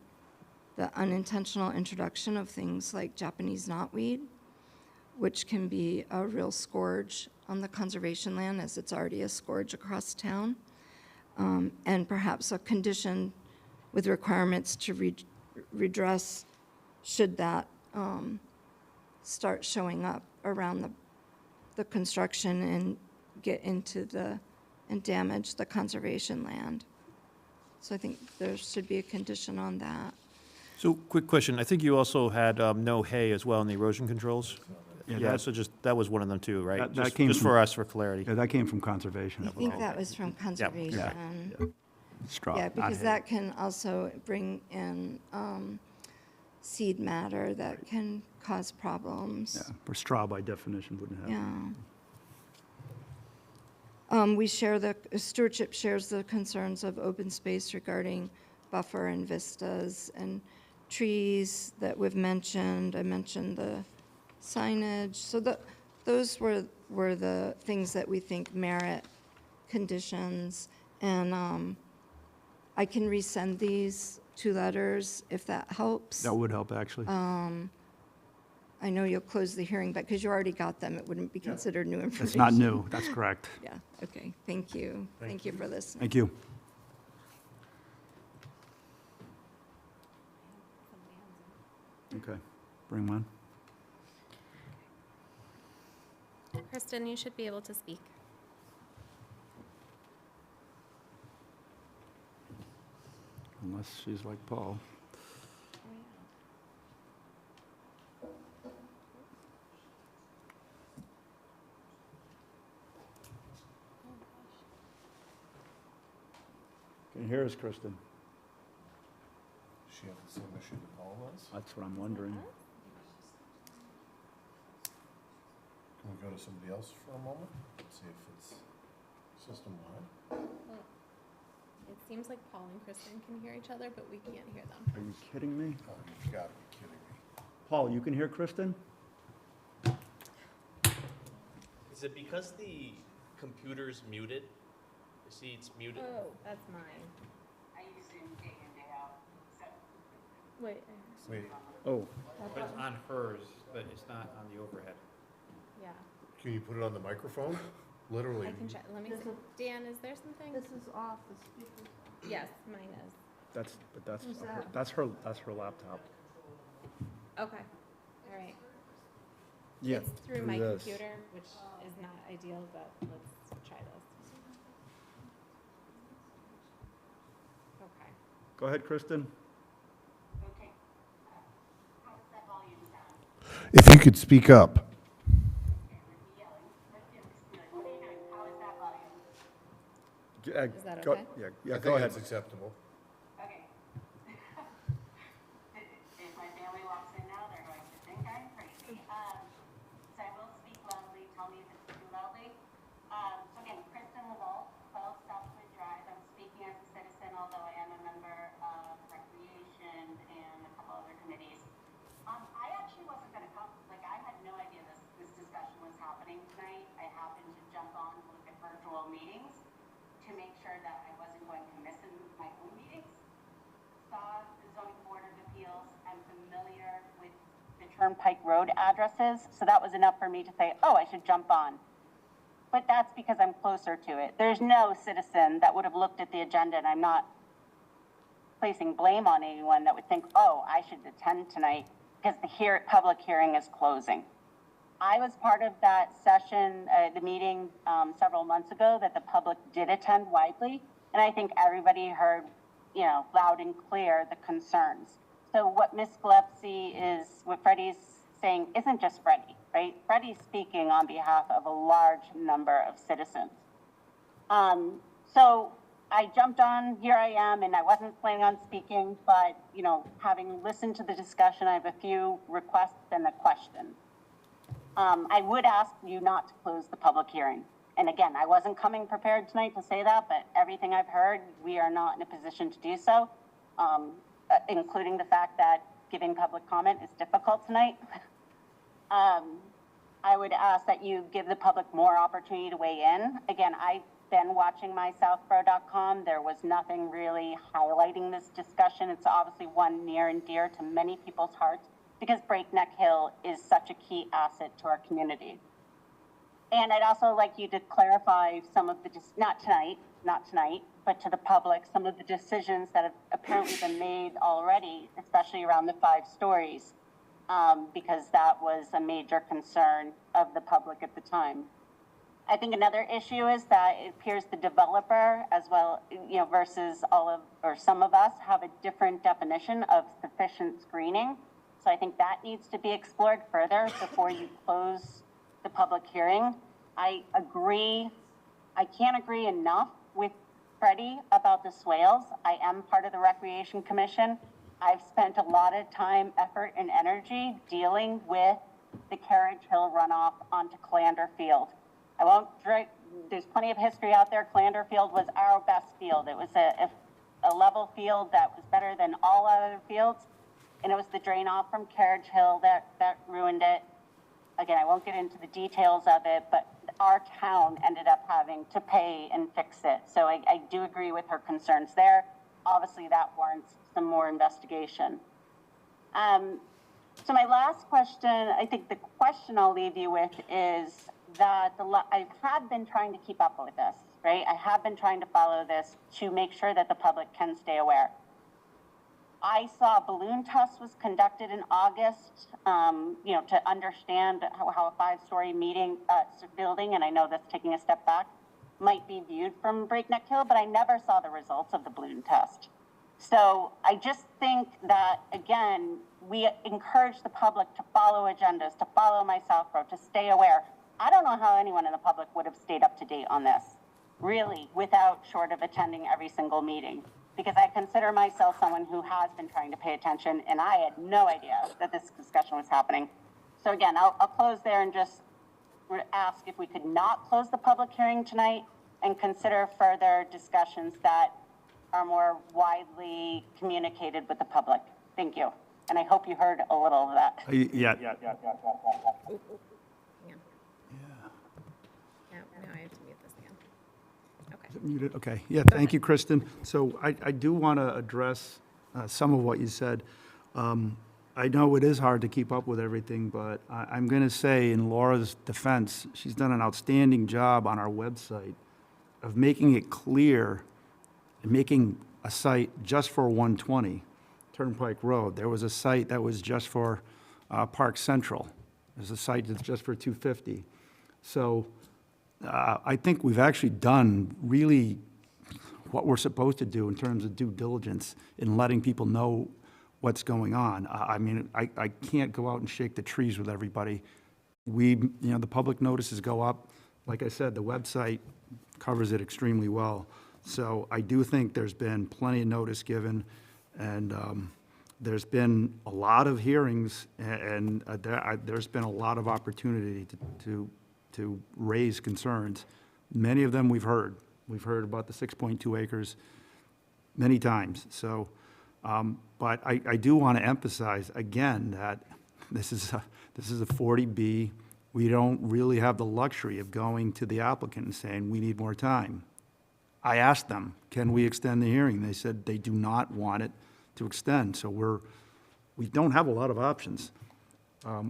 the unintentional introduction of things like Japanese knotweed, which can be a real scourge on the conservation land, as it's already a scourge across town. And perhaps a condition with requirements to redress should that start showing up around the construction and get into and damage the conservation land. So I think there should be a condition on that. So, quick question, I think you also had no hay as well in the erosion controls? Yeah, Yeah, that- so just, that was one of them too, right? That Just came just from- for us, for clarity. Yeah, that came from conservation. I think that was from conservation. Straw, Yeah, not because hay. that can also bring in seed matter that can cause problems. Yeah, for straw by definition wouldn't have. Yeah. We share stewardship shares the concerns of open space regarding buffer and vistas and trees that we've mentioned. I mentioned the signage. So those were the things that we think merit conditions. And I can resend these 2 letters if that helps. That would help, actually. I know you'll close the hearing, but because you already got them, it wouldn't be considered new information. It's not new, that's correct. Yeah, okay, thank you. Thank you for listening. Thank you. Okay, bring one. Kristen, you should be able to speak. Unless she's like Paul. Can you hear us, Kristen? She have the same issue that Paul has? That's what I'm wondering. Can we go to somebody else for a moment? See if it's system-wide? It seems like Paul and Kristen can hear each other, but we can't hear them. Are you kidding me? Oh, you've got to be kidding me. Paul, you can hear Kristen? Is it because the computer's muted? You see, it's muted. Oh, that's mine. Wait, Wait, Oh, But it's on hers, but it's not on the overhead. Yeah, Can you put it on the microphone? Literally. I can check. Let me see. Dan, is there something? This is off the speaker. Yes, mine is. that's Who's that? that's her laptop. Okay, all right. Yeah, It's through through my this. computer, which is not ideal, but let's try this. Okay. Go ahead, Kristen. If you could speak up. Is that Go- okay? Yeah, I yeah, think go ahead. it's acceptable. Okay. If my family walks in now, they're going to think I'm crazy. So I will speak loudly. Tell me if it's too loudly. So again, Kristen Laval, 12 Southwood Drive. I'm speaking as a citizen, although I am a member of Recreation and a couple other committees. I actually wasn't going to come. Like, I had no idea this discussion was happening tonight. I happened to jump on to look at virtual meetings to make sure that I wasn't going to miss my own meetings. Saw the zoning board of appeals. I'm familiar with the Turnpike Road addresses, so that was enough for me to say, oh, I should jump on. But that's because I'm closer to it. There's no citizen that would have looked at the agenda, and I'm not placing blame on anyone that would think, oh, I should attend tonight because the public hearing is closing. I was part of that session, the meeting several months ago that the public did attend widely, and I think everybody heard, loud and clear the concerns. So what Ms. Gillespie what Freddie's saying isn't just Freddie, right? Freddie's speaking on behalf of a large number of citizens. So I jumped on, here I am, and I wasn't planning on speaking, but, having listened to the discussion, I have a few requests and a question. I would ask you not to close the public hearing. And again, I wasn't coming prepared tonight to say that, but everything I've heard, we are not in a position to do so, including the fact that giving public comment is difficult tonight. I would ask that you give the public more opportunity to weigh in. Again, I've been watching my Southborough.com. There was nothing really highlighting this discussion. It's obviously one near and dear to many people's hearts, because Breakneck Hill is such a key asset to our community. And I'd also like you to clarify some of the, not tonight, but to the public, some of the decisions that have apparently been made already, especially around the 5 stories, because that was a major concern of the public at the time. I think another issue is that it appears the developer as well, versus some of us have a different definition of sufficient screening. So I think that needs to be explored further before you close the public hearing. I can't agree enough with Freddie about the swales. I am part of the Recreation Commission. I've spent a lot of time, effort, and energy dealing with the Carriage Hill runoff onto Calander Field. There's plenty of history out there. Calander Field was our best field. It was a level field that was better than all other fields. And it was the drain off from Carriage Hill that ruined it. Again, I won't get into the details of it, but our town ended up having to pay and fix it. So I do agree with her concerns there. Obviously, that warrants some more investigation. So my last question, I think the question I'll leave you with is that I have been trying to keep up with this, right? I have been trying to follow this to make sure that the public can stay aware. I saw a balloon test was conducted in August, to understand how a 5-story building, and I know that's taking a step back, might be viewed from Breakneck Hill, but I never saw the results of the balloon test. So I just think that, again, we encourage the public to follow agendas, to follow my Southborough, to stay aware. I don't know how anyone in the public would have stayed up to date on this, really, without short of attending every single meeting. Because I consider myself someone who has been trying to pay attention, and I had no idea that this discussion was happening. So again, I'll close there and just ask if we could not close the public hearing tonight and consider further discussions that are more widely communicated with the public. Thank you. And I hope you heard a little of that. Yeah. Yeah, now I have to mute this again. Okay. Muted, okay. Yeah, thank you, Kristen. So I do want to address some of what you said. I know it is hard to keep up with everything, but I'm going to say in Laura's defense, she's done an outstanding job on our website of making it clear and making a site just for 120 Turnpike Road. There was a site that was just for Park Central. There's a site that's just for 250. So I think we've actually done really what we're supposed to do in terms of due diligence in letting people know what's going on. I mean, I can't go out and shake the trees with everybody. The public notices go up. Like I said, the website covers it extremely well. So I do think there's been plenty of notice given, and there's been a lot of hearings, and there's been a lot of opportunity to raise concerns. Many of them we've heard. We've heard about the 6.2 acres many times. So, but I do want to emphasize again that this is a 40B. We don't really have the luxury of going to the applicant and saying, we need more time. I asked them, can we extend the hearing? They said they do not want it to extend. So we don't have a lot of options.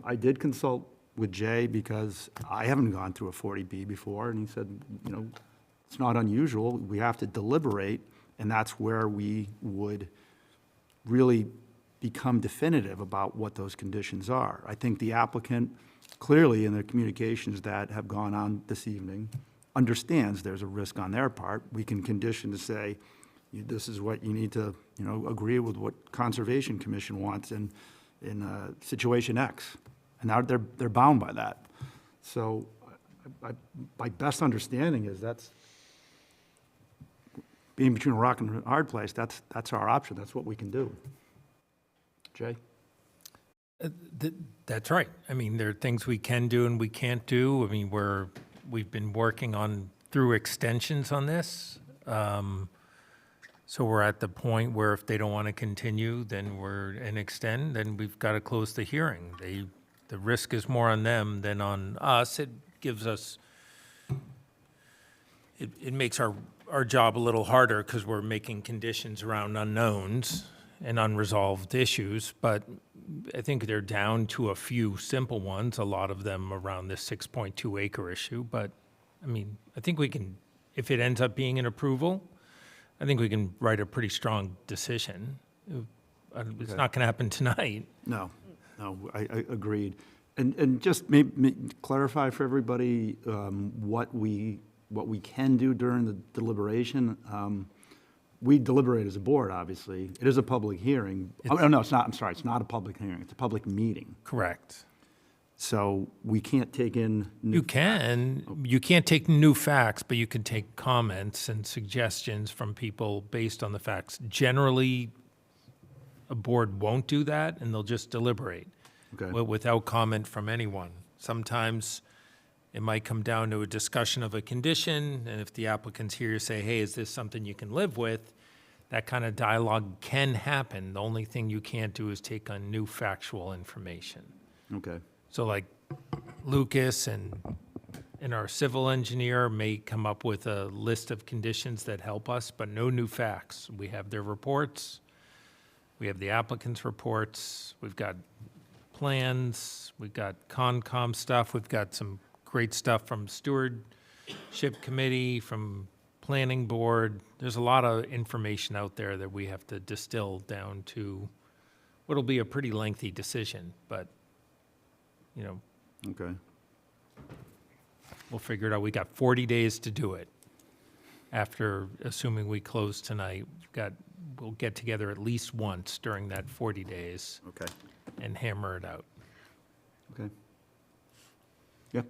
I did consult with Jay because I haven't gone through a 40B before, and he said, it's not unusual. We have to deliberate, and that's where we would really become definitive about what those conditions are. I think the applicant, clearly in the communications that have gone on this evening, understands there's a risk on their part. We can condition to say, this is what you need to, agree with what Conservation Commission wants in situation X. And now they're bound by that. So my best understanding is that's being between a rock and a hard place. That's our option. That's what we can do. Jay? That's right. I mean, there are things we can do and we can't do. I mean, we've been working through extensions on this. So we're at the point where if they don't want to continue, and extend, then we've got to close the hearing. The risk is more on them than on us. It gives us, it makes our job a little harder because we're making conditions around unknowns and unresolved issues, but I think they're down to a few simple ones, a lot of them around this 6.2 acre issue. But I mean, I think we can, if it ends up being an approval, I think we can write a pretty strong decision. It's not going to happen tonight. No, I agreed. And just maybe clarify for everybody what we can do during the deliberation. We deliberate as a board, obviously. It is a public hearing. No, it's not. I'm sorry. It's not a public hearing. It's a public meeting. Correct. So we can't take in new. You can't take new facts, but you can take comments and suggestions from people based on the facts. Generally, a board won't do that, and they'll just deliberate without comment from anyone. Sometimes it might come down to a discussion of a condition, and if the applicant's here to say, hey, is this something you can live with, that kind of dialogue can happen. The only thing you can't do is take on new factual information. Okay. So like Lucas and our civil engineer may come up with a list of conditions that help us, but no new facts. We have their reports. We have the applicant's reports. We've got plans. We've got Concom stuff. We've got some great stuff from Stewardship Committee, from planning board, there's a lot of information out there that we have to distill down to what'll be a pretty lengthy decision, but, you know, Okay. we'll figure it out. We got 40 days to do it. After, assuming we close tonight, we'll get together at least once during that 40 days. Okay. And hammer it out. Okay. Yeah.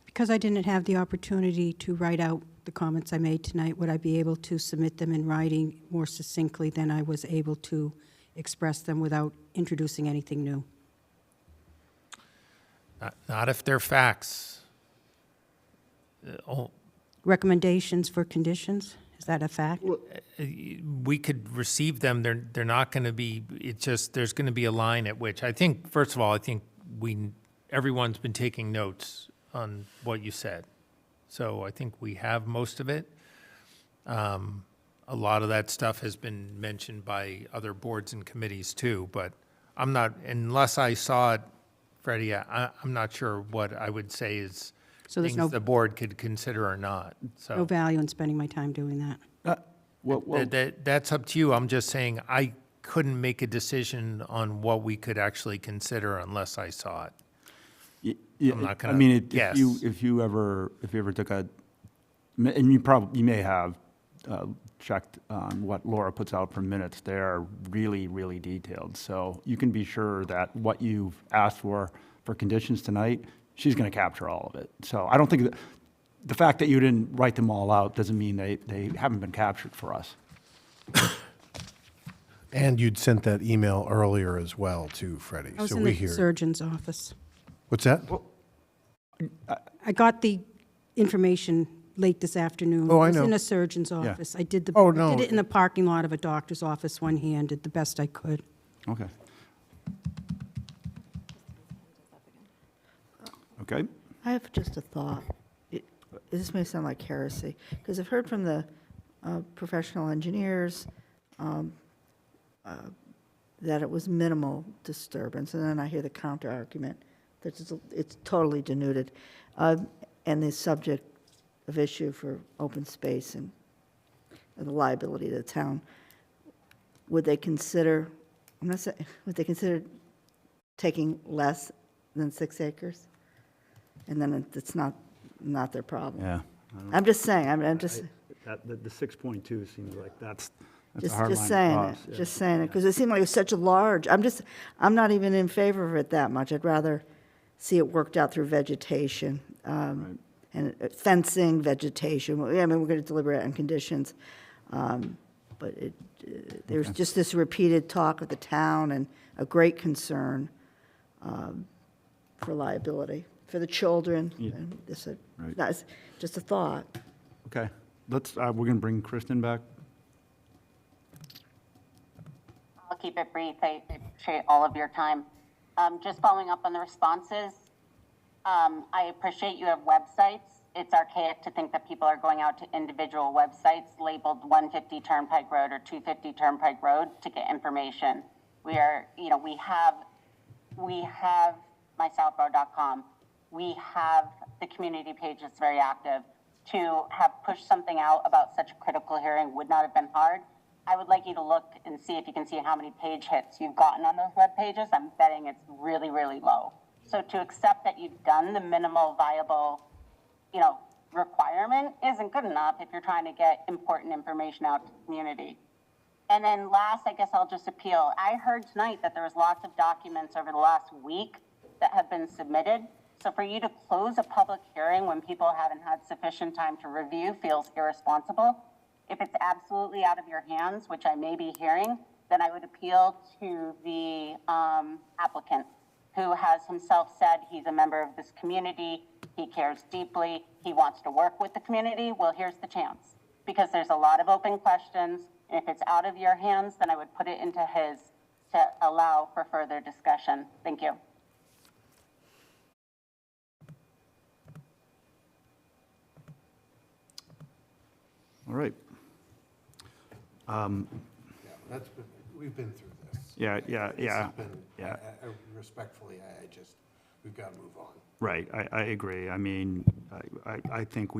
Because I didn't have the opportunity to write out the comments I made tonight, would I be able to submit them in writing more succinctly than I was able to express them without introducing anything new? Not if they're facts. Recommendations for conditions, is that a fact? We could receive them, they're not going to be, it's just, there's going to be a line at which, I think, first of all, I think everyone's been taking notes on what you said. So I think we have most of it. A lot of that stuff has been mentioned by other boards and committees too, but I'm not, unless I saw it, Freddie, I'm not sure what I would say is So there's things the board could consider or not, so. No value in spending my time doing that. That's up to you. I'm just saying I couldn't make a decision on what we could actually consider unless I saw it. Yeah, I'm not I gonna mean, guess. if you ever took a, and you may have checked on what Laura puts out per minutes, they're really, really detailed. So you can be sure that what you've asked for conditions tonight, she's going to capture all of it. So I don't think that, the fact that you didn't write them all out doesn't mean they haven't been captured for us. And you'd sent that email earlier as well, too, Freddie. I was So in we the hear. surgeon's office. What's that? I got the information late this afternoon. Oh, I was know. in a surgeon's Yeah. office. I did Oh, I no. did it in the parking lot of a doctor's office one-handed, the best I could. Okay. Okay. I have just a thought. This may sound like heresy, because I've heard from the professional engineers that it was minimal disturbance, and then I hear the counter-argument that it's totally denuded, and the subject of issue for open space and the liability to the town. Would they consider, I'm not saying, would they consider taking less than 6 acres? And then it's not their problem. Yeah. I'm just saying, I'm just, The 6.2 seems like that's a hard line just to saying cross. it, just saying it, because it seemed like it was such a large, I'm not even in favor of it that much. I'd rather see it worked out through vegetation, and fencing, vegetation. Well, yeah, I mean, we're going to deliberate on conditions. But there's just this repeated talk of the town and a great concern for liability, for the children. Yeah. And this, Right. that's just a thought. Okay, we're going to bring Kristen back. I'll keep it brief. I appreciate all of your time. Just following up on the responses, I appreciate you have websites. It's archaic to think that people are going out to individual websites labeled 150 Turnpike Road or 250 Turnpike Road to get information. We are, we have mysouthborough.com. We have the community page that's very active. To have pushed something out about such a critical hearing would not have been hard. I would like you to look and see if you can see how many page hits you've gotten on those web pages. I'm betting it's really, really low. So to accept that you've done the minimal viable, requirement isn't good enough if you're trying to get important information out to the community. And then last, I guess I'll just appeal. I heard tonight that there was lots of documents over the last week that have been submitted. So for you to close a public hearing when people haven't had sufficient time to review feels irresponsible. If it's absolutely out of your hands, which I may be hearing, then I would appeal to the applicant, who has himself said he's a member of this community, he cares deeply, he wants to work with the community. Well, here's the chance, because there's a lot of open questions. If it's out of your hands, then I would put it into his to allow for further discussion. Thank you. All right. We've been through this. Yeah. Respectfully, we've got to move on. Right, I agree. I mean, I think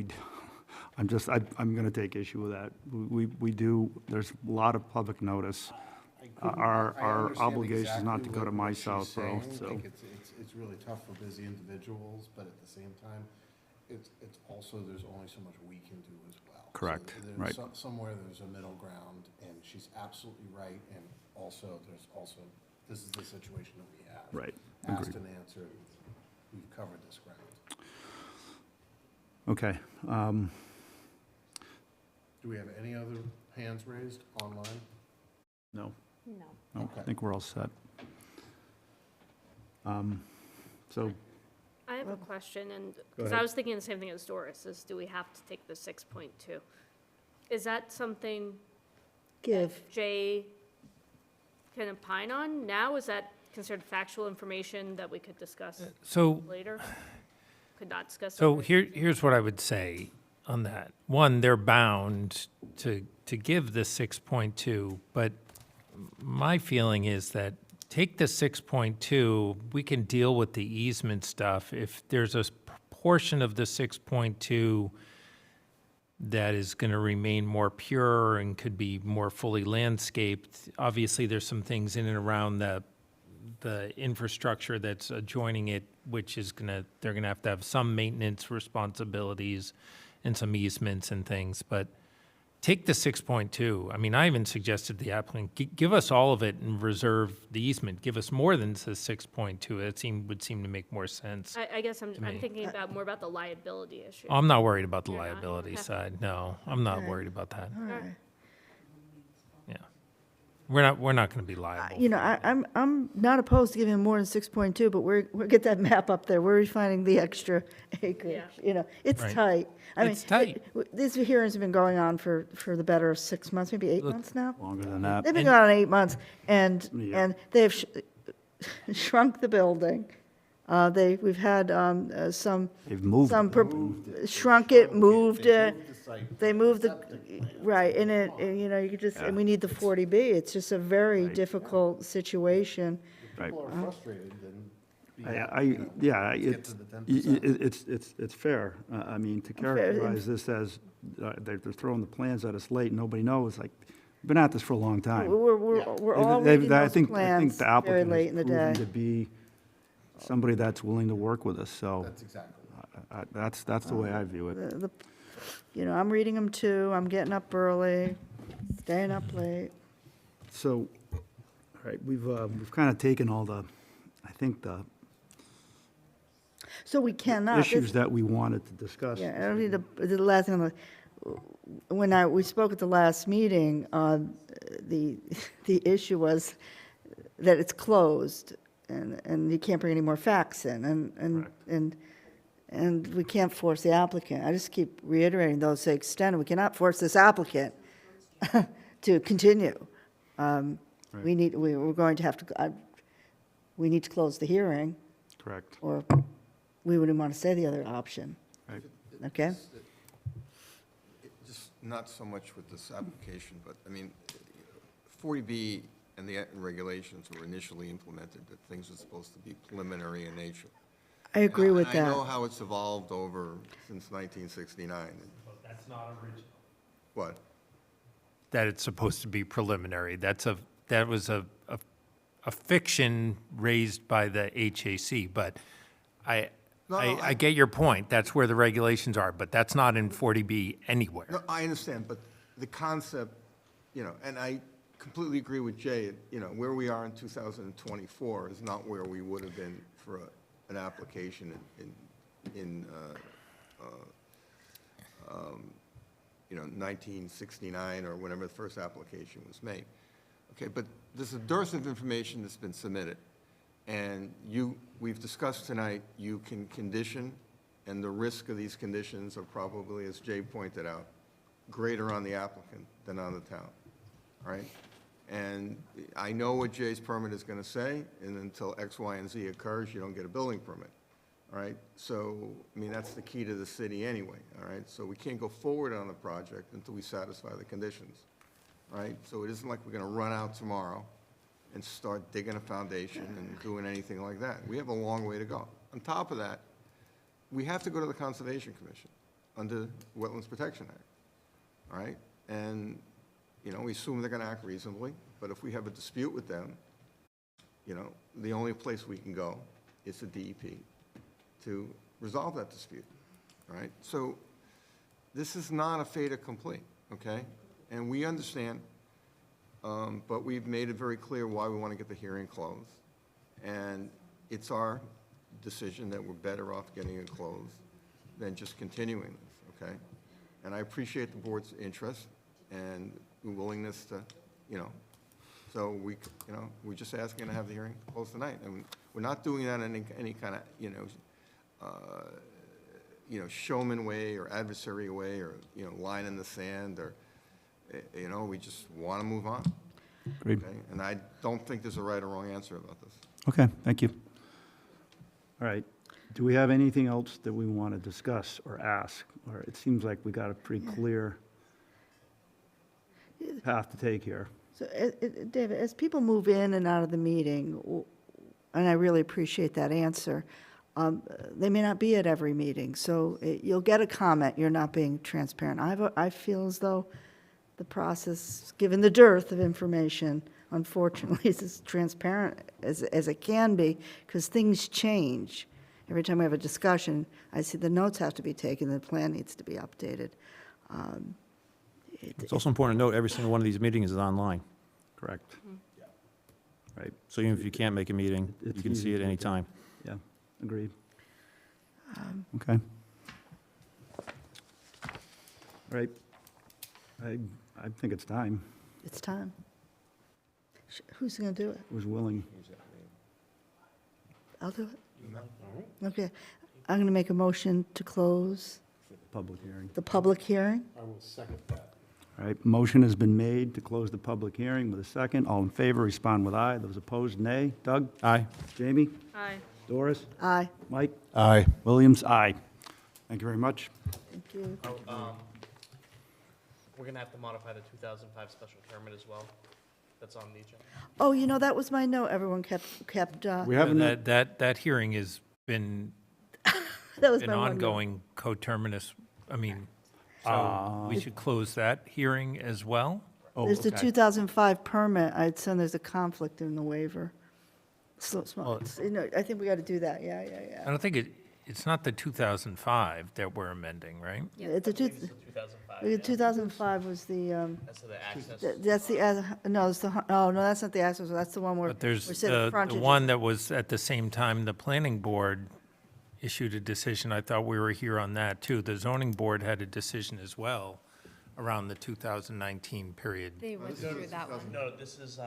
I'm going to take issue with that. We do, there's a lot of public notice. Our obligation is not to go to my Southborough, so. I think it's really tough for busy individuals, but at the same time, it's also, there's only so much we can do as well. Correct, So right. Somewhere there's a middle ground, and she's absolutely right, and also, this is the situation that we have. Right, Asked agreed. and answered, we've covered this ground. Okay. Do we have any other hands raised online? No. No. No, I Okay. think we're all set. So, I have a question, and, Go because I ahead. was thinking the same thing as Doris, is do we have to take the 6.2? Is that something Give. Jay can opine on now? Is that considered factual information that we could discuss So, later? Could not discuss? so later? here's what I would say on that. One, they're bound to give the 6.2, but my feeling is that take the 6.2, we can deal with the easement stuff. If there's a portion of the 6.2 that is going to remain more pure and could be more fully landscaped, obviously there's some things in and around the infrastructure that's adjoining it, which is they're gonna have to have some maintenance responsibilities and some easements and things, but take the 6.2. I mean, I even suggested the applicant, give us all of it and reserve the easement. Give us more than the 6.2. It would seem to make more sense. I guess I'm me. thinking more about the liability issue. I'm not worried about the You're not? liability Okay. side, no, I'm not Okay. worried about that, All right. yeah. We're not gonna be liable. You know, I'm not opposed to giving them more than 6.2, but we'll get that map up there. We're finding the extra acreage, Yeah. you know, it's Right. tight. I mean, It's tight. These hearings have been going on for the better of 6 months, maybe 8 Look, months now? longer than that. They've been going on 8 months, and Yeah. they've shrunk the building. We've had some. They've moved some it. pro- Shrunk it, moved it. the site. They moved right, and you know, you could just, and we need the 40B. It's just a very Right. difficult situation. Right. People are frustrated, then. Yeah, Get to the 10%. it's fair. I mean, to characterize this as they're throwing the plans at us late, nobody knows, like, we've been at this for a long time. We're all reading I those think plans the very applicant late has in the proven day. to be somebody that's willing to work with us, so That's exactly right. that's the way I view it. You know, I'm reading them too. I'm getting up early, staying up late. So, all right, we've kind of taken all I think the So we cannot. issues that we wanted to discuss. Yeah, I don't need the last thing on the, when we spoke at the last meeting, the issue was that it's closed and you can't bring any more facts in and we can't force the applicant. I just keep reiterating those to the extent, we cannot force this applicant to continue. We're going to have to, we need to close the hearing, Correct. or we wouldn't want to say the other option, Right. okay? Just not so much with this application, but, I mean, 40B and the regulations were initially implemented, that things were supposed to be preliminary in nature. I agree with And I know that. how it's evolved over since 1969. That's not original. What? That it's supposed to be preliminary. That was a fiction raised by the HAC, but I get your point. That's where the regulations are, but that's not in 40B anywhere. No, I understand, but the concept, you know, and I completely agree with Jay, you know, where we are in 2024 is not where we would have been for an application in 1969 or whenever the first application was made. Okay, but there's a dearth of information that's been submitted, and we've discussed tonight, you can condition, and the risk of these conditions are probably, as Jay pointed out, greater on the applicant than on the town, all right? And I know what Jay's permit is going to say, and until X, Y, and Z occurs, you don't get a building permit, all right? So, I mean, that's the key to the city anyway, all right? So we can't go forward on the project until we satisfy the conditions, right? So it isn't like we're going to run out tomorrow and start digging a foundation and doing anything like that. We have a long way to go. On top of that, we have to go to the Conservation Commission, under Wetlands Protection Act, all right? And, you know, we assume they're going to act reasonably, but if we have a dispute with them, you know, the only place we can go is to DEP to resolve that dispute, all right? So this is not a fait accompli, okay? And we understand, but we've made it very clear why we want to get the hearing closed. And it's our decision that we're better off getting it closed than just continuing this, okay? And I appreciate the board's interest and willingness to, you know, so we, you know, we're just asking to have the hearing closed tonight. And we're not doing that in any kind of, you know, showman way or adversary way or, you know, line in the sand or, you know, we just want to move on. Agreed. Okay? And I don't think there's a right or wrong answer about this. Okay, thank you. All right. Do we have anything else that we want to discuss or ask? Or it seems like we got a pretty clear path to take here. So, David, as people move in and out of the meeting, and I really appreciate that answer, they may not be at every meeting, so you'll get a comment, you're not being transparent. I feel as though the process, given the dearth of information, unfortunately, is as transparent as it can be, because things change. Every time we have a discussion, I see the notes have to be taken, the plan needs to be updated. It's also important to note, every single one of these meetings is online. Correct. Right. So even if you can't make a meeting, you can see it anytime. Yeah, agreed. Okay. All right. I think it's time. It's time. Who's going to do it? Who's willing? I'll do it. Okay. I'm going to make a motion to close Public hearing. the public hearing. I will second that. All right, motion has been made to close the public hearing with a second. All in favor, respond with aye. Those opposed, nay. Doug? Aye. Jamie? Aye. Doris? Aye. Mike? Aye. Williams? Aye. Thank you very much. Thank you. We're gonna have to modify the 2005 special permit as well. That's on the agenda. Oh, you know, that was my note. Everyone kept, We haven't, That hearing has been that was an my one note. ongoing coterminous, I mean, so we should close that hearing as well? oh, There's the okay. 2005 permit. I'd send there's a conflict in the waiver. So, Well, you know, I think we got to do that. Yeah. I don't think it's not the 2005 that we're amending, right? It's a two, It's the 2005. the yeah. 2005 was the, That's the access. that's the, no, it's the, oh, no, that's not the access. That's the one where But there's we said the the frontage. one that was at the same time, the planning board issued a decision. I thought we were here on that, too. The zoning board had a decision as well around the 2019 period. They withdrew that one. No, this is,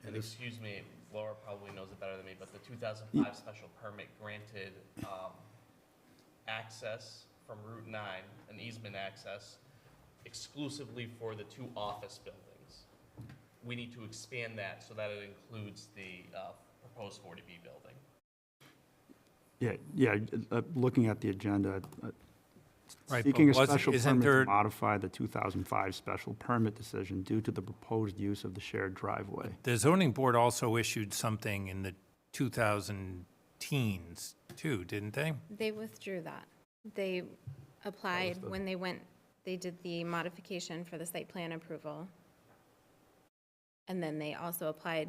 and excuse me, Laura probably knows it better than me, but the 2005 special permit granted access from Route 9, an easement access, exclusively for the two office buildings. We need to expand that so that it includes the proposed 40B building. Yeah, looking at the agenda, Right, seeking a but special isn't permit there- to modify the 2005 special permit decision due to the proposed use of the shared driveway. The zoning board also issued something in the 2010s, too, didn't they? They withdrew that. They applied when they did the modification for the site plan approval. And then they also applied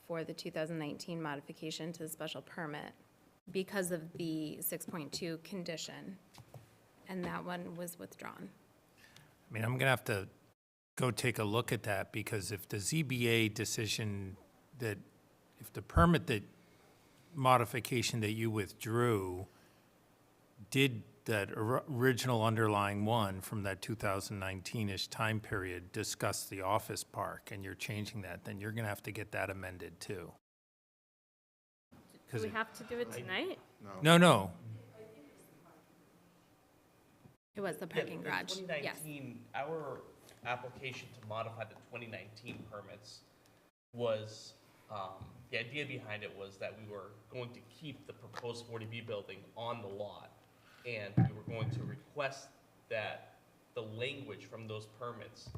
for the 2019 modification to the special permit because of the 6.2 condition. And that one was withdrawn. I mean, I'm going to have to go take a look at that, because if the ZBA decision that, if the permit that modification that you withdrew did that original underlying one from that 2019-ish time period discuss the office park, and you're changing that, then you're going to have to get that amended, too. Do we have to do it tonight? No. It was the parking Yeah, garage, in yes. 2019, our application to modify the 2019 permits was, the idea behind it was that we were going to keep the proposed 40B building on the lot, and we were going to request that the language from those permits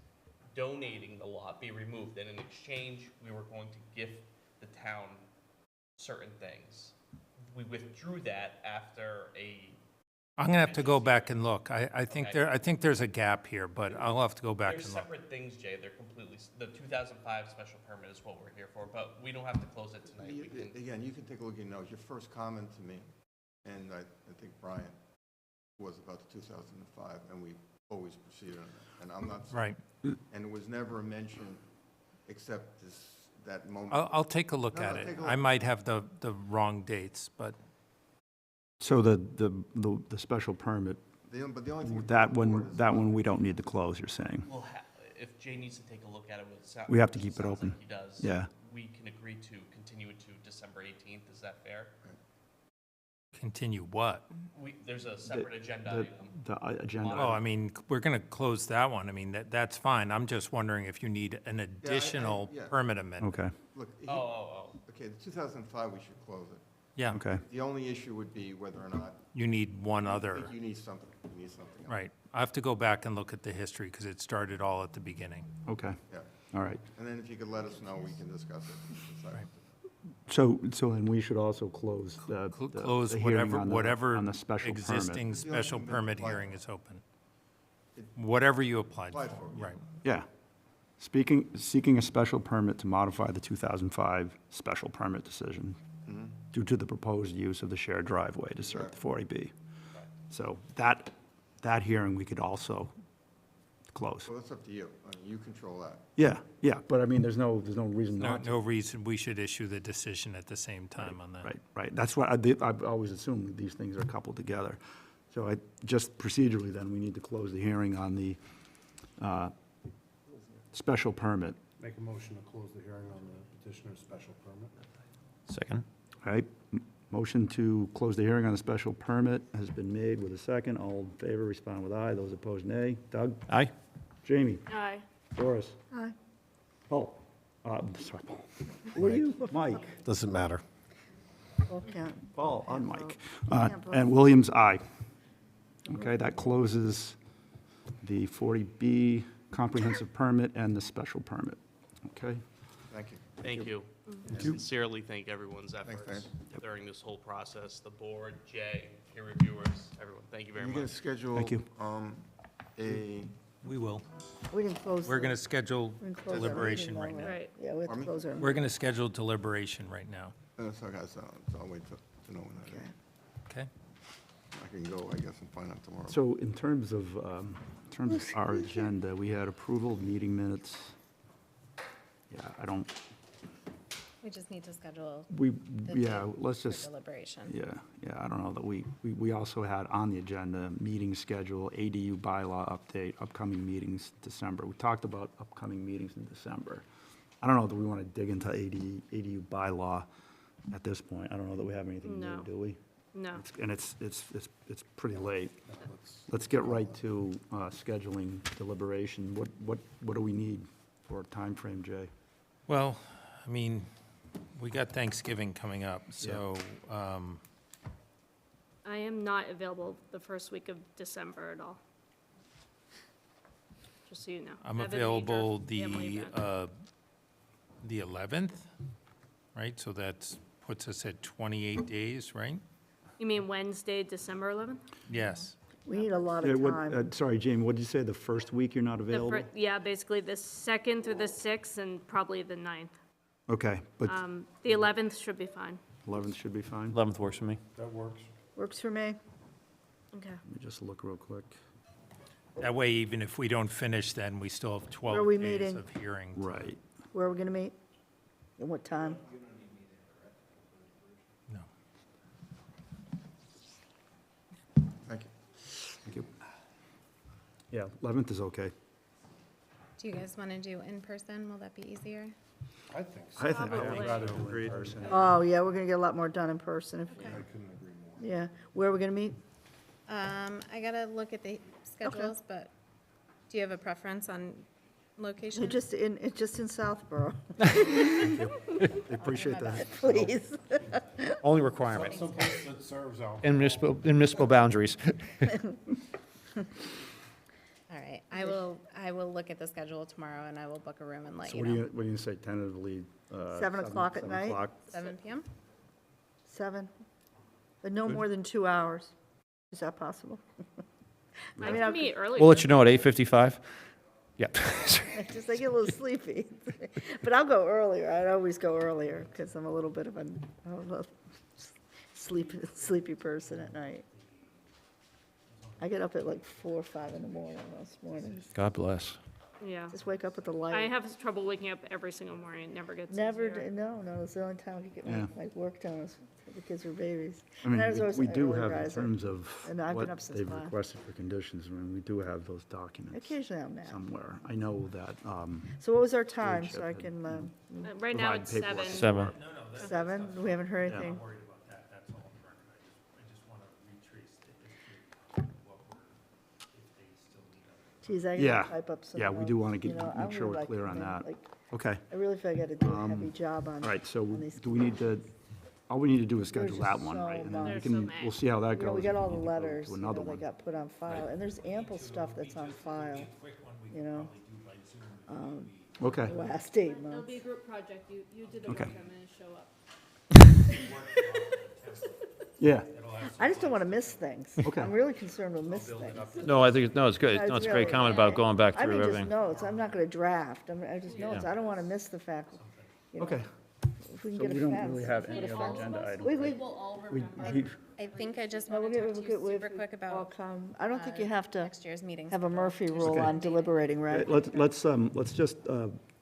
donating the lot be removed, and in exchange, we were going to gift the town certain things. We withdrew that after a I'm gonna have to go back and look. I think Okay. I think there's a gap here, but I'll have to go back They're and look. separate things, Jay. They're completely, the 2005 special permit is what we're here for, but we don't have to close it tonight. We can, Again, you can take a look at your notes. Your first comment to me, and I think Brian, was about the 2005, and we always proceeded on that. And I'm not. Right. And it was never a mention except that moment. I'll take a look No, at no, it. take a look. I might have the wrong dates, but So the special permit, But the only thing. that one we don't need to close, you're saying? if Jay needs to take a look at it, We have to which keep it sounds open. like he does. Yeah. We can agree to continue it to December 18th. Is that fair? continue what? There's a separate agenda The- item. The agenda. Oh, I mean, we're gonna close that one. I mean, that's fine. I'm just wondering if you need an additional yeah. permit amendment. Okay, Look, okay, the 2005, we should close it. Yeah, okay. The only issue would be whether or not. you need one I other. think you need something, else. Right. I have to go back and look at the history because it started all at the beginning. Okay, Yeah, all right. and then if you could let us know, we can discuss it. Right. So then we should also close Close the hearing on whatever the special permit. existing special thing that permit applied hearing for. is open. Whatever you applied Applied for, for, yeah. right. Yeah. Seeking a special permit to modify the 2005 special permit decision due to the proposed use of the shared driveway to serve the 40B. So that hearing we could also close. Well, that's up to you. I mean, you control that. Yeah, but I mean, there's no reason No, not to. no reason we should issue the decision at the same time on that. Right. That's what I've always assumed these things are coupled together. So just procedurally then, we need to close the hearing on the special permit. Make a motion to close the hearing on the petitioner's special permit. Second? All right, motion to close the hearing on the special permit has been made with a second. All in favor, respond with aye. Those opposed, nay. Doug? Aye? Jamie? Aye. Doris? Aye. Paul? Sorry, Paul. Who are you? Mike? Doesn't matter. Well, can't. Paul, on Mike. Can't vote. And Williams, aye. Okay, that closes the 40B comprehensive permit and the special permit. Okay? Thank you. Thank you. Thank you. Sincerely thank everyone's efforts Thanks. during this whole process, the board, Jay, peer reviewers, everyone. Thank you very You're going much. to schedule. Thank you. A, We will. We didn't close. We're the- going to schedule we didn't close our deliberation meeting, right though. now. Right. Yeah, we have to Pardon me? close our. We're going to schedule deliberation right now, that's okay, so I'll wait to know when that is. Okay. okay? I can go, I guess, and find out tomorrow. So in terms of our agenda, we had approval of meeting minutes. Yeah, We just need to schedule let's for just, deliberation. yeah, I don't know that we also had on the agenda, meeting schedule, ADU bylaw update, upcoming meetings December. We talked about upcoming meetings in December. I don't know that we want to dig into ADU bylaw at this point. I don't know that we have anything new, No. do we? No. And it's pretty late. Let's get right to scheduling deliberation. What do we need for a timeframe, Jay? Well, I mean, we got Thanksgiving coming up, so, I am not available the first week of December at all. Just so you know. I'm I have a major available family event. the 11th, right? So that puts us at 28 days, right? You mean Wednesday, December 11th? Yes. We need a lot Yeah, of time. Sorry, Jamie, what did you say, the first week you're not The available? Yeah, basically the 2nd through the 6th and probably the 9th. Okay, but The 11th should be fine. 11th should be fine. 11th works for me. That works. Works for me. Okay. Let me just look real quick. That way, even if we don't finish, then we still have Where are 12 we days meeting? of hearing. Right. Where are we going to meet? At what time? No. Thank you. Thank you. Yeah, 11th is okay. Do you guys want to do in person? Will that be easier? I think so. I think Probably. I'd rather do it in person. Oh, yeah, we're going to get a lot more done in person. I couldn't agree more. Yeah. Where are we going to meet? I gotta look at the schedules, but do you have a preference on location? It's just in Southborough, I appreciate that. please. Only requirement. Someplace that serves out. In municipal boundaries. All right, I will look at the schedule tomorrow and I will book a room and let So you what do know. what do you say, tentatively? 7 o'clock at 7 night? o'clock? 7 PM? 7, but no Good. more than 2 hours. Is that possible? I mean, can meet earlier. We'll let you know at 8:55. Yep. Just I get a little sleepy. But I'll go earlier. I'd always go earlier because I'm a little bit of a sleepy person at night. I get up at like 4 or 5 in the morning most mornings. God bless. Yeah. Just wake up with the light. I have trouble waking up every single morning. It never gets Never, easier. no, it's the only time I can get Yeah. my work done is when the kids were babies. I mean, And I was always we an do early have, in riser, terms of and I've been what up since they've 5. requested for conditions, I mean, we do have those documents Occasionally I'm not. somewhere. I know that, So what was our time, George so I had- can, Right now provide it's paperwork. 7. 7. 7? We haven't heard Yeah. anything? Worried about that, that's all on the record. I just want to retrace the history of what we're, if they still need us. Geez, I Yeah. gotta type up some Yeah, we do notes, wanna get- you know, make I'm sure really we're like clear on coming, that. like, Okay. I really feel like I gotta do a heavy job on. All right, so on these do we need to, all we need to do is schedule There's that just one, so right? And then we much. can, There's so we'll see how that You goes. know, we if got all need the to go letters, to you know, another that one. got put on file, and there's ample stuff that's on file, you know, Okay, the last 8 It'll months. be a group project. You did the Okay. work. I'm going to show up. yeah, I just don't wanna miss things. Okay. I'm really concerned with miss things. No, I think, no, it's good. Yeah, No, it's it's a great really- comment about going back I through mean, just everything. notes, I'm not gonna draft, I just notes, I don't wanna miss the fact, you know, okay. if we can So get we a don't fence. really have any other agenda items. We, I think I just no, want we'll to get, talk to you we'll super quick all about come, I don't think you have to next year's meetings. have a Murphy rule Okay. on deliberating, right? Let's just,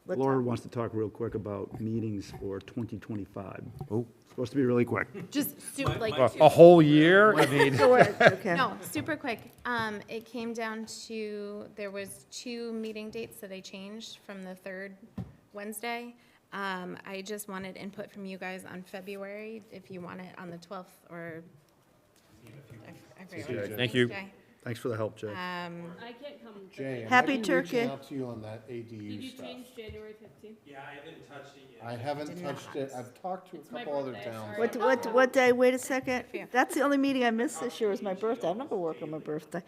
What Laura time? wants to talk real quick about meetings for 2025. Oh. Supposed to be really quick. Just like. A whole year? I mean, So what- okay. No, super quick. It came down to, there was 2 meeting dates that I changed from the 3rd Wednesday. I just wanted input from you guys on February, if you want it on the 12th or. I forget what it is, Thank you. Wednesday. Thanks for the help, Jay. I can't come. Jay, I Happy might be reaching Turkey. out to you on that Did ADU you stuff. change January 15th? I haven't touched it. I've talked to a It's my couple other birthday, towns. sorry. What day, wait a second, that's the only meeting I missed this year was my birthday, I never work on my birthday.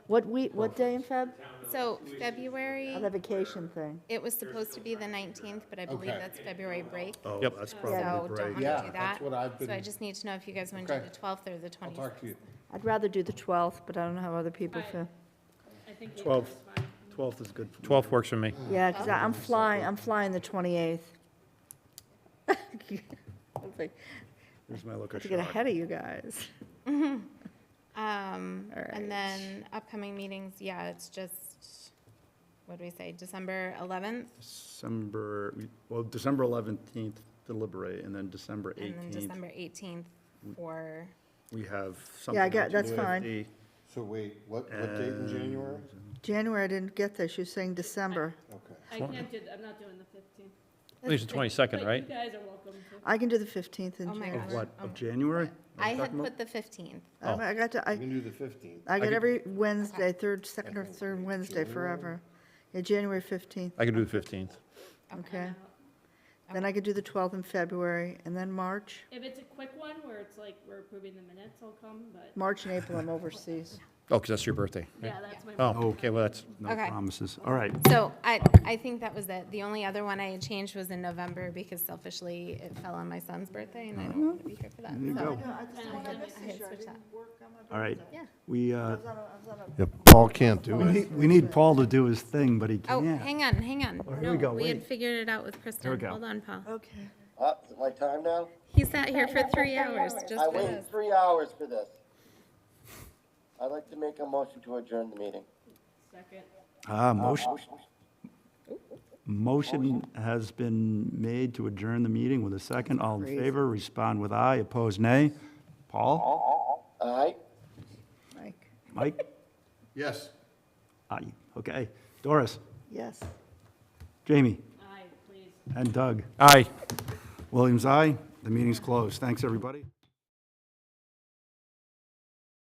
What day in Feb? So February, On the vacation thing. it was supposed to be the 19th, but I believe Okay. that's February break. Oh, Yep. that's So probably don't great. want to Yeah, do that. that's what I've So I been- just need to know if you guys want to do Okay. the 12th or the 26th. I'll talk to you. I'd rather do the 12th, but I don't know how other people feel. I think 12th. April's fine. 12th is good for me. 12 works for me. Yeah, because I'm flying the 28th. Hopefully, Here's my look I at have to get shot. ahead of you guys. And right. then upcoming meetings, yeah, it's just, what do we say, December 11th? December 11th deliberate, and then December And then 18th, December 18th for, we have something. Yeah, I got, to that's do with fine. the- So wait, what date in January? January, I didn't get this, you're saying December. Okay. I can't do, I'm not doing the 15th. At least the 22nd, But right? you guys are welcome to. I can do the 15th in Oh my January. gosh. Of what, Oh. of January? I Are you had talking about? put the 15th. I got to, You can do the 15th. I get could- every Wednesday, second or third Wednesday forever. Yeah, January 15th, I can do the 15th. okay. Then I could do the 12th in February, and then March. If it's a quick one where it's like we're approving the minutes, I'll come, but March and April, I'm overseas. Oh, because that's your birthday. right? yeah, that's my. Oh, okay, well, that's, No Okay. promises. All right. So I think that was it. The only other one I had changed was in November because selfishly it fell on my son's birthday and I don't want to be here for that. There you So go. I had switched that. All right. Yeah. We, Yeah, Paul can't do it. we need Paul to do his thing, but he Oh, can't. hang on. Oh, here we go, We had wait. figured it out with Kristen. we go. Hold on, Paul. Okay. Is it my time now? He sat here for 3 hours just I for waited this. 3 hours for this. I'd like to make a motion to adjourn the meeting. Second. Motion has been made to adjourn the meeting with a second. All in favor, respond with aye. Opposed, nay. Paul? Aye? Mike, Mike? Yes. Aye. Okay. Doris? yes. Jamie? Aye, please. And Doug? aye. Williams, aye. The meeting's closed. Thanks, everybody.